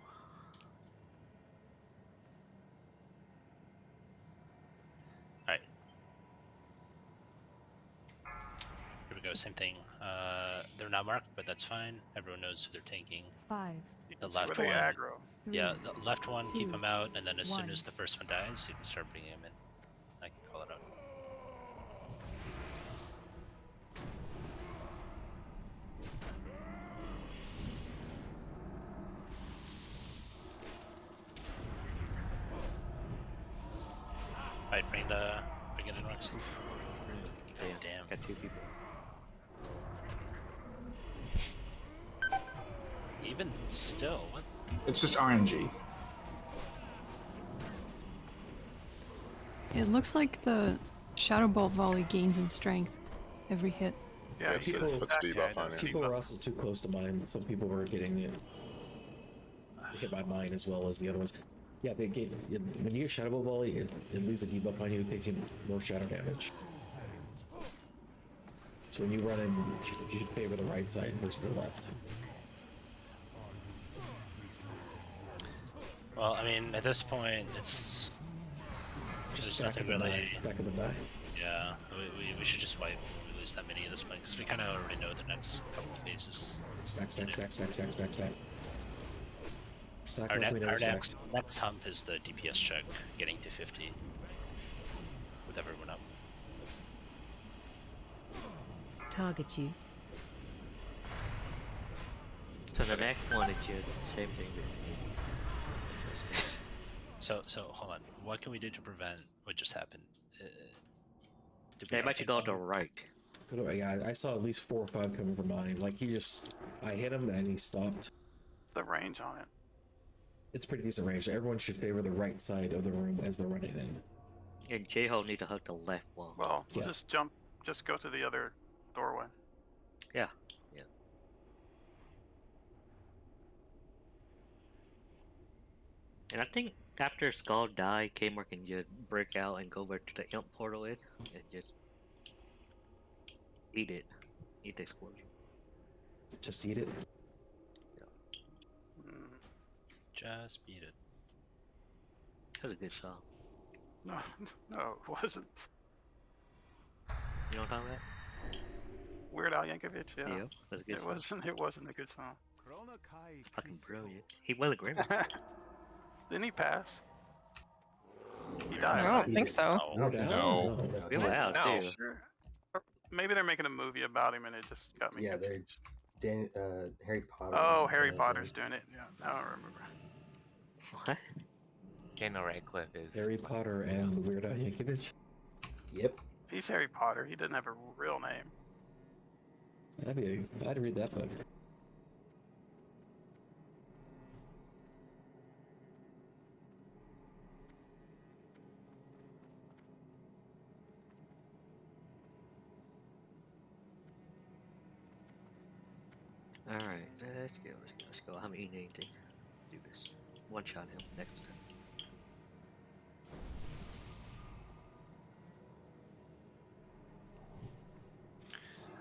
Alright. Here we go, same thing. They're not marked, but that's fine. Everyone knows who they're tanking. 5. The left where one. they aggro. Yeah, the left one, keep 2, him out, and then as soon 1. as the first one dies, you can start bringing him in. I can call it out. Alright, bring it in, Roxy. Damn. Got 2 people. Even still, what? It's just RNG. It looks like the Shadow Bolt volley gains in strength every hit. Yeah, Yeah, people, so it puts debuff on it. People were also too close to mine. Some people were getting hit by mine as well as the other ones. Yeah, they get when you get Shadow Bolt volley, it loses a debuff on you. It takes you more shadow damage. So when you run in, you should favor the right side versus the left. Well, I mean, at this point, it's Just there's nothing really. Stack up and die. Yeah, we should just wipe when we lose that many at this point because we kind of already know the next couple of phases. Stack. Stack Our, like we never stacked. next hump is the DPS check, getting to 50 with everyone up. Target you. So the next one is just the same thing. So hold on. What can we do to prevent what just happened? They might go to the right. Yeah, I saw at least 4 or 5 coming from mine. Like I hit him and he stopped. The range on it. It's pretty decent range. Everyone should favor the right side of the room as they're running in. And J-Ho need to hug the left wall. Well, Yes. just go to the other doorway. Yeah. And I think after Skull die, Kmart can just break out and go over to the Imp portal and just eat it. Eat the explosion. Just eat it? Just beat it. That was a good song. No, it wasn't. You know what I'm talking about? Weird Al Yankovic, yeah. Yeah, that's a good song. It wasn't a good song. Fucking brilliant. He won the Grammy. Didn't he pass? He died. I don't think so. No. He went out too. Sure. Maybe they're making a movie about him and it just got me confused. Harry Potter. Oh, Harry Potter's doing it. Yeah, I don't remember. What? Daniel Radcliffe is Harry Potter and the Weird Al Yankovic? Yep. He's Harry Potter. He doesn't have a real name. I'd read that book. Alright, let's go. I haven't eaten anything. Do this. One shot him next time.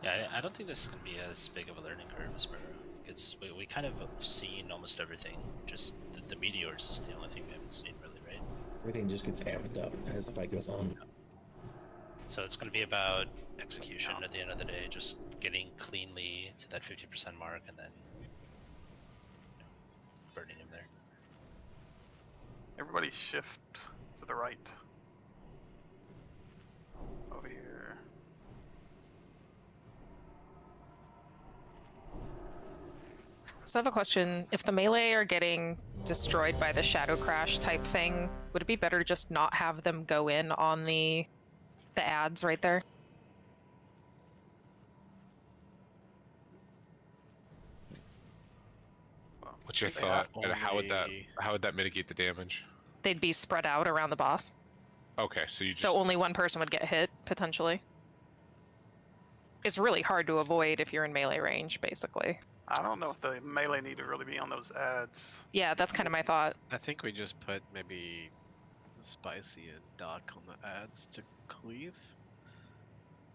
Yeah, I don't think this is going to be as big of a learning curve as Muru. We kind of have seen almost everything. Just the meteors is the only thing we haven't seen really, right? Everything just gets amped up as the fight goes on. So it's going to be about execution at the end of the day, just getting cleanly to that 50% mark and then burning him there. Everybody shift to the right. Over here. So I have a question. If the melee are getting destroyed by the shadow crash type thing, would it be better to just not have them go in on the ads right there? What's your thought? And how would that mitigate the damage? They'd be spread out around the boss. Okay, so you just So only one person would get hit, potentially. It's really hard to avoid if you're in melee range, basically. I don't know if the melee need to really be on those ads. Yeah, that's kind of my thought. I think we just put maybe Spicy and Doc on the ads to cleave.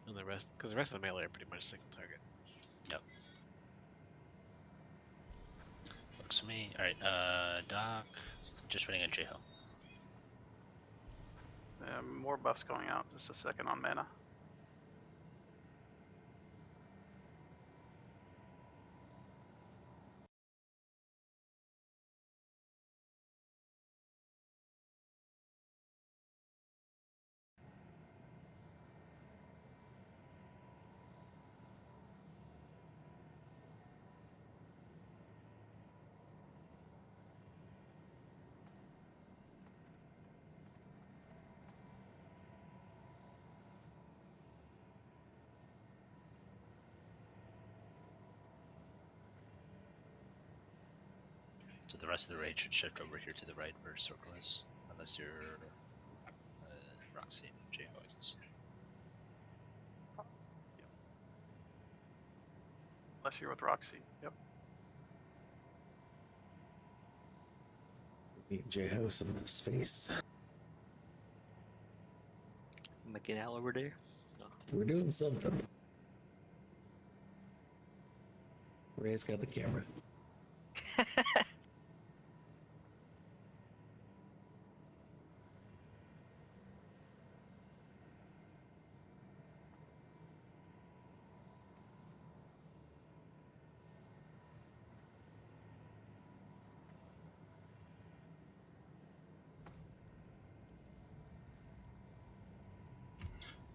And the rest, because the rest of the melee are pretty much single target. Yep. Works for me. Alright, Doc, just waiting on J-Ho. More buffs going out. Just a second on mana. So the rest of the raid should shift over here to the right where circle is, unless you're Roxy and J-Ho, I guess. Unless you're with Roxy. Yep. Need J-Ho some space. Making out over there? No. We're doing something. Ray's got the camera.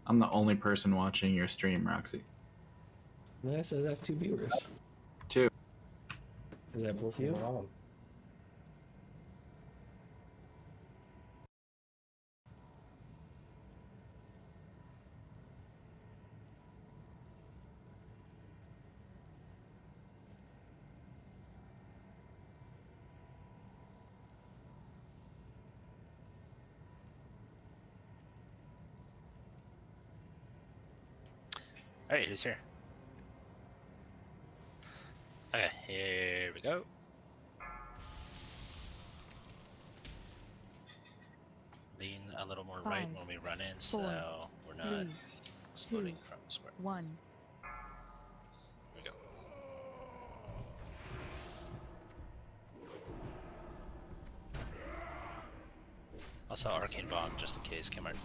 I'm the only person watching your stream, Roxy. I said I have 2 viewers. 2. Is that both of you? Wrong. Alright, who's here? Okay, here we go. Lean a little more right 5, when we run in, 4, so we're not 3, exploding 2, from square. 1. Here we go. Also, Arcane Bomb, just in case, Kimart.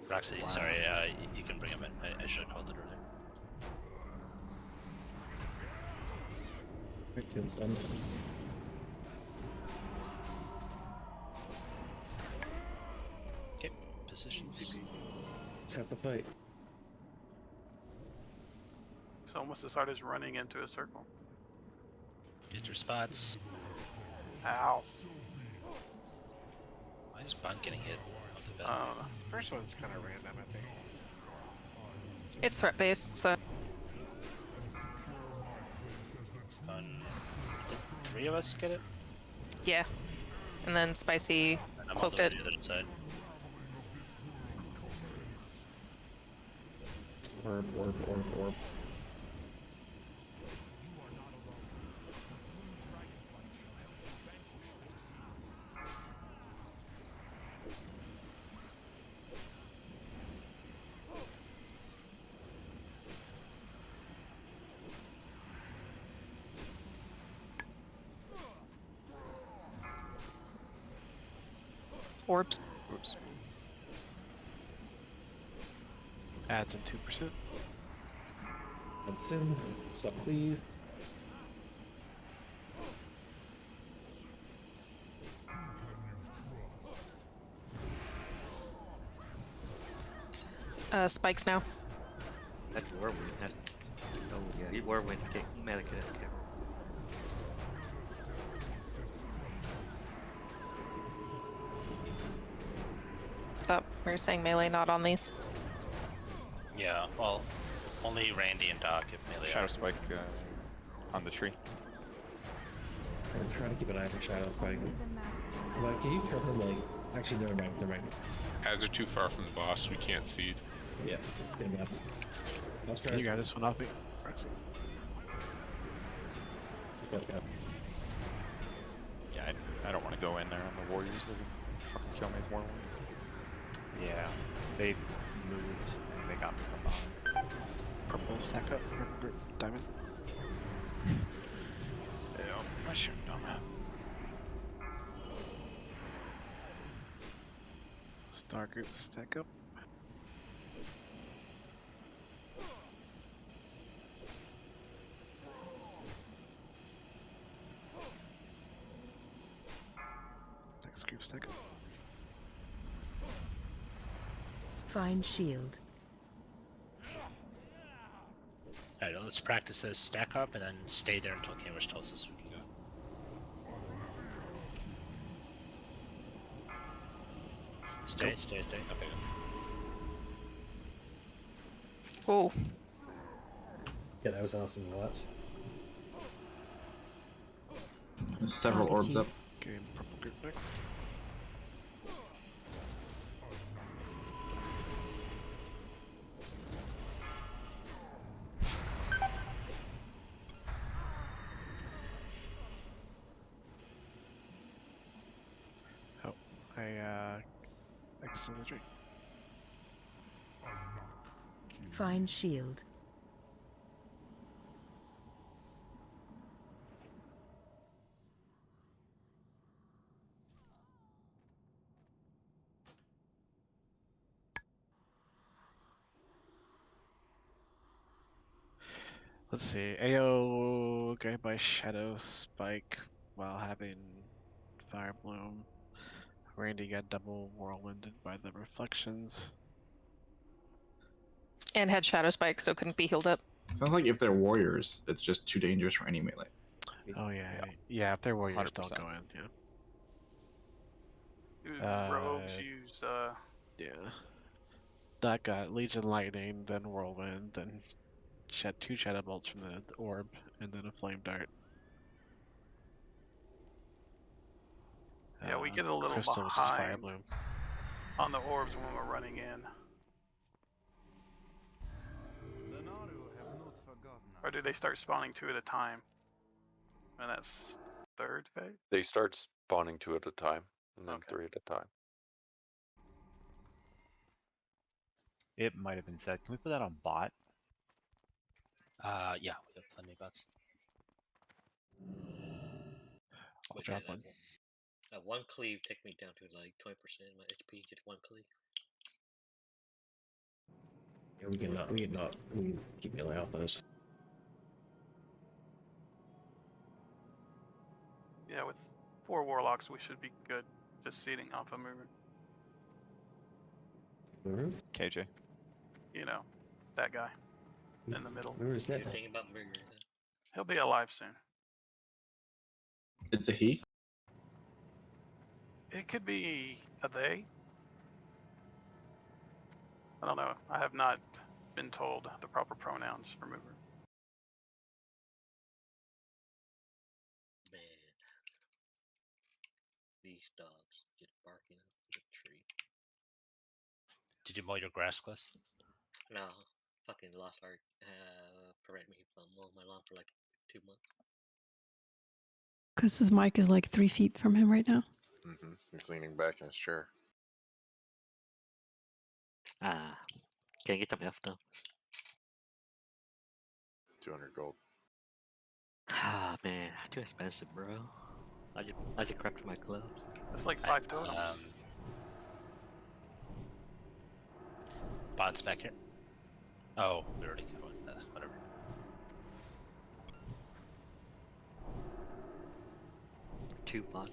Roxy, sorry, you can bring him in. I should have called it earlier. It's been stunned. Okay, positions. Let's have the fight. It's almost as hard as running into a circle. Get your spots. Ow. Why is Bun getting hit off the bed? First one's kind of random, I think. It's threat based, so. Did 3 of us get it? Yeah. And then Spicy And I'm cloaked on it. the other side. Orb. Orbs. Oops. Adds in 2%. That's in. Stop, cleave. Spikes now. That's Whirlwind. That's oh yeah, Whirlwind kick, melee kick. Thought we were saying melee not on these. Yeah, well, only Randy and Doc if melee. Shadow Spike on the tree. I'm trying to keep an eye for Shadow Spike. Like, can you kill him, like... Actually, never mind. Ads are too far from the boss, we can't seed. Yeah, get him up. Let's try Can you grab this one off me? Roxy? Yeah, I don't want to go in there on the warriors. They can fucking kill me with Whirlwind. Yeah, they moved and they got me from behind. Purple stack up. Purple diamond. Yeah, I should have done that. Star group stack up. Next group stack up. Find shield. Alright, well, let's practice this stack up and then stay there until Cambridge tells us we can go. Stay. Okay. Oh. Yeah, that was awesome to watch. There's several orbs up. Okay, purple group next. Oh, I exited the tree. Find shield. Let's see. AO guided by Shadow Spike while having Fire Bloom. Randy got double whirlwinded by the reflections. And had shadow spike, so couldn't be healed up. Sounds like if they're warriors, it's just too dangerous for any melee. Oh yeah. If they're warriors, don't 100%. go in. Yeah. Rogues use Yeah. That got Legion Lightning, then Whirlwind, then two Shadow Bolts from the orb, and then a Flame Dart. Yeah, we get a little Crystal, which is Fire behind Bloom. on the orbs when we're running in. Or do they start spawning 2 at a time? And that's third phase? They start spawning 2 at a time, and then 3 at a time. It might have been said. Can we put that on bot? Yeah, we have plenty of bots. I'll drop one. One cleave take me down to like 20% of my HP. Just one cleave. Yeah, we can keep melee off those. Yeah, with 4 warlocks we should be good. Just seeding off a Muru. Muru? KJ. You know, that guy in the middle. Muru's dead. Thinking about Muru. He'll be alive soon. It's a he? It could be a they. I don't know. I have not been told the proper pronouns for Muru. Man, these dogs just barking up the tree. Did you mow your grass, Cliss? No, fucking Lost Ark prevent me from mowing my lawn for like 2 months. Chris's mic is like 3 feet from him right now. He's leaning back in his chair. Can I get some F now? 200 gold. Ah man, too expensive, bro. I just crafted my clothes. That's like 5 totems. Bots back here. Oh, we already covered that. Whatever. Two bots.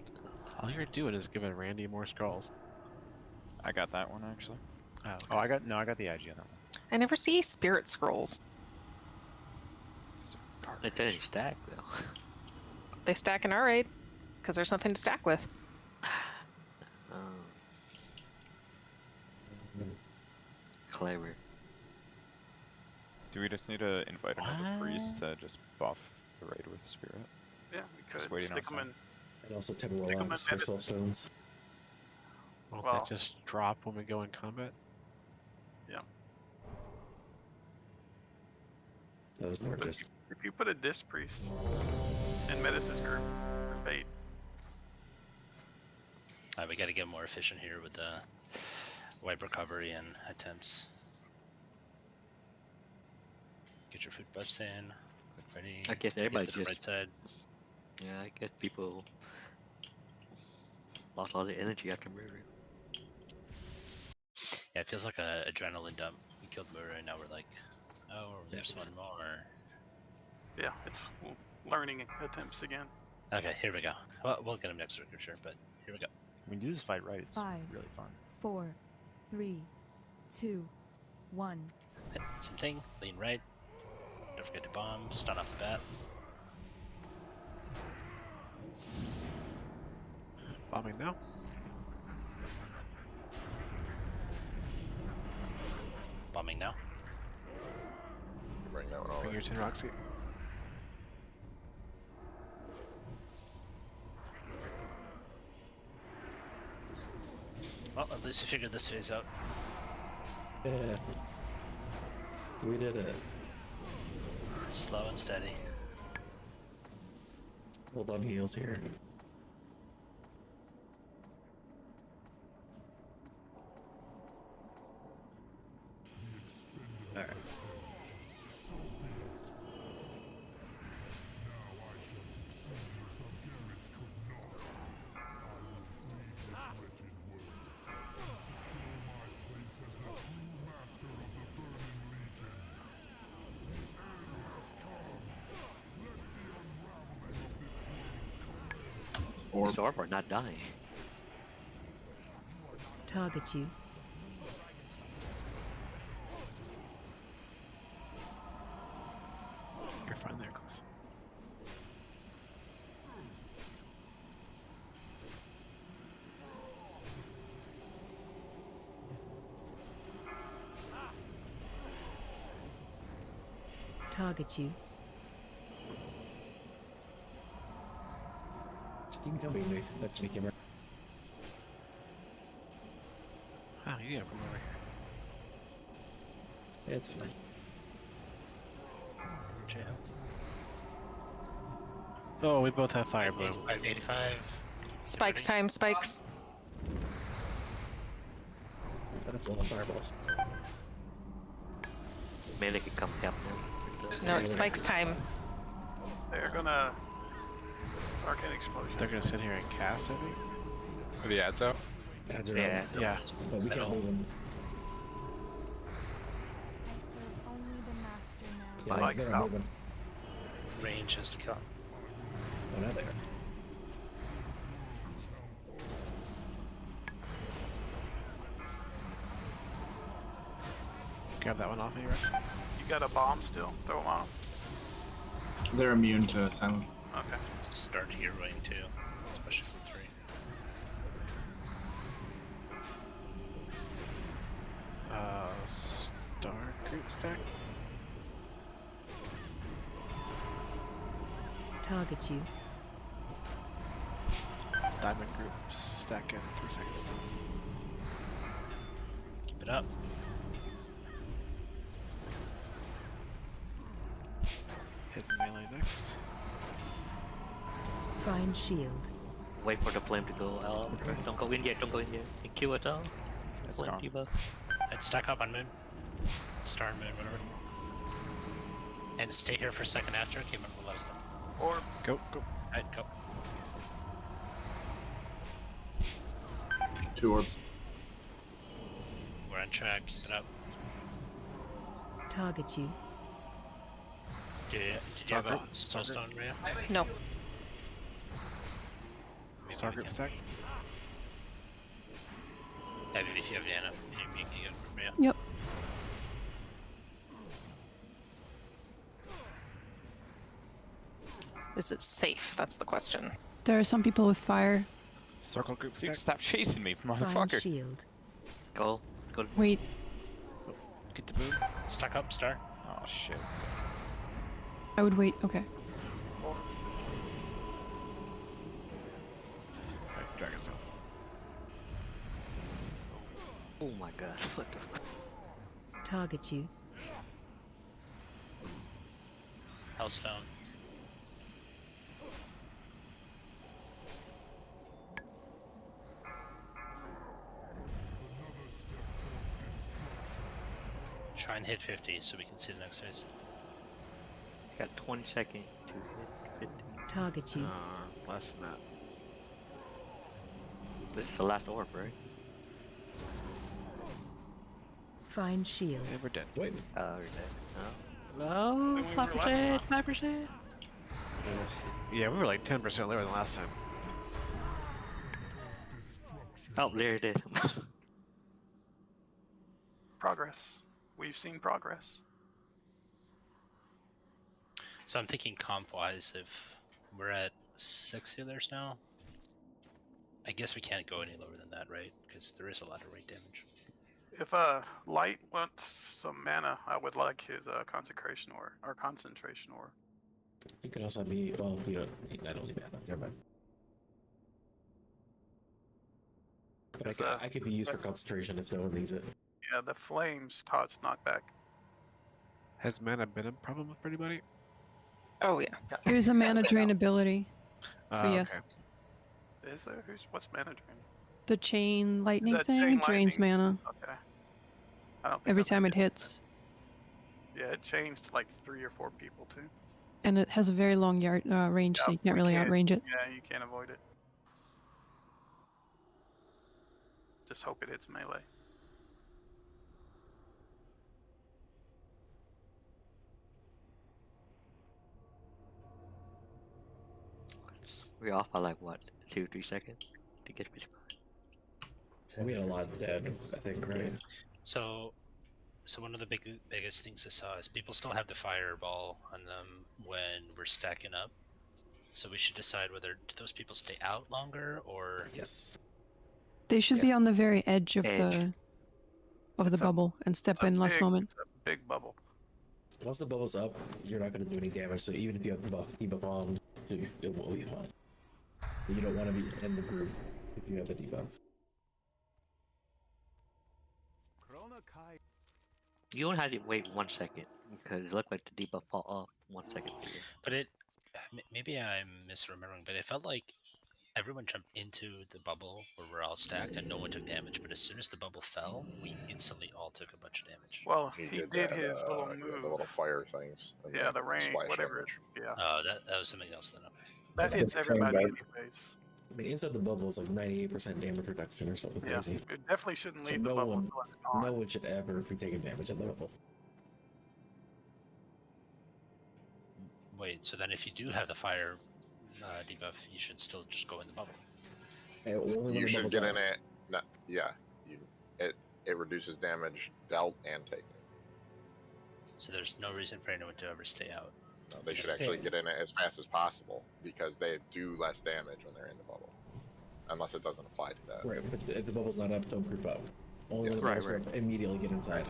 All you're doing is giving Randy more scrolls. I got that one actually. Oh, okay. I got the IG on that one. I never see spirit scrolls. It didn't stack though. They stack in our raid, because there's nothing to stack with. Clever. Do we just need to invite another priest to just buff the raid with spirit? Yeah, we could. Just waiting Stick on them in. And also 10 them warlocks in for soul stones. Won't Well- that just drop when we go in combat? Yeah. That was more But just. if you put a disc priest in Metis' group for fate, Alright, we gotta get more efficient here with the wipe recovery and attempts. Get your food buffs in. Click ready. I guess Get everybody to the just. right side. Yeah, I guess people lost all their energy after Muru. Yeah, it feels like an adrenaline dump. We killed Muru and now we're like, oh, there's one more. yeah, it's learning attempts again. Okay, here we go. Well, we'll get him next week for sure, but here we go. When you do this fight right, it's 5, really fun. 4, 3, 2, 1. Hit something, lean right. Don't forget to bomb, stun off the bat. Bombing now. Bombing now. Bring that one over. Bring your tin Roxy. Well, at least we figured this phase out. Yeah. We did it. Slow and steady. Hold on heals here. Alright. Or not dying. Target you. You're fine there, Chris. Target you. You can come with me. That's me, camera. Oh, you gotta come over here. It's fine. Oh, we both have fire blue. 85. Spikes time, spikes. That's all the fireballs. Melee can come help now. No, it's spikes time. They're gonna arcane explosion. They're gonna sit here and cast, I think. Are the ads out? Ads are Yeah. out. Yeah. But we can't hold them. Yeah, Spikes they're out. moving. Range has to come. Oh, now they are. Grab that one off me, Russ. You got a bomb still? Throw them on 'em. They're immune to silence. Okay. Start heroing too, especially for 3. Star group stack. Target you. Diamond group stack in 3 seconds. Keep it up. Hit melee next. Find shield. Wait for the flame to go out. Okay. Don't go in yet, don't go in yet. And kill it all. It's Flame gone. debuff. And stack up on moon. Star and moon, whatever. And stay here for a second after. Okay, we'll let us know. Or Go, go. Alright, go. 2 orbs. We're on track. Keep it up. Target you. Did you have a soulstone, Rhea? No. Star group stack. Maybe if you have Yana, you can get Rhea. Yep. Is it safe? That's the question. There are some people with fire. Circle group stack. Dude, stop chasing me, Find motherfucker. shield. Go. Go. Wait. Get the boom. Stack up, Star. Oh shit. I would wait. Okay. Alright, Dragon's out. Oh my god. What the fuck? Target you. Hellstone. Try and hit 50 so we can see the next phase. Got 20 seconds to hit 50. Target you. Less than that. This is the last orb, right? Find shield. And we're dead. Wait. We're dead. No. No. 5%. 5%. Yeah, we were like 10% lower than last time. Oh, there it is. progress. We've seen progress. So I'm thinking comp-wise, if we're at 6 healers now, I guess we can't go any lower than that, right? Because there is a lot of rate damage. If Light wants some mana, I would like his consecration or concentration ore. You can also be, well, you don't need that only mana. Never mind. But I could be used for concentration if no one needs it. Yeah, the flames cause knockback. Has mana been a problem with anybody? Oh yeah. There's a mana drain ability. So yes. Okay. Is there? What's mana drain? The chain lightning That thing chain drains lightning? mana Okay. I don't think every I've time it seen hits. Yeah, it changed like 3 or 4 people too. And it has a very long range, so you can't really outrange it. Yeah, you can't avoid it. Just hope it hits melee. We're off by like what, 2-3 seconds to get respawn. We had a lot dead, I think, right? So one of the biggest things I saw is people still have the fireball on them when we're stacking up. So we should decide whether do those people stay out longer or yes. They should be on the very edge of the bubble and step in last moment. It's a big bubble. Once the bubble's up, you're not going to do any damage. So even if you have the debuff on, it will be fine. You don't want to be in the group if you have the debuff. You only had to wait 1 second because it looked like the debuff fall off 1 second. But maybe I'm misremembering, but it felt like everyone jumped into the bubble where we're all stacked and no one took damage. But as soon as the bubble fell, we instantly all took a bunch of damage. Well, he did that, his little yeah, move. the little fire things. And Yeah, the rain, splash whatever. damage. Yeah. Oh, that was something else then. Okay. That hits everybody anyways. I mean, inside the bubble is like 98% damage reduction or something Yeah, crazy. it definitely shouldn't So leave no the bubble one, until it's gone. no one should ever be taking damage at the bubble. Wait, so then if you do have the fire debuff, you should still just go in the bubble. You should get in it. No, yeah, it reduces damage dealt and taken. So there's no reason for anyone to ever stay out. No, they should actually get in it as fast as possible because they do less damage when they're in the bubble, unless it doesn't apply to that. Right, but if the bubble's not up, don't group up. Only when the Right, bubble's up, immediately get inside.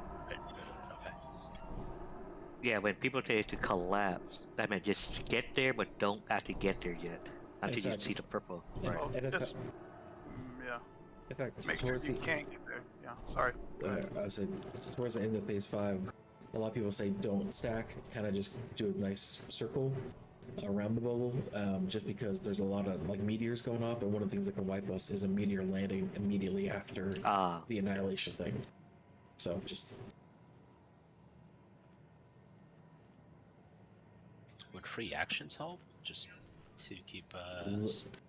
Yeah, when people say to collapse, that means just get there, but don't actually get there yet until you see the purple. Right. Oh, And just, yeah. in fact, Make sure towards you the can't get there. Yeah, sorry. I said towards the end of phase 5, a lot of people say don't stack, kind of just do a nice circle around the bubble, just because there's a lot of like meteors going off, and one of the things that can wipe us is a meteor landing immediately after the annihilation thing. So just. Would free actions help? Just to keep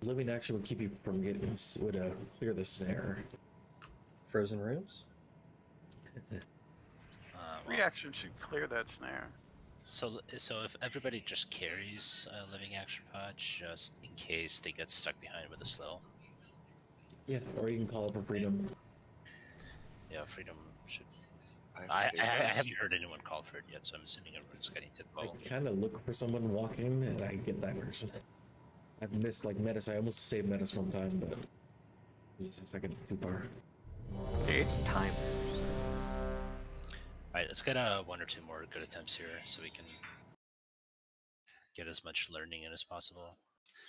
Living action would keep you from getting clear the snare. Frozen rooms? Reaction should clear that snare. So if everybody just carries a living action pod just in case they get stuck behind with a slow. Yeah, or you can call it for freedom. Yeah, freedom should. I haven't heard anyone call for it yet, so I'm assuming everyone's getting to the bubble. I kind of look for someone walking, and I get that person. I've missed like Metis. I almost saved Metis one time, but it was just a second too far. Time. Alright, let's get one or two more good attempts here so we can get as much learning in as possible.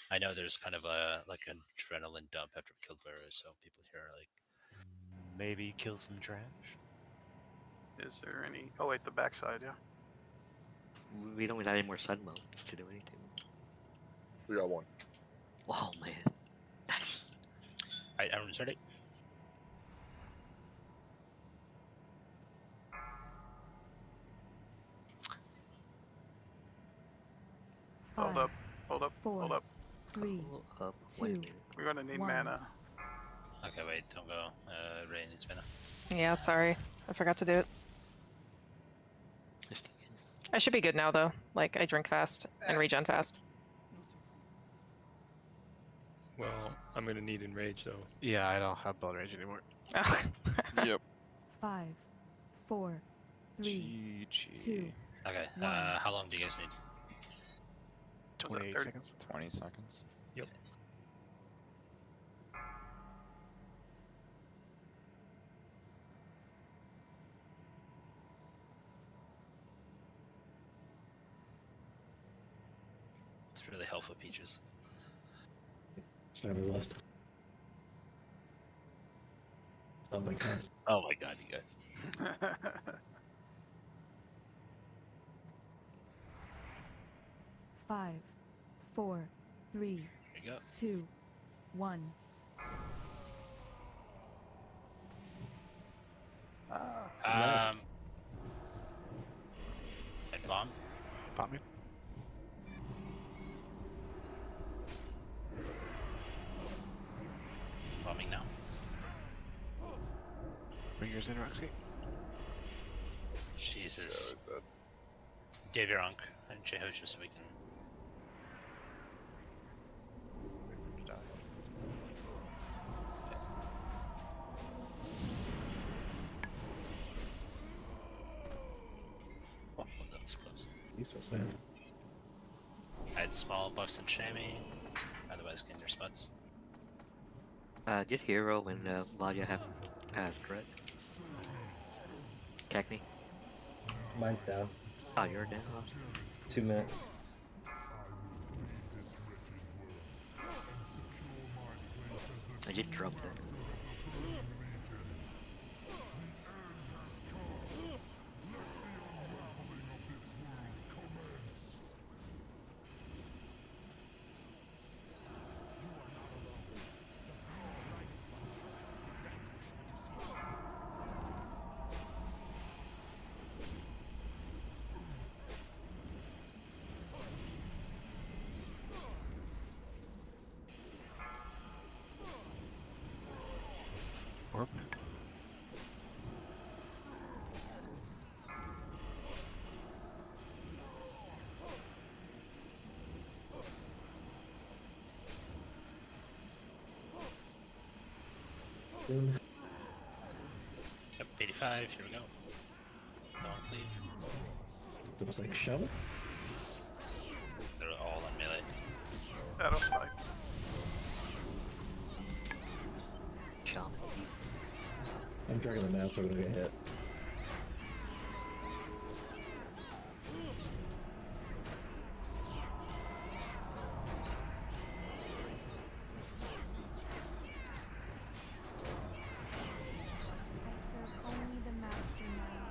I know there's kind of an adrenaline dump after we killed Muru, so people here are like... Maybe kill some trash? Is there any... Oh wait, the backside, yeah. We don't have any more Sunwell to do anything. We got one. Oh man. Nice. Alright, everyone's ready? Hold up, hold up, hold up. 3, Up. 2, We're gonna need 1. mana. Okay, wait, don't go. Ray needs mana. Yeah, sorry. I forgot to do it. I should be good now, though. Like, I drink fast and regen fast. Well, I'm gonna need enrage though. Yeah, I don't have blood rage anymore. Yep. 5, 4, 3, 2. Okay, how long do you guys need? 28 seconds. 20 seconds. Yep. It's really helpful, Peaches. Time is left. Oh my god. Oh my god, you guys. 5, 4, 3, 2, 1. And bomb? Bombing. Bombing now. Bring yours in, Roxy. Jesus. Dave your Unk and Jehoshua so we can. Jesus, man. I had small buffs and chamois. Otherwise, get in your spots. Did Hero and Maya have threat? Cagney? Mine's down. Oh, you're down. 2 minutes. I just dropped it. Orb. Yep, 85, here we go. Don't leave. It was like shovel? They're all on melee. Shadow Spike. Shaman. I'm dragging them out, so I'm gonna get hit. Only the master now.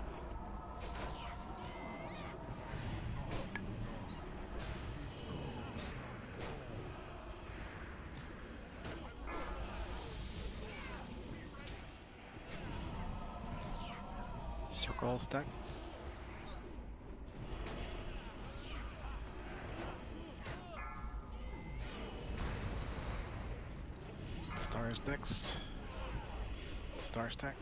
Circle stack. Stars next. Star stack.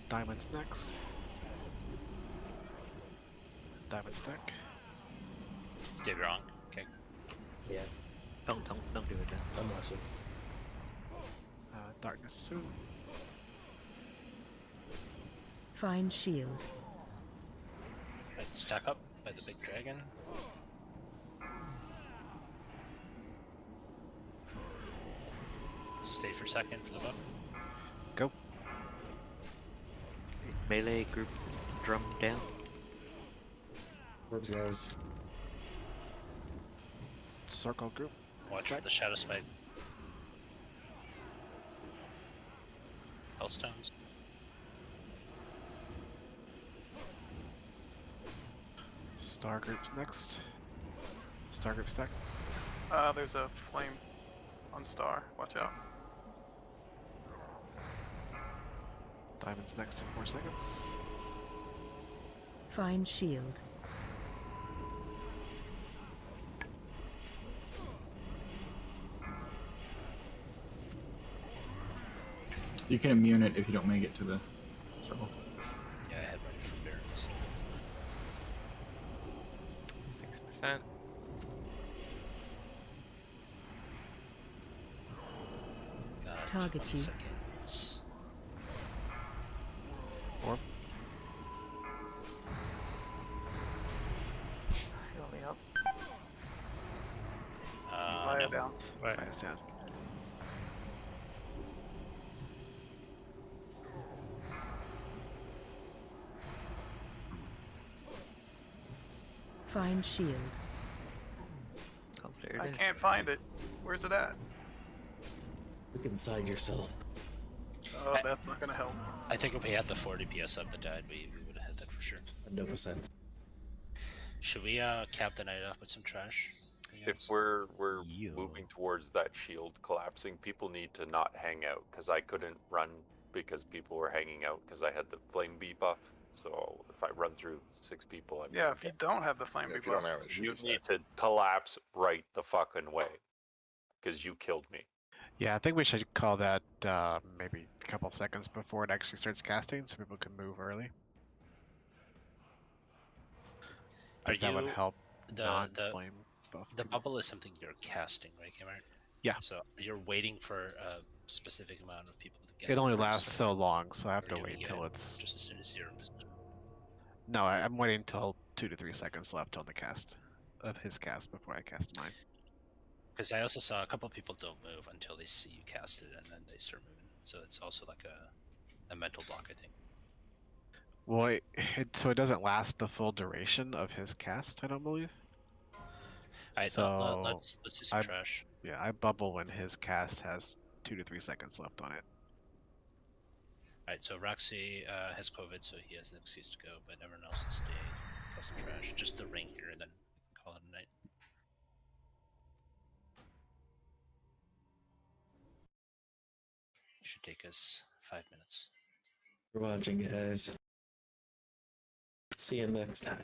Diamonds next. Diamond stack. Did wrong. Okay. Yeah. Don't do it now. I'm watching. Darkness soon. Find shield. Right, stack up by the big dragon. Stay for a second for the buff. Go. Melee group drum down. Orbs, guys. Circle group. Watch for the shadow spike. Hellstones. Star groups next. Star group stack. There's a flame on star. Watch out. Diamonds next in 4 seconds. Find shield. You can immune it if you don't make it to the circle. Yeah, I had ready for Barons. 6%. Target you. Seconds. Orb. Heal me up. Lie No. it down. Right. Minus down. Find shield. Oh, there I it is. can't find it. Where's it at? Look inside yourself. Oh, that's not gonna help. I think if we had the 40 PS up that died, we would have had that for sure. 100%. Should we cap the night off with some trash? If we're moving towards that shield collapsing, people need to not hang out, because I couldn't run because people were hanging out because I had the flame bee buff. So if I run through 6 people, I'm Yeah, if you don't have the flame Yeah, bee if you don't buff, have it, it should you be need stacked. to collapse right the fucking way, because you killed me. Yeah, I think we should call that maybe a couple seconds before it actually starts casting, so people can move early. I think that would help the non-flame buff. the people. bubble is something you're casting, right, Cameron? Yeah. So you're waiting for a specific amount of people to get. It only first, lasts or so long, so I have or to doing wait it till it's. just as soon as you're in position. No, I'm waiting until 2 to 3 seconds left on the cast of his cast before I cast mine. Because I also saw a couple people don't move until they see you cast it, and then they start moving. So it's also like a mental block, I think. Well, so it doesn't last the full duration of his cast, I don't believe. Alright, So let's do some trash. Yeah, I bubble when his cast has 2 to 3 seconds left on it. Alright, so Roxy has COVID, so he has an excuse to go, but everyone else is staying. Plus some trash. Just the ring here, and then we can call it a night. Should take us 5 minutes. For watching, guys. See you next time.